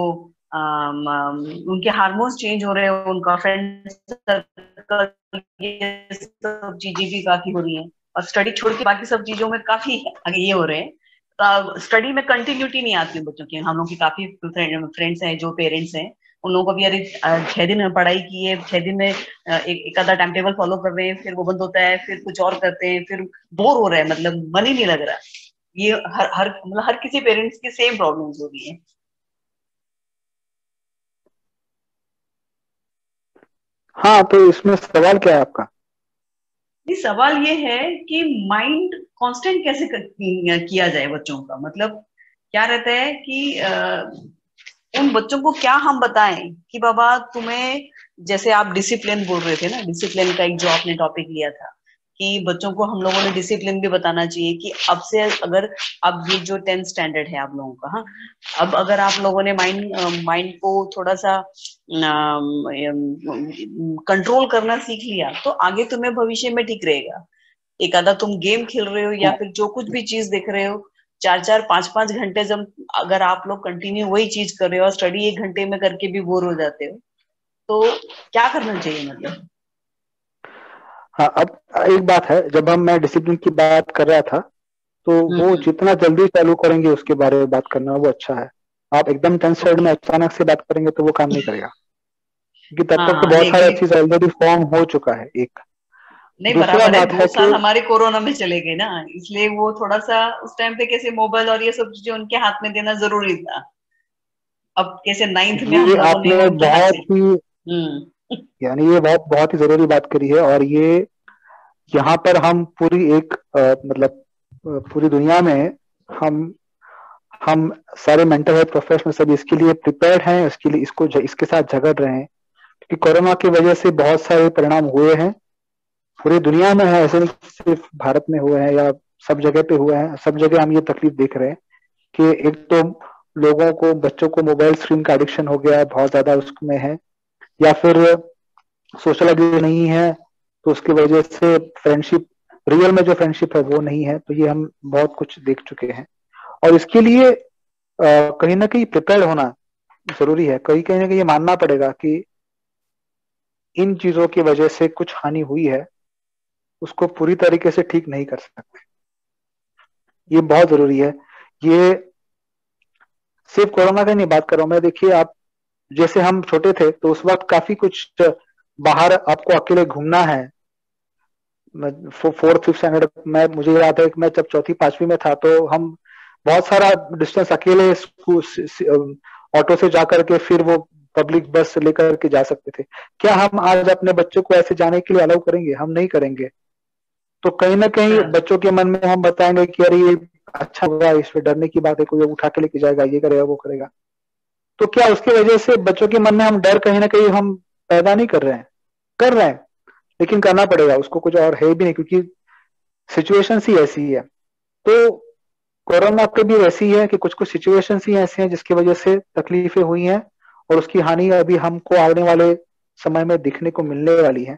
Speaker 6: उनके हार्मोन्स चेंज हो रहे हैं, उनका फ्रेंड सर्कल, ये सब चीजें भी काफी हो रही हैं, और स्टडी छोड़ के बाकी सब चीजों में काफी आगे ये हो रहे हैं। स्टडी में कंटिन्यूटी नहीं आती है बच्चों की। हम लोग की काफी फ्रेंड्स हैं जो पेरेंट्स हैं, उन लोगों को भी अरे 6 दिन में पढ़ाई की है, 6 दिन में एक आधा टाइम टेबल फॉलो कर रहे हैं, फिर वो बंद होता है, फिर कुछ और करते हैं, फिर बोर हो रहा है, मतलब मन ही नहीं लग रहा। ये हर किसी पेरेंट्स की सेम प्रॉब्लम्स हो रही है।
Speaker 3: हाँ, तो इसमें सवाल क्या है आपका?
Speaker 6: सवाल ये है कि माइंड कांस्टेंट कैसे किया जाए बच्चों का। मतलब क्या रहता है कि उन बच्चों को क्या हम बताएं कि बाबा तुम्हें, जैसे आप डिसिप्लिन बोल रहे थे ना, डिसिप्लिन का एक जो आपने टॉपिक लिया था, कि बच्चों को हम लोगों ने डिसिप्लिन भी बताना चाहिए कि अब से, अगर अब ये जो 10th स्टैंडर्ड है आप लोगों का, हाँ, अब अगर आप लोगों ने माइंड को थोड़ा सा कंट्रोल करना सीख लिया तो आगे तुम्हें भविष्य में ठीक रहेगा। एक आधा तुम गेम खेल रहे हो या फिर जो कुछ भी चीज देख रहे हो, 4-4, 5-5 घंटे जब अगर आप लोग कंटिन्यू वही चीज कर रहे हो और स्टडी 1 घंटे में करके भी बोर हो जाते हो, तो क्या करना चाहिए मतलब?
Speaker 3: हाँ, अब एक बात है, जब मैं डिसिप्लिन की बात कर रहा था तो वो जितना जल्दी चालू करेंगे उसके बारे में बात करना वो अच्छा है। आप एकदम 10th स्टैंडर्ड में अचानक से बात करेंगे तो वो काम नहीं करेगा, क्योंकि तब तक तो बहुत
Speaker 6: नहीं
Speaker 3: सारा
Speaker 6: एक्चुअली
Speaker 3: चीज ऑलरेडी फॉर्म हो चुका है। एक
Speaker 6: नहीं,
Speaker 3: दूसरा
Speaker 6: बराबर है,
Speaker 3: बात
Speaker 6: 2
Speaker 3: है
Speaker 6: साल
Speaker 3: कि
Speaker 6: हमारे कोरोना में चले गए ना, इसलिए वो थोड़ा सा उस टाइम पे कैसे मोबाइल और ये सब चीजें उनके हाथ में देना जरूरी था। अब कैसे 9th में हम
Speaker 3: ये
Speaker 6: लोगों ने
Speaker 3: आपने
Speaker 6: उनके हाथ से।
Speaker 3: बहुत ही, यानी ये बहुत बहुत ही जरूरी बात करी है। और ये यहाँ पर हम पूरी एक मतलब पूरी दुनिया में हम हम सारे मेंटल हेल्थ प्रोफेशनल सब इसके लिए प्रिपेयर्ड हैं, इसके लिए इसके साथ झगड़ रहे हैं, क्योंकि कोरोना की वजह से बहुत सारे परिणाम हुए हैं पूरी दुनिया में। है ऐसे नहीं कि सिर्फ भारत में हुए हैं या सब जगह पे हुए हैं, सब जगह हम ये तकलीफ देख रहे हैं कि एक तो लोगों को, बच्चों को मोबाइल स्क्रीन का एडिक्शन हो गया है, बहुत ज्यादा उसमें है, या फिर सोशल एडिक्शन नहीं है तो उसकी वजह से फ्रेंडशिप, रियल में जो फ्रेंडशिप है वो नहीं है। तो ये हम बहुत कुछ देख चुके हैं और इसके लिए कहीं ना कहीं प्रिपेयर होना जरूरी है। कहीं ना कहीं ये मानना पड़ेगा कि इन चीजों की वजह से कुछ हानि हुई है, उसको पूरी तरीके से ठीक नहीं कर सकते। ये बहुत जरूरी है। ये सिर्फ कोरोना का नहीं बात कर रहा हूं मैं। देखिए, आप जैसे हम छोटे थे तो उस वक्त काफी कुछ बाहर आपको अकेले घूमना है। 4th 5th स्टैंडर्ड में मुझे याद है कि मैं जब 4th 5वीं में था तो हम बहुत सारा डिस्टेंस अकेले ऑटो से जाकर के फिर वो पब्लिक बस से लेकर के जा सकते थे। क्या हम आज अपने बच्चों को ऐसे जाने के लिए अलाउ करेंगे? हम नहीं करेंगे। तो कहीं ना कहीं बच्चों के मन में हम बताएंगे कि अरे ये अच्छा होगा, इसमें डरने की बात है, कोई उठा के लेके जाएगा, ये करेगा वो करेगा। तो क्या उसकी वजह से बच्चों के मन में हम डर कहीं ना कहीं हम पैदा नहीं कर रहे हैं? कर रहे हैं, लेकिन करना पड़ेगा, उसको कुछ और है भी नहीं, क्योंकि सिचुएशन ही ऐसी है। तो कोरोना पे भी वैसी है कि कुछ कुछ सिचुएशन ही ऐसे हैं जिसकी वजह से तकलीफें हुई हैं और उसकी हानि अभी हमको आने वाले समय में दिखने को मिलने वाली है।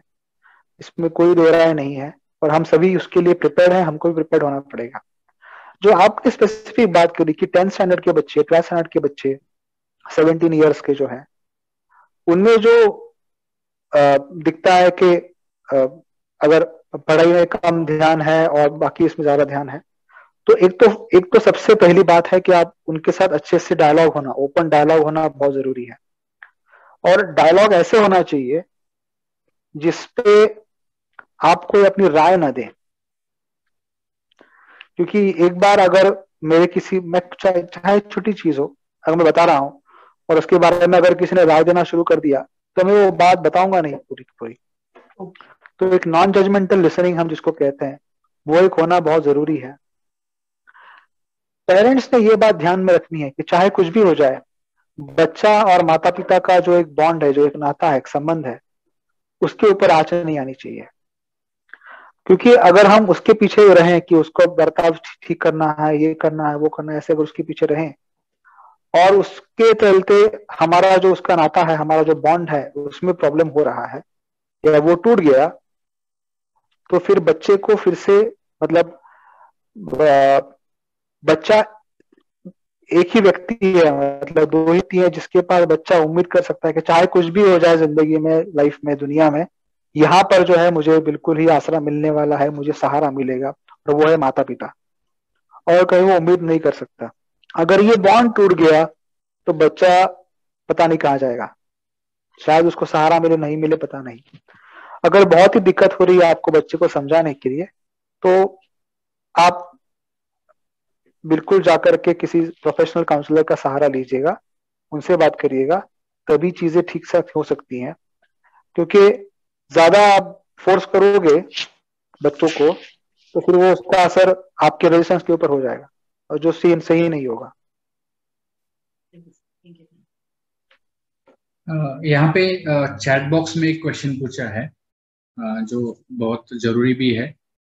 Speaker 3: इसमें कोई दो राय नहीं है और हम सभी उसके लिए प्रिपेयर हैं, हमको भी प्रिपेयर होना पड़ेगा। जो आपने स्पेसिफिक बात करी कि 10th स्टैंडर्ड के बच्चे, 12th स्टैंडर्ड के बच्चे, 17 ईयर्स के जो है, उनमें जो दिखता है कि अगर पढ़ाई में कम ध्यान है और बाकी इसमें ज्यादा ध्यान है, तो एक तो सबसे पहली बात है कि आप उनके साथ अच्छे से डायलॉग होना, ओपन डायलॉग होना बहुत जरूरी है। और डायलॉग ऐसे होना चाहिए जिसपे आप कोई अपनी राय ना दें, क्योंकि एक बार अगर मेरे किसी, मैं चाहे छोटी चीज हो, अगर मैं बता रहा हूं और उसके बारे में अगर किसी ने राय देना शुरू कर दिया तो मैं वो बात बताऊंगा नहीं पूरी की पूरी। तो एक नॉन जजमेंटल लिसनिंग हम जिसको कहते हैं, वो एक होना बहुत जरूरी है। पेरेंट्स ने ये बात ध्यान में रखनी है कि चाहे कुछ भी हो जाए, बच्चा और माता पिता का जो एक बॉन्ड है, जो एक नाता है, एक संबंध है, उसके ऊपर आंच नहीं आनी चाहिए। क्योंकि अगर हम उसके पीछे रहें कि उसको बर्ताव ठीक करना है, ये करना है, वो करना है, ऐसे अगर उसके पीछे रहें और उसके चलते हमारा जो उसका नाता है, हमारा जो बॉन्ड है, उसमें प्रॉब्लम हो रहा है या वो टूट गया, तो फिर बच्चे को फिर से, मतलब बच्चा एक ही व्यक्ति है, मतलब दो ही है जिसके पास बच्चा उम्मीद कर सकता है कि चाहे कुछ भी हो जाए जिंदगी में, लाइफ में, दुनिया में, यहाँ पर जो है मुझे बिल्कुल ही आसरा मिलने वाला है, मुझे सहारा मिलेगा, और वो है माता पिता। और कहीं वो उम्मीद नहीं कर सकता। अगर ये बॉन्ड टूट गया तो बच्चा पता नहीं कहाँ जाएगा, शायद उसको सहारा मिले नहीं मिले पता नहीं। अगर बहुत ही दिक्कत हो रही है आपको बच्चे को समझाने के लिए, तो आप बिल्कुल जाकर के किसी प्रोफेशनल काउंसलर का सहारा लीजिएगा, उनसे बात करिएगा, तभी चीजें ठीक से हो सकती हैं। क्योंकि ज्यादा आप फोर्स करोगे बच्चों को तो फिर वो उसका असर आपके रिलेशन के ऊपर हो जाएगा और जो सीन सही नहीं होगा।
Speaker 2: यहाँ पे चैट बॉक्स में एक क्वेश्चन पूछा है जो बहुत जरूरी भी है।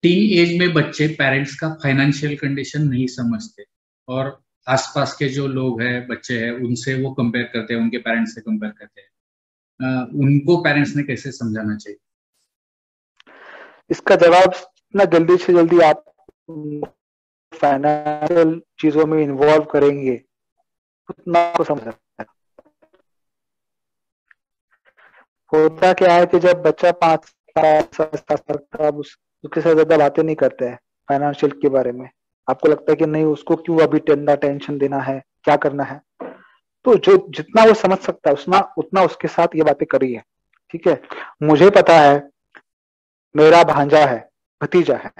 Speaker 2: टीन एज में बच्चे पेरेंट्स का फाइनेंशियल कंडीशन नहीं समझते और आसपास के जो लोग हैं, बच्चे हैं, उनसे वो कंपेयर करते हैं, उनके पेरेंट्स से कंपेयर करते हैं। उनको पेरेंट्स ने कैसे समझाना चाहिए?
Speaker 3: इसका जवाब, इतना जल्दी से जल्दी आप फाइनेंशियल चीजों में इन्वॉल्व करेंगे उतना आपको समझ आता है। होता क्या है कि जब बच्चा 5 साल का, अब उसके साथ ज्यादा बातें नहीं करते हैं फाइनेंशियल के बारे में। आपको लगता है कि नहीं, उसको क्यों अभी टेंशन देना है, क्या करना है। तो जो जितना वो समझ सकता है उतना उसके साथ ये बातें करिए, ठीक है। मुझे पता है, मेरा भांजा है, भतीजा है,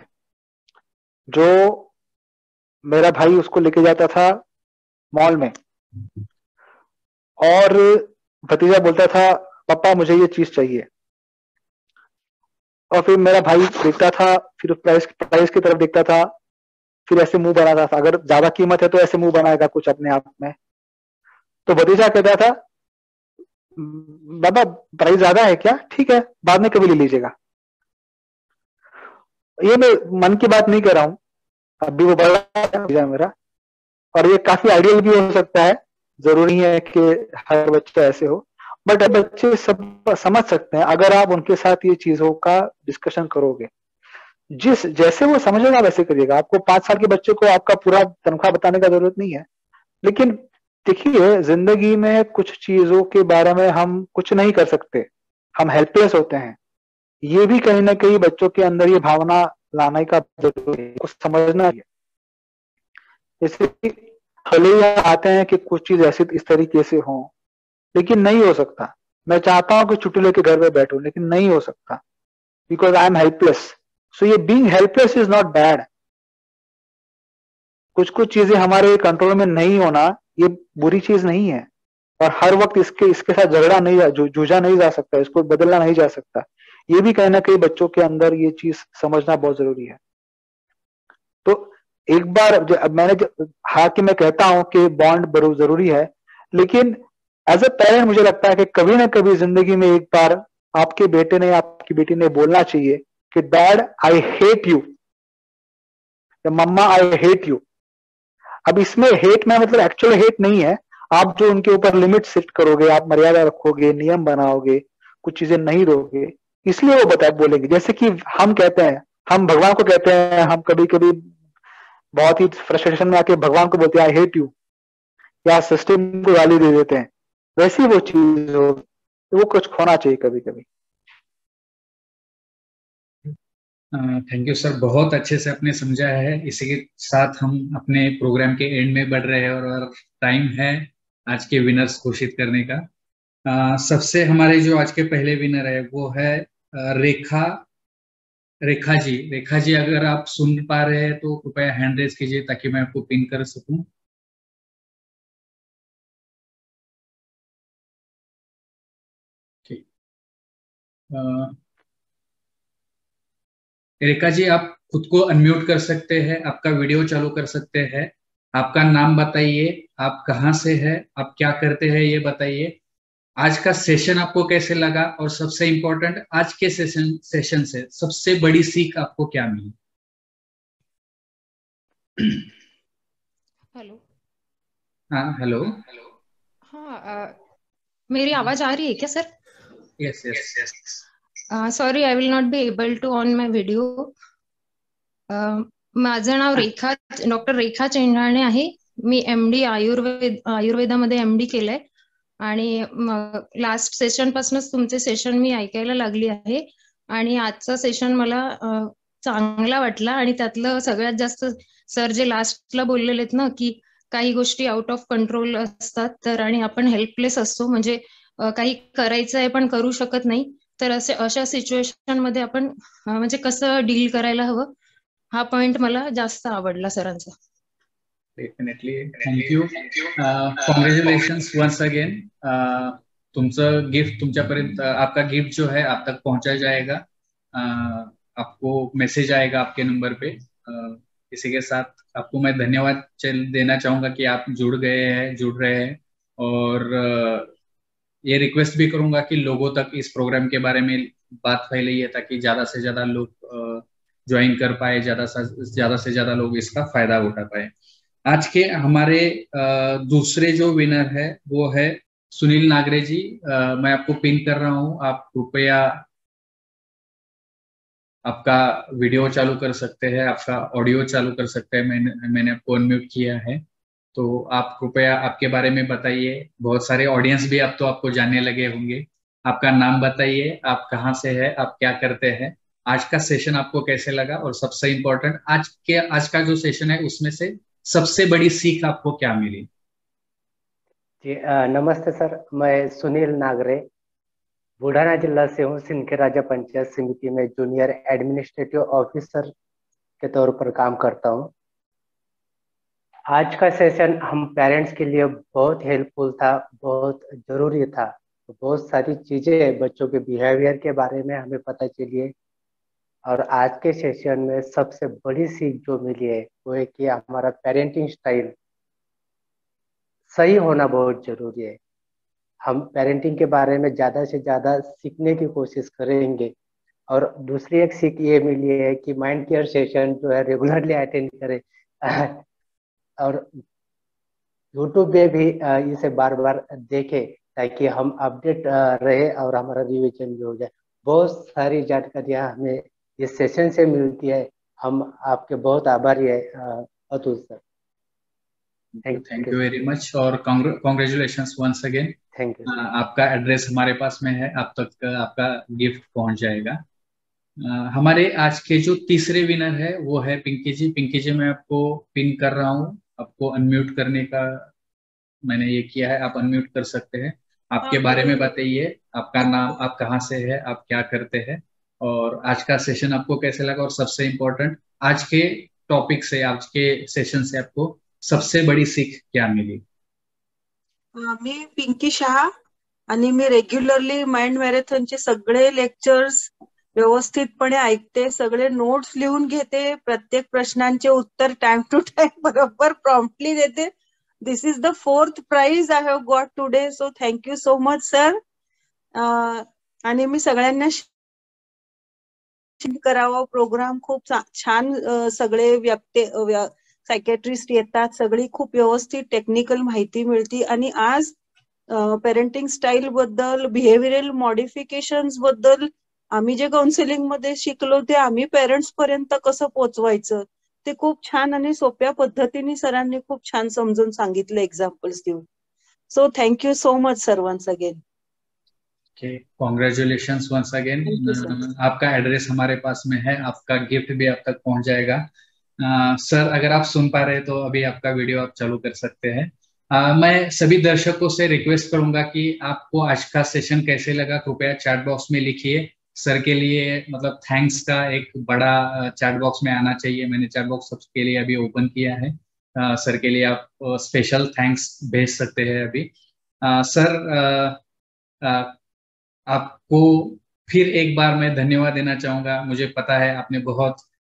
Speaker 3: जो मेरा भाई उसको लेके जाता था मॉल में, और भतीजा बोलता था पापा मुझे ये चीज चाहिए, और फिर मेरा भाई देखता था, फिर प्राइस की तरफ देखता था, फिर ऐसे मुंह बनाता था। अगर ज्यादा कीमत है तो ऐसे मुंह बनाएगा कुछ अपने आप में। तो भतीजा कहता था बाबा प्राइस ज्यादा है क्या, ठीक है बाद में कभी ले लीजिएगा। ये मैं मन की बात नहीं कर रहा हूँ, अभी वो बड़ा भतीजा मेरा, और ये काफी आइडियल भी हो सकता है, जरूरी है कि हर बच्चा ऐसे हो, बट बच्चे सब समझ सकते हैं अगर आप उनके साथ ये चीजों का डिस्कशन करोगे। जैसे वो समझेगा वैसे करिएगा। आपको 5 साल के बच्चे को आपका पूरा तनख्वाह बताने का जरूरत नहीं है, लेकिन देखिए जिंदगी में कुछ चीजों के बारे में हम कुछ नहीं कर सकते, हम हेल्पलेस होते हैं। ये भी कहीं ना कहीं बच्चों के अंदर ये भावना लाने का जरूरी है, कुछ समझना है। इसलिए भले ही आते हैं कि कुछ चीज ऐसी इस तरीके से हो, लेकिन नहीं हो सकता। मैं चाहता हूं कि छुट्टी लेके घर पे बैठूं, लेकिन नहीं हो सकता, बिकॉज आई एम हेल्पलेस। सो ये being helpless is not bad. कुछ चीजें हमारे कंट्रोल में नहीं होना ये बुरी चीज नहीं है, और हर वक्त इसके साथ झगड़ा नहीं, जूझा नहीं जा सकता, इसको बदलना नहीं जा सकता। ये भी कहीं ना कहीं बच्चों के अंदर ये चीज समझना बहुत जरूरी है। तो एक बार हाँ कि मैं कहता हूं कि बॉन्ड बहुत जरूरी है, लेकिन एज ए पेरेंट मुझे लगता है कि कभी ना कभी जिंदगी में एक बार आपके बेटे ने, आपकी बेटी ने बोलना चाहिए कि डैड आई हेट यू, या मम्मा आई हेट यू। अब इसमें हेट में मतलब एक्चुअल हेट नहीं है, आप जो उनके ऊपर लिमिट सेट करोगे, आप मर्यादा रखोगे, नियम बनाओगे, कुछ चीजें नहीं रोगे, इसलिए वो बोलेंगे। जैसे कि हम कहते हैं, हम भगवान को कहते हैं, हम कभी कभी बहुत ही फ्रस्ट्रेशन में आके भगवान को बोलते हैं आई हेट यू, या सिस्टम को गाली दे देते हैं, वैसी वो चीज हो, वो कुछ खोना चाहिए कभी कभी।
Speaker 2: थैंक यू सर, बहुत अच्छे से आपने समझाया है। इसी के साथ हम अपने प्रोग्राम के एंड में बढ़ रहे हैं, और टाइम है आज के विनर्स घोषित करने का। सबसे हमारे जो आज के पहले विनर है वो है रेखा जी। रेखा जी, अगर आप सुन पा रहे हैं तो कृपया हैंड रेज कीजिए ताकि मैं आपको पिन कर सकूं। ठीक, रेखा जी आप खुद को अनम्यूट कर सकते हैं, आपका वीडियो चालू कर सकते हैं। आपका नाम बताइए, आप कहाँ से हैं, आप क्या करते हैं ये बताइए, आज का सेशन आपको कैसे लगा, और सबसे इम्पोर्टेंट आज के सेशन से सबसे बड़ी सीख आपको क्या मिली।
Speaker 7: हेलो।
Speaker 2: हाँ हेलो।
Speaker 7: हाँ, मेरी आवाज आ रही है क्या sir?
Speaker 2: Yes yes.
Speaker 7: Sorry, I will not be able to on my video. माझं नाव डॉक्टर रेखा चेंढाणे आहे. मी MD आयुर्वेदामध्ये MD केलंय, आणि लास्ट सेशन पासूनच तुमचे सेशन मी ऐकायला लागली आहे, आणि आजचा सेशन मला चांगला वाटला. आणि त्यातलं सगळ्यात जास्त सर जे लास्टला बोललेले आहेत ना, की काही गोष्टी आउट ऑफ कंट्रोल असतात, तर आणि आपण हेल्पलेस असतो, म्हणजे काही करायचं आहे पण करू शकत नाही, तर अशा सिच्युएशन मध्ये आपण म्हणजे कसं डील करायला हवं, हा पॉइंट मला जास्त आवडला सरांचा.
Speaker 2: Definitely, thank you. Congratulations once again. तुमचं गिफ्ट तुमच्यापर्यंत, आपका गिफ्ट जो है आप तक पहुंचा जाएगा. आपको मैसेज आएगा आपके नंबर पे. इसी के साथ आपको मैं धन्यवाद देना चाहूंगा कि आप जुड़ रहे हैं, और ये रिक्वेस्ट भी करूंगा कि लोगों तक इस प्रोग्राम के बारे में बात फैलाई है, ताकि ज्यादा से ज्यादा लोग ज्वाइन कर पाए, ज्यादा से ज्यादा लोग इसका फायदा उठा पाए. आज के हमारे दूसरे जो विनर है वो है सुनील नागरे जी. मैं आपको पिन कर रहा हूं, आप कृपया आपका वीडियो चालू कर सकते हैं, आपका ऑडियो चालू कर सकते हैं. मैंने आपको अनम्यूट किया है, तो आप कृपया आपके बारे में बताइए. बहुत सारे ऑडियंस भी अब तो आपको जानने लगे होंगे, आपका नाम बताइए, आप कहाँ से है, आप क्या करते हैं, आज का सेशन आपको कैसे लगा, और सबसे इम्पोर्टेंट आज का जो सेशन है उसमें से सबसे बड़ी सीख आपको क्या मिली?
Speaker 8: जी नमस्ते सर, मैं सुनील नागरे बुलढाणा जिला से हूँ। सिंदखेड पंचायत समिति में जूनियर एडमिनिस्ट्रेटिव ऑफिसर के तौर पर काम करता हूँ। आज का सेशन हम पेरेंट्स के लिए बहुत हेल्पफुल था, बहुत जरूरी था। बहुत सारी चीजें बच्चों के बिहेवियर के बारे में हमें पता चली है, और आज के सेशन में सबसे बड़ी सीख जो मिली है वो है कि हमारा पेरेंटिंग स्टाइल सही होना बहुत जरूरी है। हम पेरेंटिंग के बारे में ज़्यादा से ज़्यादा सीखने की कोशिश करेंगे। और दूसरी एक सीख ये मिली है कि माइंड केयर सेशन जो है रेगुलरली अटेंड करें और यूट्यूब पे भी इसे बार बार देखें, ताकि हम अपडेट रहे और हमारा रिविजन भी हो जाए। बहुत सारी जानकारियाँ हमें इस सेशन से मिलती है। हम आपके बहुत आभारी है Atul sir.
Speaker 2: Thank you very much और congratulations once again.
Speaker 8: Thank you.
Speaker 2: आपका एड्रेस हमारे पास में है, आप तक आपका गिफ्ट पहुंच जाएगा। हमारे आज के जो तीसरे विनर है वो है पिंकी जी। पिंकी जी मैं आपको पिन कर रहा हूँ, आपको अनम्यूट करने का मैंने ये किया है, आप अनम्यूट कर सकते हैं। आपके बारे में बताइए, आपका नाम, आप कहाँ से है, आप क्या करते हैं, और आज का सेशन आपको कैसे लगा, और सबसे इम्पोर्टेंट आज के टॉपिक से, आज के सेशन से आपको सबसे बड़ी सीख क्या मिली?
Speaker 9: मी पिंकी शहा आणि मी रेग्युलरली माइंड मॅरेथॉनचे सगळे लेक्चर्स व्यवस्थितपणे ऐकते, सगळे नोट्स लिहून घेते, प्रत्येक प्रश्नांचे उत्तर टाइम टू टाइम बरोबर प्रॉम्प्टली देते. This is the 4th prize I have got today, so thank you so much sir. आणि मी सगळ्यांना करावा प्रोग्राम, खूप छान सगळे सायकॅट्रिस्ट येतात, सगळी खूप व्यवस्थित टेक्निकल माहिती मिळते. आणि आज पेरेंटिंग स्टाईल बद्दल, बिहेवियरल मॉडिफिकेशन्स बद्दल आम्ही जे काउन्सिलिंग मध्ये शिकलो ते आम्ही पेरेंट्स पर्यंत कसं पोहोचवायचं ते खूप छान आणि सोप्या पद्धतीने सरांनी खूप छान समजून सांगितलं एक्झाम्पल्स देऊन. So thank you so much sir once again.
Speaker 2: Congratulations once again. आपका एड्रेस हमारे पास में है, आपका गिफ्ट भी आप तक पहुंच जाएगा। सर अगर आप सुन पा रहे तो अभी आपका वीडियो आप चालू कर सकते हैं। मैं सभी दर्शकों से रिक्वेस्ट करूंगा कि आपको आज का सेशन कैसे लगा कृपया चैट बॉक्स में लिखिए। सर के लिए मतलब थैंक्स का एक बड़ा चैट बॉक्स में आना चाहिए। मैंने चैट बॉक्स सबके लिए अभी ओपन किया है। सर के लिए आप स्पेशल थैंक्स भेज सकते हैं अभी। सर आपको फिर एक बार मैं धन्यवाद देना चाहूंगा। मुझे पता है आपने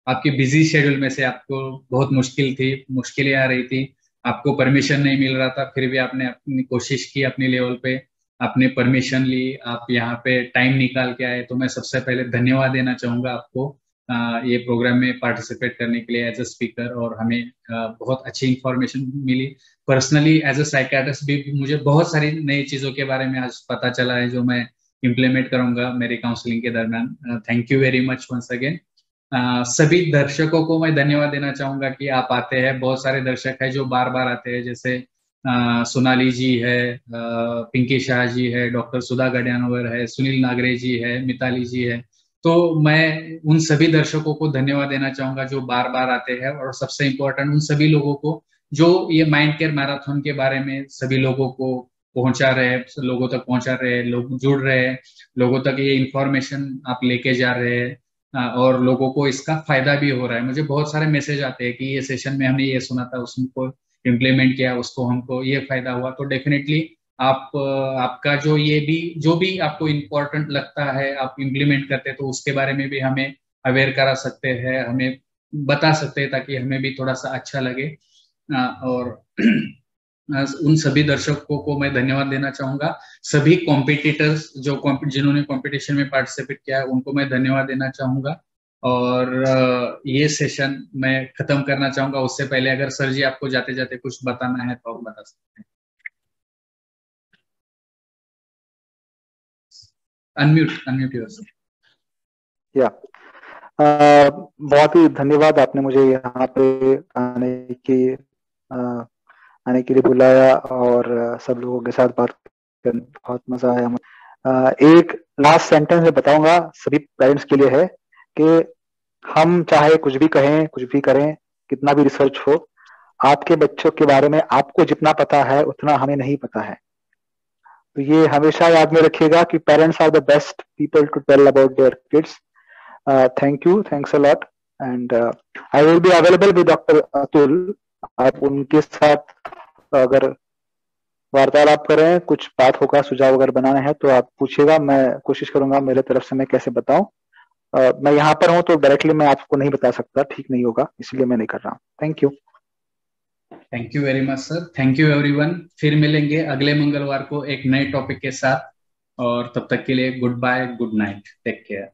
Speaker 2: आपकी बिजी शेड्यूल में से आपको बहुत मुश्किलें आ रही थी, आपको परमिशन नहीं मिल रहा था, फिर भी आपने अपनी कोशिश की, अपनी लेवल पे आपने परमिशन ली, आप यहाँ पे टाइम निकाल के आए, तो मैं सबसे पहले धन्यवाद देना चाहूंगा आपको ये प्रोग्राम में पार्टिसिपेट करने के लिए एज अ स्पीकर। और हमें बहुत अच्छी इंफॉर्मेशन मिली। पर्सनली एज अ साइकियाट्रिस्ट भी मुझे बहुत सारी नई चीजों के बारे में आज पता चला है जो मैं इम्प्लीमेंट करूंगा मेरी काउंसलिंग के दरमियान। Thank you very much once again. सभी दर्शकों को मैं धन्यवाद देना चाहूंगा कि आप आते हैं। बहुत सारे दर्शक हैं जो बार बार आते हैं, जैसे सोनाली जी है, पिंकी शाह जी है, डॉक्टर सुधा गडियानवर है, सुनील नागरे जी है, मिताली जी है। तो मैं उन सभी दर्शकों को धन्यवाद देना चाहूंगा जो बार बार आते हैं। और सबसे इम्पोर्टेंट उन सभी लोगों को जो ये माइंड केयर मैराथन के बारे में सभी लोगों को पहुंचा रहे, लोगों तक पहुंचा रहे, लोग जुड़ रहे हैं, लोगों तक ये इंफॉर्मेशन आप लेके जा रहे हैं और लोगों को इसका फायदा भी हो रहा है। मुझे बहुत सारे मैसेज आते हैं कि ये सेशन में हमने ये सुना था, उसको इम्प्लीमेंट किया, उसको हमको ये फायदा हुआ। तो डेफिनेटली आपका जो भी आपको इम्पोर्टेंट लगता है आप इम्प्लीमेंट करते हैं, तो उसके बारे में भी हमें अवेयर करा सकते हैं, हमें बता सकते हैं, ताकि हमें भी थोड़ा सा अच्छा लगे। और उन सभी दर्शकों को मैं धन्यवाद देना चाहूंगा। सभी कॉम्पिटिटर्स जिन्होंने कंपटीशन में पार्टिसिपेट किया है उनको मैं धन्यवाद देना चाहूंगा। और ये सेशन मैं खत्म करना चाहूंगा। उससे पहले अगर सर जी आपको जाते जाते कुछ बताना है तो आप बता सकते हैं। Unmute yourself.
Speaker 3: या बहुत ही धन्यवाद, आपने मुझे यहाँ पे आने के लिए बुलाया और सब लोगों के साथ बात करने बहुत मजा आया। एक लास्ट सेंटेंस में बताऊंगा, सभी पेरेंट्स के लिए है कि हम चाहे कुछ भी कहें, कुछ भी करें, कितना भी रिसर्च हो, आपके बच्चों के बारे में आपको जितना पता है उतना हमें नहीं पता है। तो ये हमेशा याद में रखिएगा कि parents are the best people to tell about their kids. Thank you, thanks a lot, and I will be available with doctor Atul. आप उनके साथ अगर वार्तालाप करें, कुछ बात होगा, सुझाव अगर बनाना है तो आप पूछिएगा, मैं कोशिश करूंगा मेरे तरफ से मैं कैसे बताऊं। मैं यहाँ पर हूं तो डायरेक्टली मैं आपको नहीं बता सकता, ठीक नहीं होगा, इसलिए मैं नहीं कर रहा हूँ। Thank you.
Speaker 2: Thank you very much sir. Thank you everyone. फिर मिलेंगे अगले मंगलवार को एक नए टॉपिक के साथ, और तब तक के लिए goodbye, good night, take care.